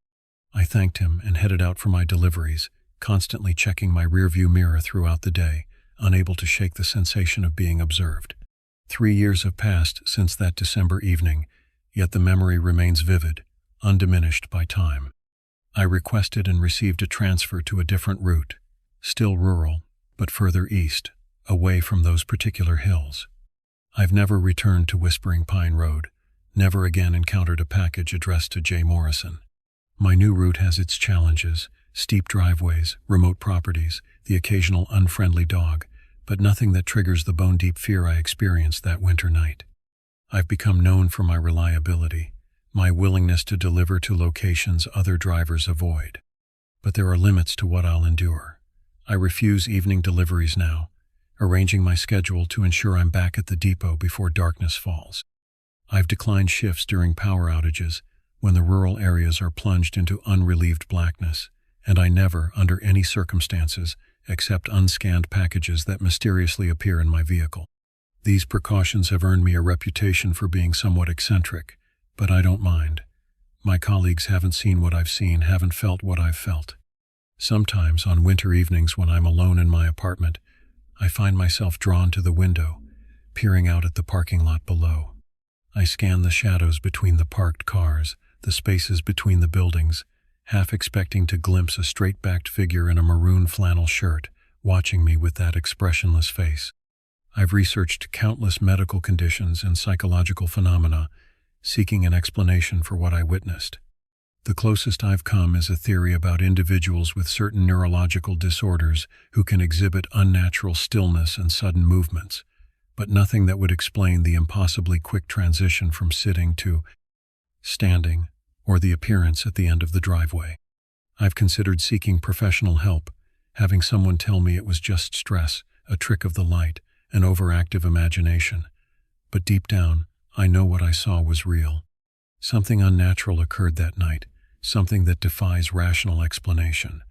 I thanked him and headed out for my deliveries, constantly checking my rearview mirror throughout the day, unable to shake the sensation of being observed. 3 years have passed since that December evening, yet the memory remains vivid, undiminished by time. I requested and received a transfer to a different route, still rural, but further east, away from those particular hills. I've never returned to Whispering Pine Road, never again encountered a package addressed to J. Morrison. My new route has its challenges, steep driveways, remote properties, the occasional unfriendly dog, but nothing that triggers the bone-deep fear I experienced that winter night. I've become known for my reliability, my willingness to deliver to locations other drivers avoid. But there are limits to what I'll endure. I refuse evening deliveries now, arranging my schedule to ensure I'm back at the depot before darkness falls. I've declined shifts during power outages, when the rural areas are plunged into unrelieved blackness, and I never, under any circumstances, accept unscanned packages that mysteriously appear in my vehicle. These precautions have earned me a reputation for being somewhat eccentric, but I don't mind. My colleagues haven't seen what I've seen, haven't felt what I've felt. Sometimes, on winter evenings when I'm alone in my apartment, I find myself drawn to the window, peering out at the parking lot below. I scan the shadows between the parked cars, the spaces between the buildings, half expecting to glimpse a straight-backed figure in a maroon flannel shirt, watching me with that expressionless face. I've researched countless medical conditions and psychological phenomena, seeking an explanation for what I witnessed. The closest I've come is a theory about individuals with certain neurological disorders who can exhibit unnatural stillness and sudden movements, but nothing that would explain the impossibly quick transition from sitting to standing, or the appearance at the end of the driveway. I've considered seeking professional help, having someone tell me it was just stress, a trick of the light, an overactive imagination. But deep down, I know what I saw was real. Something unnatural occurred that night, something that defies rational explanation.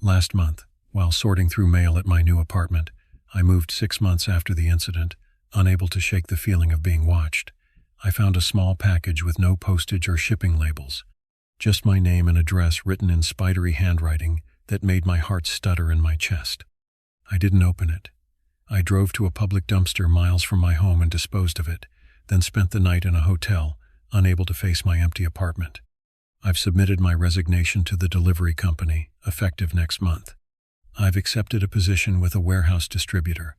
Last month, while sorting through mail at my new apartment, I moved 6 months after the incident, unable to shake the feeling of being watched. I found a small package with no postage or shipping labels, just my name and address written in spidery handwriting that made my heart stutter in my chest. I didn't open it. I drove to a public dumpster miles from my home and disposed of it, then spent the night in a hotel, unable to face my empty apartment. I've submitted my resignation to the delivery company, effective next month. I've accepted a position with a warehouse distributor.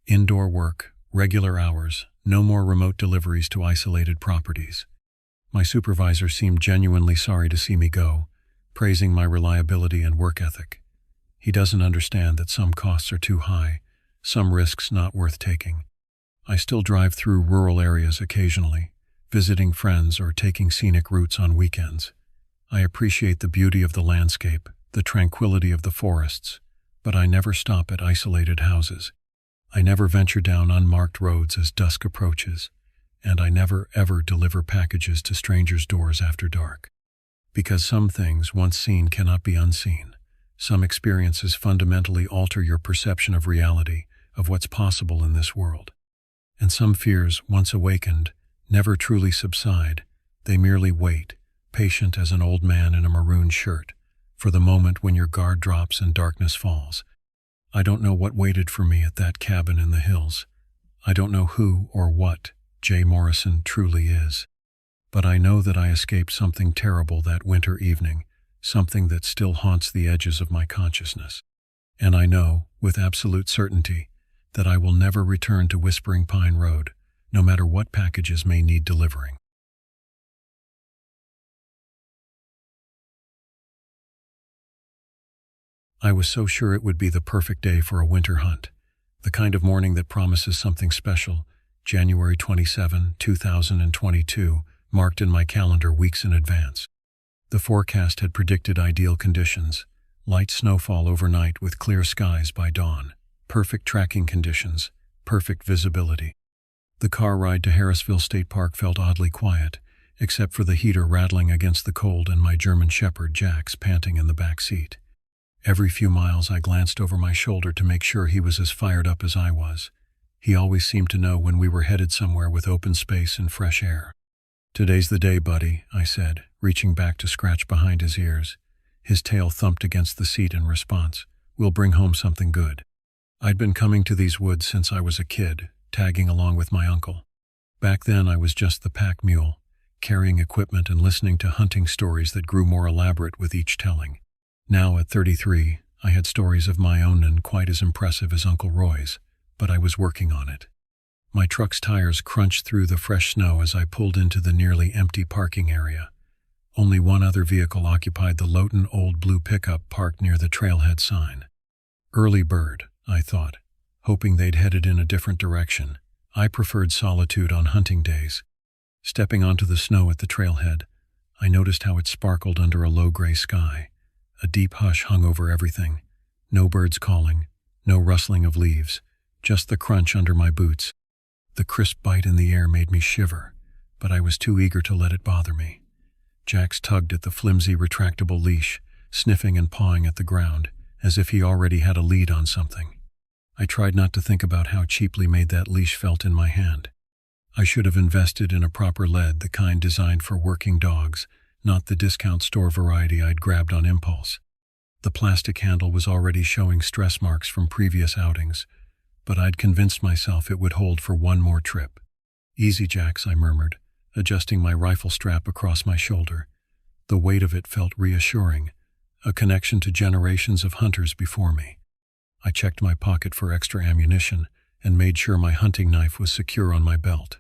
Indoor work, regular hours, no more remote deliveries to isolated properties. My supervisor seemed genuinely sorry to see me go, praising my reliability and work ethic. He doesn't understand that some costs are too high, some risks not worth taking. I still drive through rural areas occasionally, visiting friends or taking scenic routes on weekends. I appreciate the beauty of the landscape, the tranquility of the forests, but I never stop at isolated houses. I never venture down unmarked roads as dusk approaches, and I never ever deliver packages to strangers' doors after dark. Because some things once seen cannot be unseen. Some experiences fundamentally alter your perception of reality, of what's possible in this world. And some fears, once awakened, never truly subside. They merely wait, patient as an old man in a maroon shirt, for the moment when your guard drops and darkness falls. I don't know what waited for me at that cabin in the hills. I don't know who or what Jay Morrison truly is. But I know that I escaped something terrible that winter evening, something that still haunts the edges of my consciousness. And I know, with absolute certainty, that I will never return to Whispering Pine Road, no matter what packages may need delivering. I was so sure it would be the perfect day for a winter hunt, the kind of morning that promises something special. January 27, 2022, marked in my calendar weeks in advance. The forecast had predicted ideal conditions: light snowfall overnight with clear skies by dawn, perfect tracking conditions, perfect visibility. The car ride to Harrisville State Park felt oddly quiet, except for the heater rattling against the cold and my German Shepherd Jax panting in the back seat. Every few miles I glanced over my shoulder to make sure he was as fired up as I was. He always seemed to know when we were headed somewhere with open space and fresh air. "Today's the day, buddy," I said, reaching back to scratch behind his ears. His tail thumped against the seat in response. "We'll bring home something good." I'd been coming to these woods since I was a kid, tagging along with my uncle. Back then I was just the pack mule, carrying equipment and listening to hunting stories that grew more elaborate with each telling. Now, at 33, I had stories of my own and quite as impressive as Uncle Roy's, but I was working on it. My truck's tires crunched through the fresh snow as I pulled into the nearly empty parking area. Only one other vehicle occupied the Lowton old blue pickup parked near the trailhead sign. Early bird, I thought, hoping they'd headed in a different direction. I preferred solitude on hunting days. Stepping onto the snow at the trailhead, I noticed how it sparkled under a low gray sky. A deep hush hung over everything. No birds calling, no rustling of leaves, just the crunch under my boots. The crisp bite in the air made me shiver, but I was too eager to let it bother me. Jax tugged at the flimsy, retractable leash, sniffing and pawing at the ground, as if he already had a lead on something. I tried not to think about how cheaply made that leash felt in my hand. I should have invested in a proper lead, the kind designed for working dogs, not the discount store variety I'd grabbed on impulse. The plastic handle was already showing stress marks from previous outings, but I'd convinced myself it would hold for one more trip. "Easy, Jax," I murmured, adjusting my rifle strap across my shoulder. The weight of it felt reassuring, a connection to generations of hunters before me. I checked my pocket for extra ammunition and made sure my hunting knife was secure on my belt.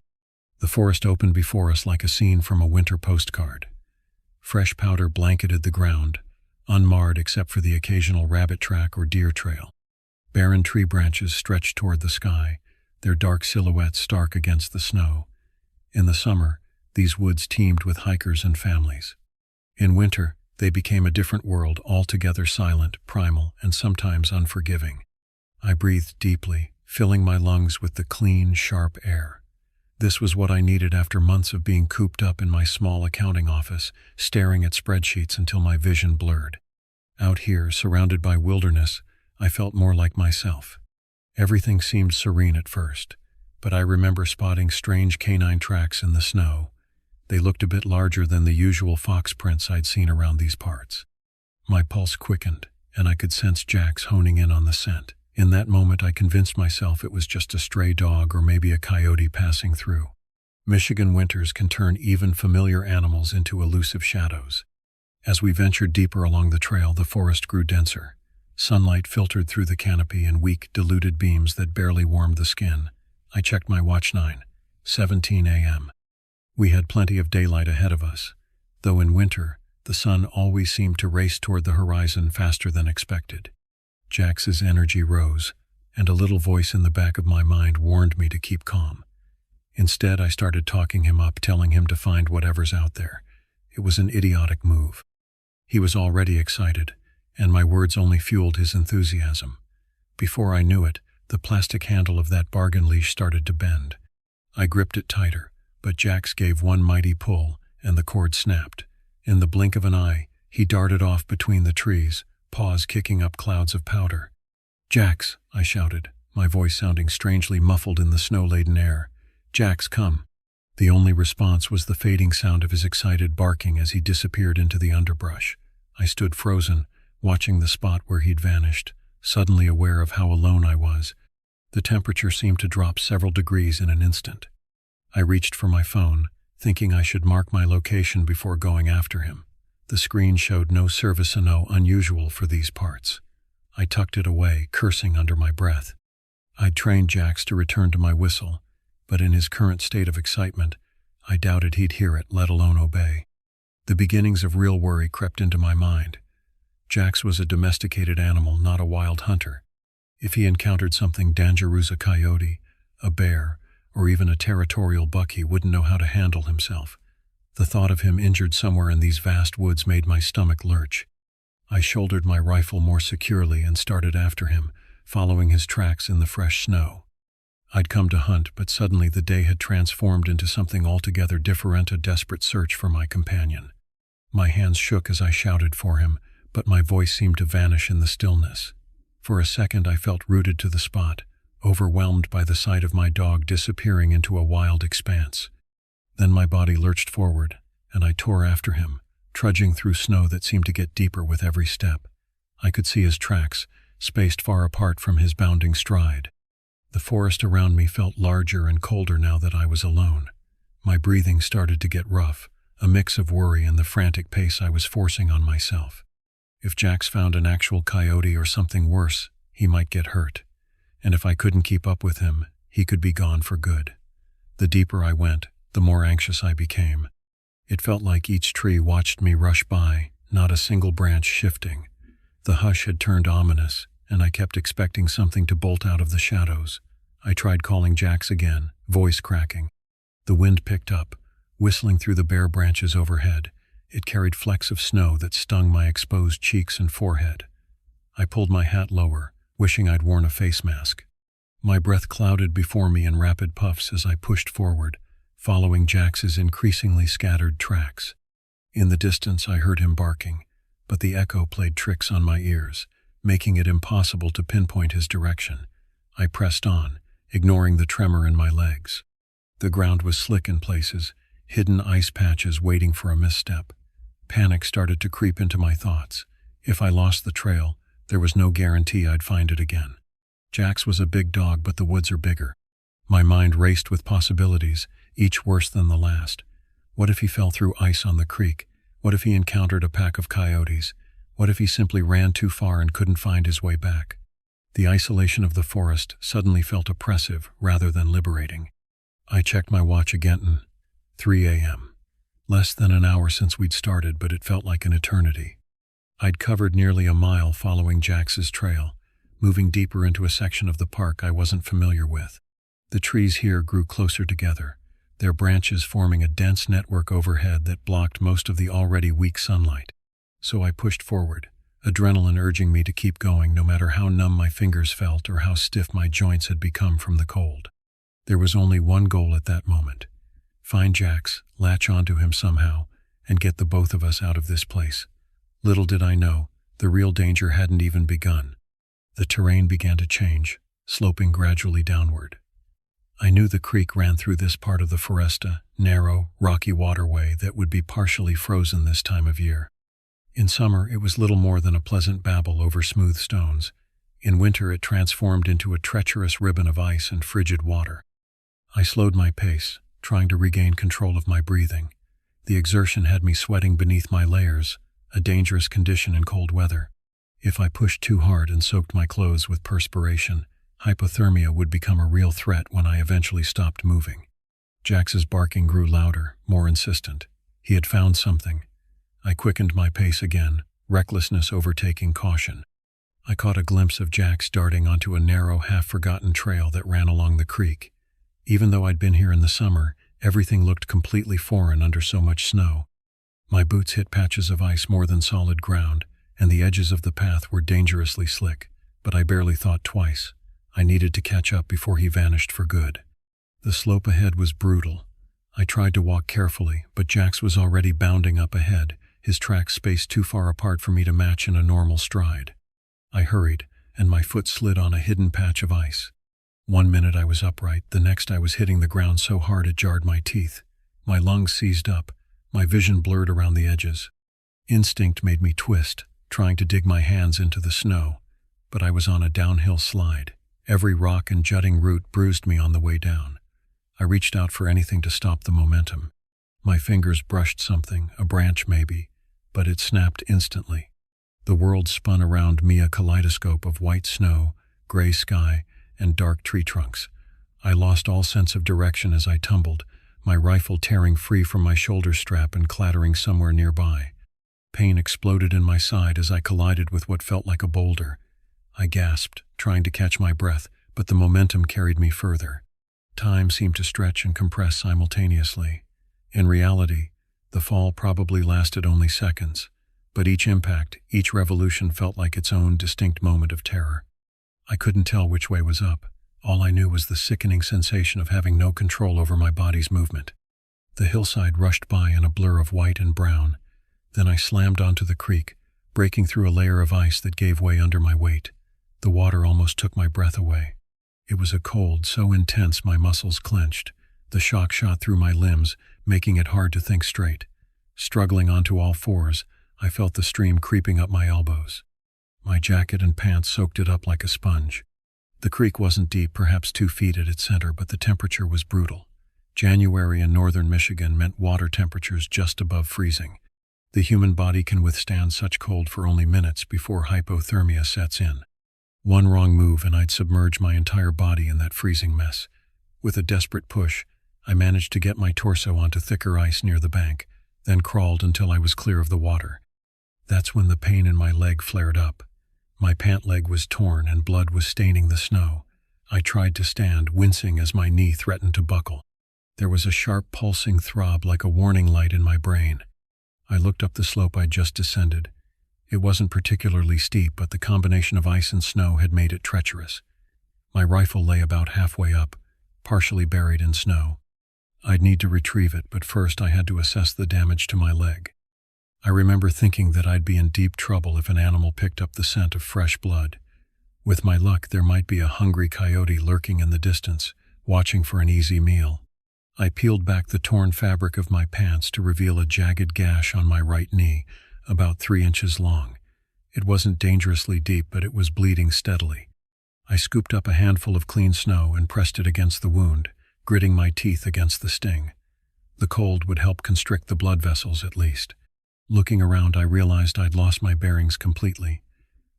The forest opened before us like a scene from a winter postcard. Fresh powder blanketed the ground, unmarred except for the occasional rabbit track or deer trail. Barren tree branches stretched toward the sky, their dark silhouettes stark against the snow. In the summer, these woods teemed with hikers and families. In winter, they became a different world, altogether silent, primal, and sometimes unforgiving. I breathed deeply, filling my lungs with the clean, sharp air. This was what I needed after months of being cooped up in my small accounting office, staring at spreadsheets until my vision blurred. Out here, surrounded by wilderness, I felt more like myself. Everything seemed serene at first, but I remember spotting strange canine tracks in the snow. They looked a bit larger than the usual fox prints I'd seen around these parts. My pulse quickened, and I could sense Jax honing in on the scent. In that moment, I convinced myself it was just a stray dog or maybe a coyote passing through. Michigan winters can turn even familiar animals into elusive shadows. As we ventured deeper along the trail, the forest grew denser. Sunlight filtered through the canopy in weak, diluted beams that barely warmed the skin. I checked my watch. 9:17 a.m. We had plenty of daylight ahead of us, though in winter, the sun always seemed to race toward the horizon faster than expected. Jax's energy rose, and a little voice in the back of my mind warned me to keep calm. Instead, I started talking him up, telling him to find whatever's out there. It was an idiotic move. He was already excited, and my words only fueled his enthusiasm. Before I knew it, the plastic handle of that bargain leash started to bend. I gripped it tighter, but Jax gave one mighty pull, and the cord snapped. In the blink of an eye, he darted off between the trees, paws kicking up clouds of powder. "Jax," I shouted, my voice sounding strangely muffled in the snow-laden air. "Jax, come." The only response was the fading sound of his excited barking as he disappeared into the underbrush. I stood frozen, watching the spot where he'd vanished, suddenly aware of how alone I was. The temperature seemed to drop several degrees in an instant. I reached for my phone, thinking I should mark my location before going after him. The screen showed no service, unusual for these parts. I tucked it away, cursing under my breath. I'd trained Jax to return to my whistle, but in his current state of excitement, I doubted he'd hear it, let alone obey. The beginnings of real worry crept into my mind. Jax was a domesticated animal, not a wild hunter. If he encountered something dangerous, a coyote, a bear, or even a territorial buck, he wouldn't know how to handle himself. The thought of him injured somewhere in these vast woods made my stomach lurch. I shouldered my rifle more securely and started after him, following his tracks in the fresh snow. I'd come to hunt, but suddenly the day had transformed into something altogether different, a desperate search for my companion. My hands shook as I shouted for him, but my voice seemed to vanish in the stillness. For a second I felt rooted to the spot, overwhelmed by the sight of my dog disappearing into a wild expanse. Then my body lurched forward, and I tore after him, trudging through snow that seemed to get deeper with every step. I could see his tracks, spaced far apart from his bounding stride. The forest around me felt larger and colder now that I was alone. My breathing started to get rough, a mix of worry and the frantic pace I was forcing on myself. If Jax found an actual coyote or something worse, he might get hurt. And if I couldn't keep up with him, he could be gone for good. The deeper I went, the more anxious I became. It felt like each tree watched me rush by, not a single branch shifting. The hush had turned ominous, and I kept expecting something to bolt out of the shadows. I tried calling Jax again, voice cracking. The wind picked up, whistling through the bare branches overhead. It carried flecks of snow that stung my exposed cheeks and forehead. I pulled my hat lower, wishing I'd worn a face mask. My breath clouded before me in rapid puffs as I pushed forward, following Jax's increasingly scattered tracks. In the distance I heard him barking, but the echo played tricks on my ears, making it impossible to pinpoint his direction. I pressed on, ignoring the tremor in my legs. The ground was slick in places, hidden ice patches waiting for a misstep. Panic started to creep into my thoughts. If I lost the trail, there was no guarantee I'd find it again. Jax was a big dog, but the woods are bigger. My mind raced with possibilities, each worse than the last. What if he fell through ice on the creek? What if he encountered a pack of coyotes? What if he simply ran too far and couldn't find his way back? The isolation of the forest suddenly felt oppressive rather than liberating. I checked my watch again. 3 a.m. Less than an hour since we'd started, but it felt like an eternity. I'd covered nearly a mile following Jax's trail, moving deeper into a section of the park I wasn't familiar with. The trees here grew closer together, their branches forming a dense network overhead that blocked most of the already weak sunlight. So I pushed forward, adrenaline urging me to keep going no matter how numb my fingers felt or how stiff my joints had become from the cold. There was only one goal at that moment: find Jax, latch onto him somehow, and get the both of us out of this place. Little did I know, the real danger hadn't even begun. The terrain began to change, sloping gradually downward. I knew the creek ran through this part of the foresta, narrow, rocky waterway that would be partially frozen this time of year. In summer, it was little more than a pleasant babble over smooth stones. In winter, it transformed into a treacherous ribbon of ice and frigid water. I slowed my pace, trying to regain control of my breathing. The exertion had me sweating beneath my layers, a dangerous condition in cold weather. If I pushed too hard and soaked my clothes with perspiration, hypothermia would become a real threat when I eventually stopped moving. Jax's barking grew louder, more insistent. He had found something. I quickened my pace again, recklessness overtaking caution. I caught a glimpse of Jax darting onto a narrow, half-forgotten trail that ran along the creek. Even though I'd been here in the summer, everything looked completely foreign under so much snow. My boots hit patches of ice more than solid ground, and the edges of the path were dangerously slick, but I barely thought twice. I needed to catch up before he vanished for good. The slope ahead was brutal. I tried to walk carefully, but Jax was already bounding up ahead, his tracks spaced too far apart for me to match in a normal stride. I hurried, and my foot slid on a hidden patch of ice. One minute I was upright, the next I was hitting the ground so hard it jarred my teeth. My lungs seized up, my vision blurred around the edges. Instinct made me twist, trying to dig my hands into the snow, but I was on a downhill slide. Every rock and jutting root bruised me on the way down. I reached out for anything to stop the momentum. My fingers brushed something, a branch maybe, but it snapped instantly. The world spun around me, a kaleidoscope of white snow, gray sky, and dark tree trunks. I lost all sense of direction as I tumbled, my rifle tearing free from my shoulder strap and clattering somewhere nearby. Pain exploded in my side as I collided with what felt like a boulder. I gasped, trying to catch my breath, but the momentum carried me further. Time seemed to stretch and compress simultaneously. In reality, the fall probably lasted only seconds, but each impact, each revolution felt like its own distinct moment of terror. I couldn't tell which way was up. All I knew was the sickening sensation of having no control over my body's movement. The hillside rushed by in a blur of white and brown. Then I slammed onto the creek, breaking through a layer of ice that gave way under my weight. The water almost took my breath away. It was a cold so intense my muscles clenched. The shock shot through my limbs, making it hard to think straight. Struggling onto all fours, I felt the stream creeping up my elbows. My jacket and pants soaked it up like a sponge. The creek wasn't deep, perhaps 2 feet at its center, but the temperature was brutal. January in northern Michigan meant water temperatures just above freezing. The human body can withstand such cold for only minutes before hypothermia sets in. One wrong move and I'd submerge my entire body in that freezing mess. With a desperate push, I managed to get my torso onto thicker ice near the bank, then crawled until I was clear of the water. That's when the pain in my leg flared up. My pant leg was torn and blood was staining the snow. I tried to stand, wincing as my knee threatened to buckle. There was a sharp pulsing throb like a warning light in my brain. I looked up the slope I'd just descended. It wasn't particularly steep, but the combination of ice and snow had made it treacherous. My rifle lay about halfway up, partially buried in snow. I'd need to retrieve it, but first I had to assess the damage to my leg. I remember thinking that I'd be in deep trouble if an animal picked up the scent of fresh blood. With my luck, there might be a hungry coyote lurking in the distance, watching for an easy meal. I peeled back the torn fabric of my pants to reveal a jagged gash on my right knee, about 3 inches long. It wasn't dangerously deep, but it was bleeding steadily. I scooped up a handful of clean snow and pressed it against the wound, gritting my teeth against the sting. The cold would help constrict the blood vessels at least. Looking around, I realized I'd lost my bearings completely.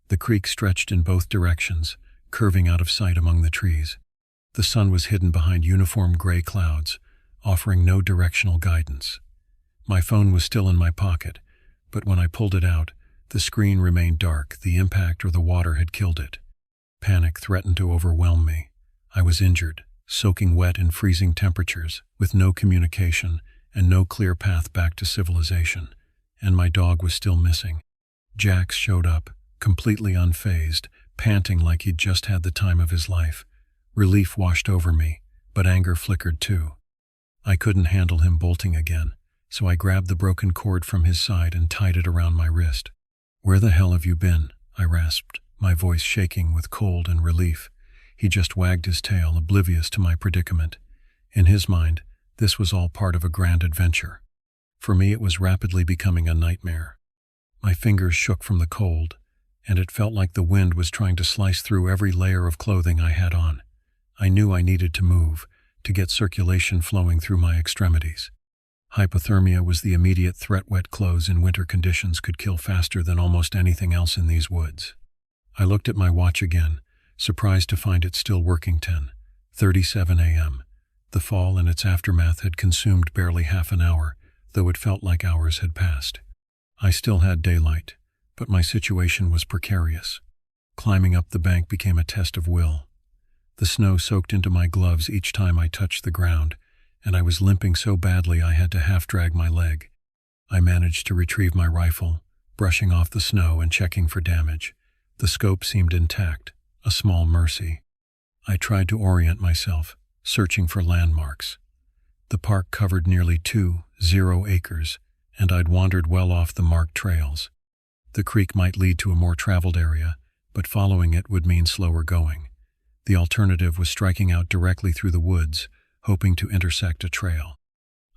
The creek stretched in both directions, curving out of sight among the trees. The sun was hidden behind uniform gray clouds, offering no directional guidance. My phone was still in my pocket, but when I pulled it out, the screen remained dark. The impact or the water had killed it. Panic threatened to overwhelm me. I was injured, soaking wet in freezing temperatures, with no communication and no clear path back to civilization. And my dog was still missing. Jax showed up, completely unfazed, panting like he'd just had the time of his life. Relief washed over me, but anger flickered too. I couldn't handle him bolting again, so I grabbed the broken cord from his side and tied it around my wrist. "Where the hell have you been?" I rasped, my voice shaking with cold and relief. He just wagged his tail, oblivious to my predicament. In his mind, this was all part of a grand adventure. For me, it was rapidly becoming a nightmare. My fingers shook from the cold, and it felt like the wind was trying to slice through every layer of clothing I had on. I knew I needed to move, to get circulation flowing through my extremities. Hypothermia was the immediate threat. Wet clothes in winter conditions could kill faster than almost anything else in these woods. I looked at my watch again, surprised to find it still working. 10:37 a.m. The fall and its aftermath had consumed barely half an hour, though it felt like hours had passed. I still had daylight, but my situation was precarious. Climbing up the bank became a test of will. The snow soaked into my gloves each time I touched the ground, and I was limping so badly I had to half-drag my leg. I managed to retrieve my rifle, brushing off the snow and checking for damage. The scope seemed intact, a small mercy. I tried to orient myself, searching for landmarks. The park covered nearly 2.0 acres, and I'd wandered well off the marked trails. The creek might lead to a more traveled area, but following it would mean slower going. The alternative was striking out directly through the woods, hoping to intersect a trail.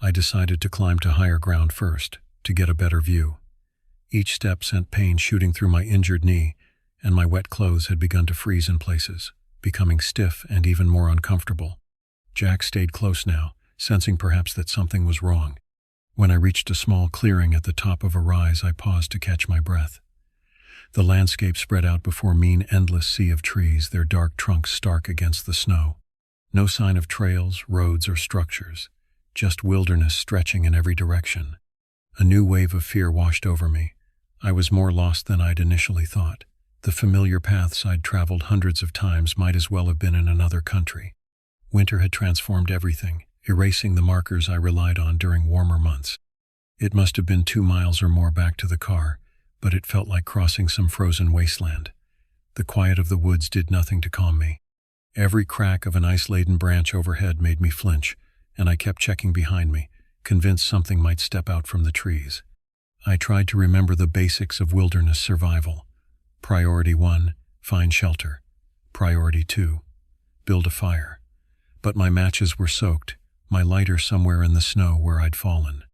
I decided to climb to higher ground first, to get a better view. Each step sent pain shooting through my injured knee, and my wet clothes had begun to freeze in places, becoming stiff and even more uncomfortable. Jack stayed close now, sensing perhaps that something was wrong. When I reached a small clearing at the top of a rise, I paused to catch my breath. The landscape spread out before me, an endless sea of trees, their dark trunks stark against the snow. No sign of trails, roads, or structures, just wilderness stretching in every direction. A new wave of fear washed over me. I was more lost than I'd initially thought. The familiar paths I'd traveled hundreds of times might as well have been in another country. Winter had transformed everything, erasing the markers I relied on during warmer months. It must have been 2 miles or more back to the car, but it felt like crossing some frozen wasteland. The quiet of the woods did nothing to calm me. Every crack of an ice-laden branch overhead made me flinch, and I kept checking behind me, convinced something might step out from the trees. I tried to remember the basics of wilderness survival. Priority 1, find shelter. Priority 2, build a fire. But my matches were soaked, my lighter somewhere in the snow where I'd fallen.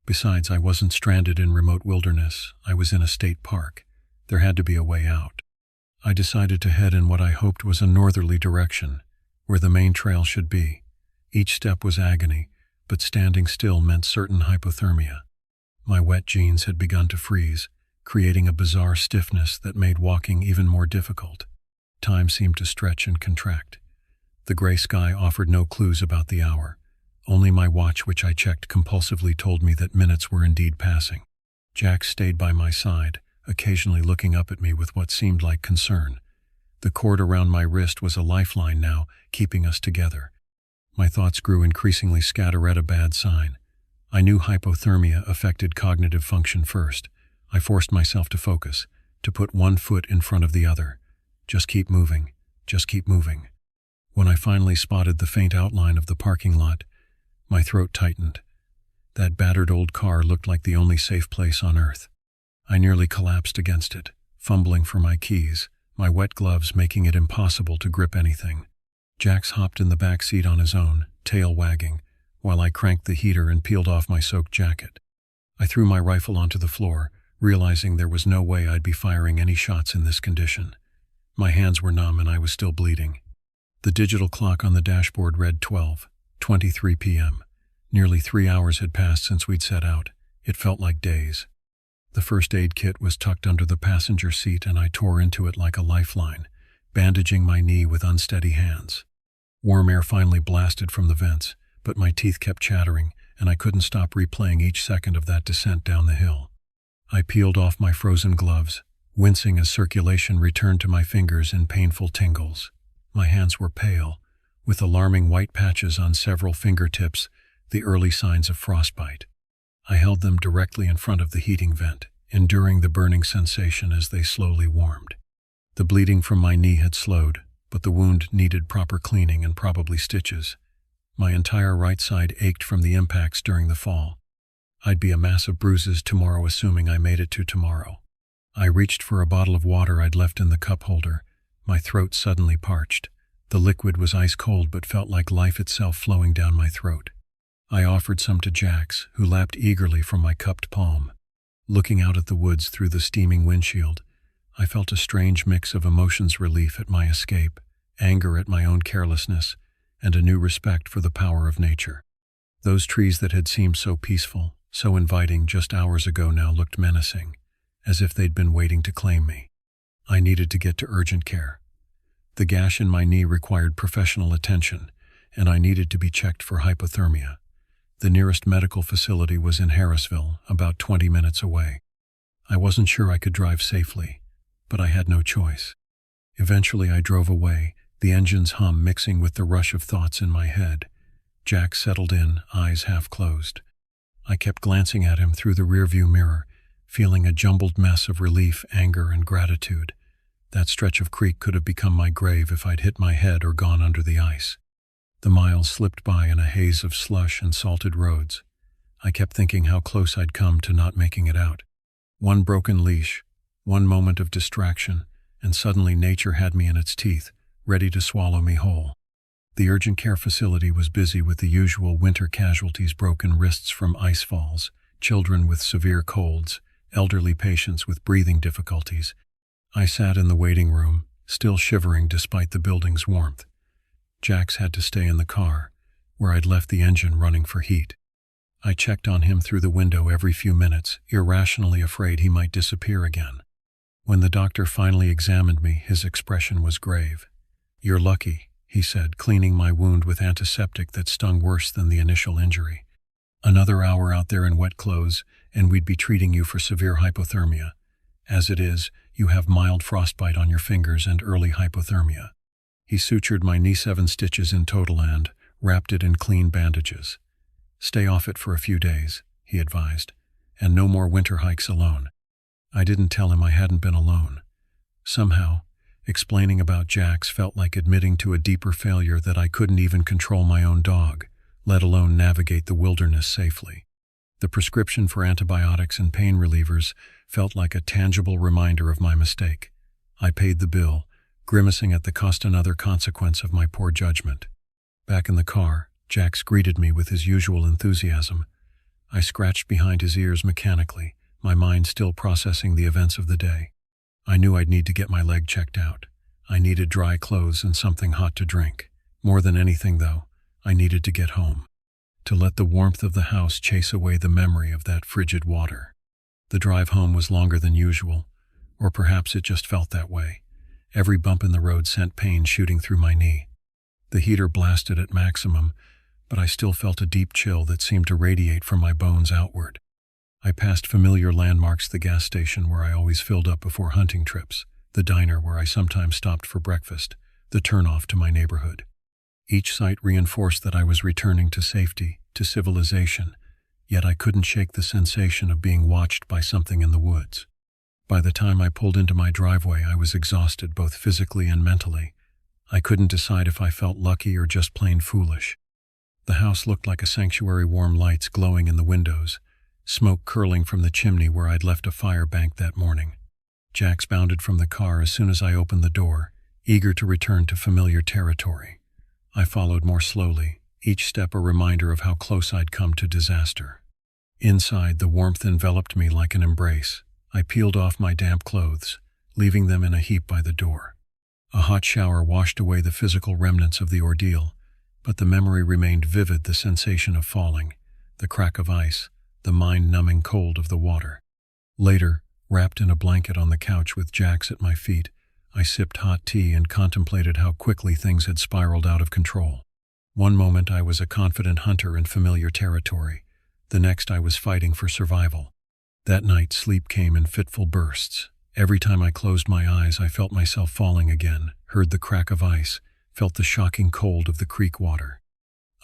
Besides, I wasn't stranded in remote wilderness. I was in a state park. There had to be a way out. I decided to head in what I hoped was a northerly direction, where the main trail should be. Each step was agony, but standing still meant certain hypothermia. My wet jeans had begun to freeze, creating a bizarre stiffness that made walking even more difficult. Time seemed to stretch and contract. The gray sky offered no clues about the hour. Only my watch, which I checked compulsively, told me that minutes were indeed passing. Jack stayed by my side, occasionally looking up at me with what seemed like concern. The cord around my wrist was a lifeline now, keeping us together. My thoughts grew increasingly scattered, a bad sign. I knew hypothermia affected cognitive function first. I forced myself to focus, to put one foot in front of the other. Just keep moving, just keep moving. When I finally spotted the faint outline of the parking lot, my throat tightened. That battered old car looked like the only safe place on earth. I nearly collapsed against it, fumbling for my keys, my wet gloves making it impossible to grip anything. Jax hopped in the back seat on his own, tail wagging, while I cranked the heater and peeled off my soaked jacket. I threw my rifle onto the floor, realizing there was no way I'd be firing any shots in this condition. My hands were numb and I was still bleeding. The digital clock on the dashboard read 12:23 p.m. Nearly 3 hours had passed since we'd set out. It felt like days. The first aid kit was tucked under the passenger seat and I tore into it like a lifeline, bandaging my knee with unsteady hands. Warm air finally blasted from the vents, but my teeth kept chattering and I couldn't stop replaying each second of that descent down the hill. I peeled off my frozen gloves, wincing as circulation returned to my fingers in painful tingles. My hands were pale, with alarming white patches on several fingertips, the early signs of frostbite. I held them directly in front of the heating vent, enduring the burning sensation as they slowly warmed. The bleeding from my knee had slowed, but the wound needed proper cleaning and probably stitches. My entire right side ached from the impacts during the fall. I'd be a mass of bruises tomorrow, assuming I made it to tomorrow. I reached for a bottle of water I'd left in the cup holder. My throat suddenly parched. The liquid was ice cold but felt like life itself flowing down my throat. I offered some to Jax, who lapped eagerly from my cupped palm. Looking out at the woods through the steaming windshield, I felt a strange mix of emotions: relief at my escape, anger at my own carelessness, and a new respect for the power of nature. Those trees that had seemed so peaceful, so inviting just hours ago now looked menacing, as if they'd been waiting to claim me. I needed to get to urgent care. The gash in my knee required professional attention, and I needed to be checked for hypothermia. The nearest medical facility was in Harrisville, about 20 minutes away. I wasn't sure I could drive safely, but I had no choice. Eventually I drove away, the engine's hum mixing with the rush of thoughts in my head. Jack settled in, eyes half closed. I kept glancing at him through the rearview mirror, feeling a jumbled mess of relief, anger, and gratitude. That stretch of creek could have become my grave if I'd hit my head or gone under the ice. The miles slipped by in a haze of slush and salted roads. I kept thinking how close I'd come to not making it out. One broken leash, one moment of distraction, and suddenly nature had me in its teeth, ready to swallow me whole. The urgent care facility was busy with the usual winter casualties: broken wrists from ice falls, children with severe colds, elderly patients with breathing difficulties. I sat in the waiting room, still shivering despite the building's warmth. Jax had to stay in the car, where I'd left the engine running for heat. I checked on him through the window every few minutes, irrationally afraid he might disappear again. When the doctor finally examined me, his expression was grave. "You're lucky," he said, cleaning my wound with antiseptic that stung worse than the initial injury. "Another hour out there in wet clothes, and we'd be treating you for severe hypothermia. As it is, you have mild frostbite on your fingers and early hypothermia." He sutured my knee 7 stitches in total and wrapped it in clean bandages. "Stay off it for a few days," he advised, "and no more winter hikes alone." I didn't tell him I hadn't been alone. Somehow, explaining about Jax felt like admitting to a deeper failure: that I couldn't even control my own dog, let alone navigate the wilderness safely. The prescription for antibiotics and pain relievers felt like a tangible reminder of my mistake. I paid the bill, grimacing at the cost, another consequence of my poor judgment. Back in the car, Jax greeted me with his usual enthusiasm. I scratched behind his ears mechanically, my mind still processing the events of the day. I knew I'd need to get my leg checked out. I needed dry clothes and something hot to drink. More than anything, though, I needed to get home. To let the warmth of the house chase away the memory of that frigid water. The drive home was longer than usual, or perhaps it just felt that way. Every bump in the road sent pain shooting through my knee. The heater blasted at maximum, but I still felt a deep chill that seemed to radiate from my bones outward. I passed familiar landmarks: the gas station where I always filled up before hunting trips, the diner where I sometimes stopped for breakfast, the turnoff to my neighborhood. Each site reinforced that I was returning to safety, to civilization, yet I couldn't shake the sensation of being watched by something in the woods. By the time I pulled into my driveway, I was exhausted both physically and mentally. I couldn't decide if I felt lucky or just plain foolish. The house looked like a sanctuary: warm lights glowing in the windows, smoke curling from the chimney where I'd left a fire bank that morning. Jax bounded from the car as soon as I opened the door, eager to return to familiar territory. I followed more slowly, each step a reminder of how close I'd come to disaster. Inside, the warmth enveloped me like an embrace. I peeled off my damp clothes, leaving them in a heap by the door. A hot shower washed away the physical remnants of the ordeal, but the memory remained vivid: the sensation of falling, the crack of ice, the mind-numbing cold of the water. Later, wrapped in a blanket on the couch with Jax at my feet, I sipped hot tea and contemplated how quickly things had spiraled out of control. One moment I was a confident hunter in familiar territory. The next I was fighting for survival. That night, sleep came in fitful bursts. Every time I closed my eyes, I felt myself falling again, heard the crack of ice, felt the shocking cold of the creek water.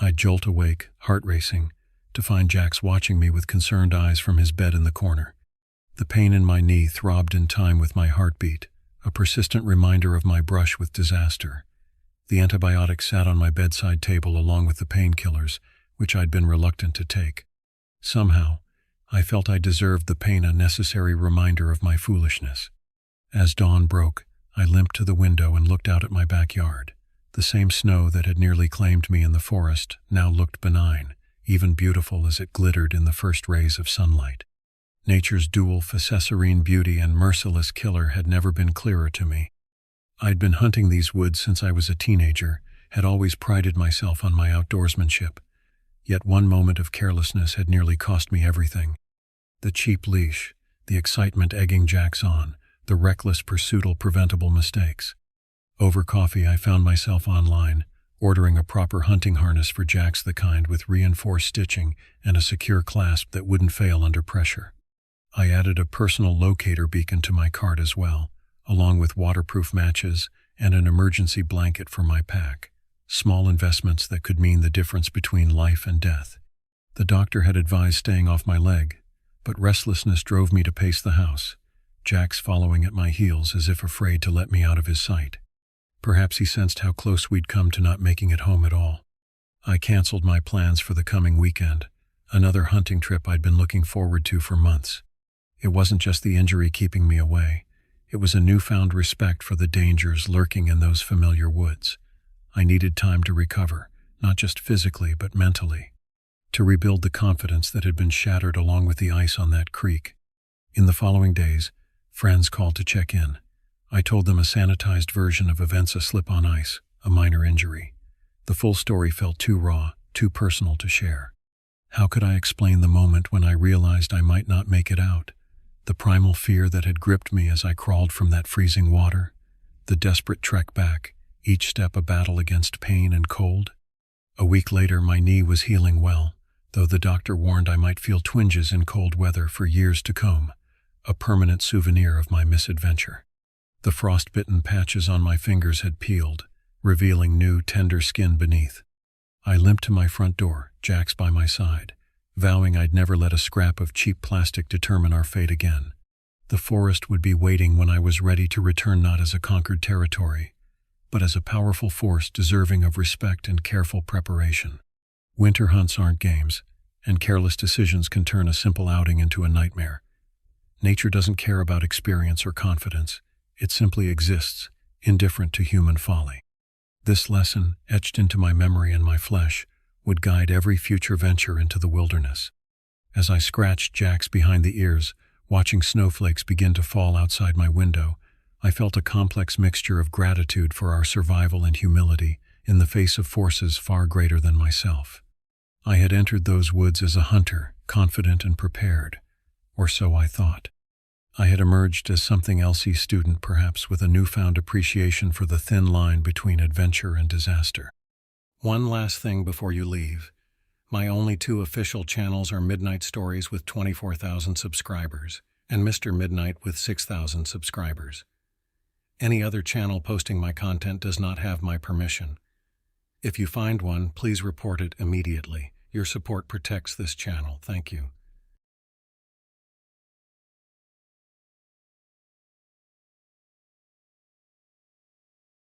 I'd jolt awake, heart racing, to find Jax watching me with concerned eyes from his bed in the corner. The pain in my knee throbbed in time with my heartbeat, a persistent reminder of my brush with disaster. The antibiotics sat on my bedside table along with the painkillers, which I'd been reluctant to take. Somehow, I felt I deserved the pain, a necessary reminder of my foolishness. As dawn broke, I limped to the window and looked out at my backyard. The same snow that had nearly claimed me in the forest now looked benign, even beautiful as it glittered in the first rays of sunlight. Nature's dual facetiousine beauty and merciless killer had never been clearer to me. I'd been hunting these woods since I was a teenager, had always prided myself on my outdoorsmanship. Yet one moment of carelessness had nearly cost me everything. The cheap leash, the excitement egging Jax on, the reckless pursuit of preventable mistakes. Over coffee, I found myself online, ordering a proper hunting harness for Jax, the kind with reinforced stitching and a secure clasp that wouldn't fail under pressure. I added a personal locator beacon to my cart as well, along with waterproof matches and an emergency blanket for my pack. Small investments that could mean the difference between life and death. The doctor had advised staying off my leg, but restlessness drove me to pace the house, Jax following at my heels as if afraid to let me out of his sight. Perhaps he sensed how close we'd come to not making it home at all. I canceled my plans for the coming weekend, another hunting trip I'd been looking forward to for months. It wasn't just the injury keeping me away. It was a newfound respect for the dangers lurking in those familiar woods. I needed time to recover, not just physically but mentally, to rebuild the confidence that had been shattered along with the ice on that creek. In the following days, friends called to check in. I told them a sanitized version of events: a slip on ice, a minor injury. The full story felt too raw, too personal to share. How could I explain the moment when I realized I might not make it out? The primal fear that had gripped me as I crawled from that freezing water? The desperate trek back, each step a battle against pain and cold? A week later, my knee was healing well, though the doctor warned I might feel twinges in cold weather for years to come, a permanent souvenir of my misadventure. The frostbitten patches on my fingers had peeled, revealing new, tender skin beneath. I limped to my front door, Jax by my side, vowing I'd never let a scrap of cheap plastic determine our fate again. The forest would be waiting when I was ready to return, not as a conquered territory, but as a powerful force deserving of respect and careful preparation. Winter hunts aren't games, and careless decisions can turn a simple outing into a nightmare. Nature doesn't care about experience or confidence. It simply exists, indifferent to human folly. This lesson, etched into my memory and my flesh, would guide every future venture into the wilderness. As I scratched Jax behind the ears, watching snowflakes begin to fall outside my window, I felt a complex mixture of gratitude for our survival and humility in the face of forces far greater than myself. I had entered those woods as a hunter, confident and prepared, or so I thought. I had emerged as something else, a student perhaps, with a newfound appreciation for the thin line between adventure and disaster. One last thing before you leave. My only two official channels are Midnight Stories with 24,000 subscribers and Mr. Midnight with 6,000 subscribers. Any other channel posting my content does not have my permission. If you find one, please report it immediately. Your support protects this channel. Thank you.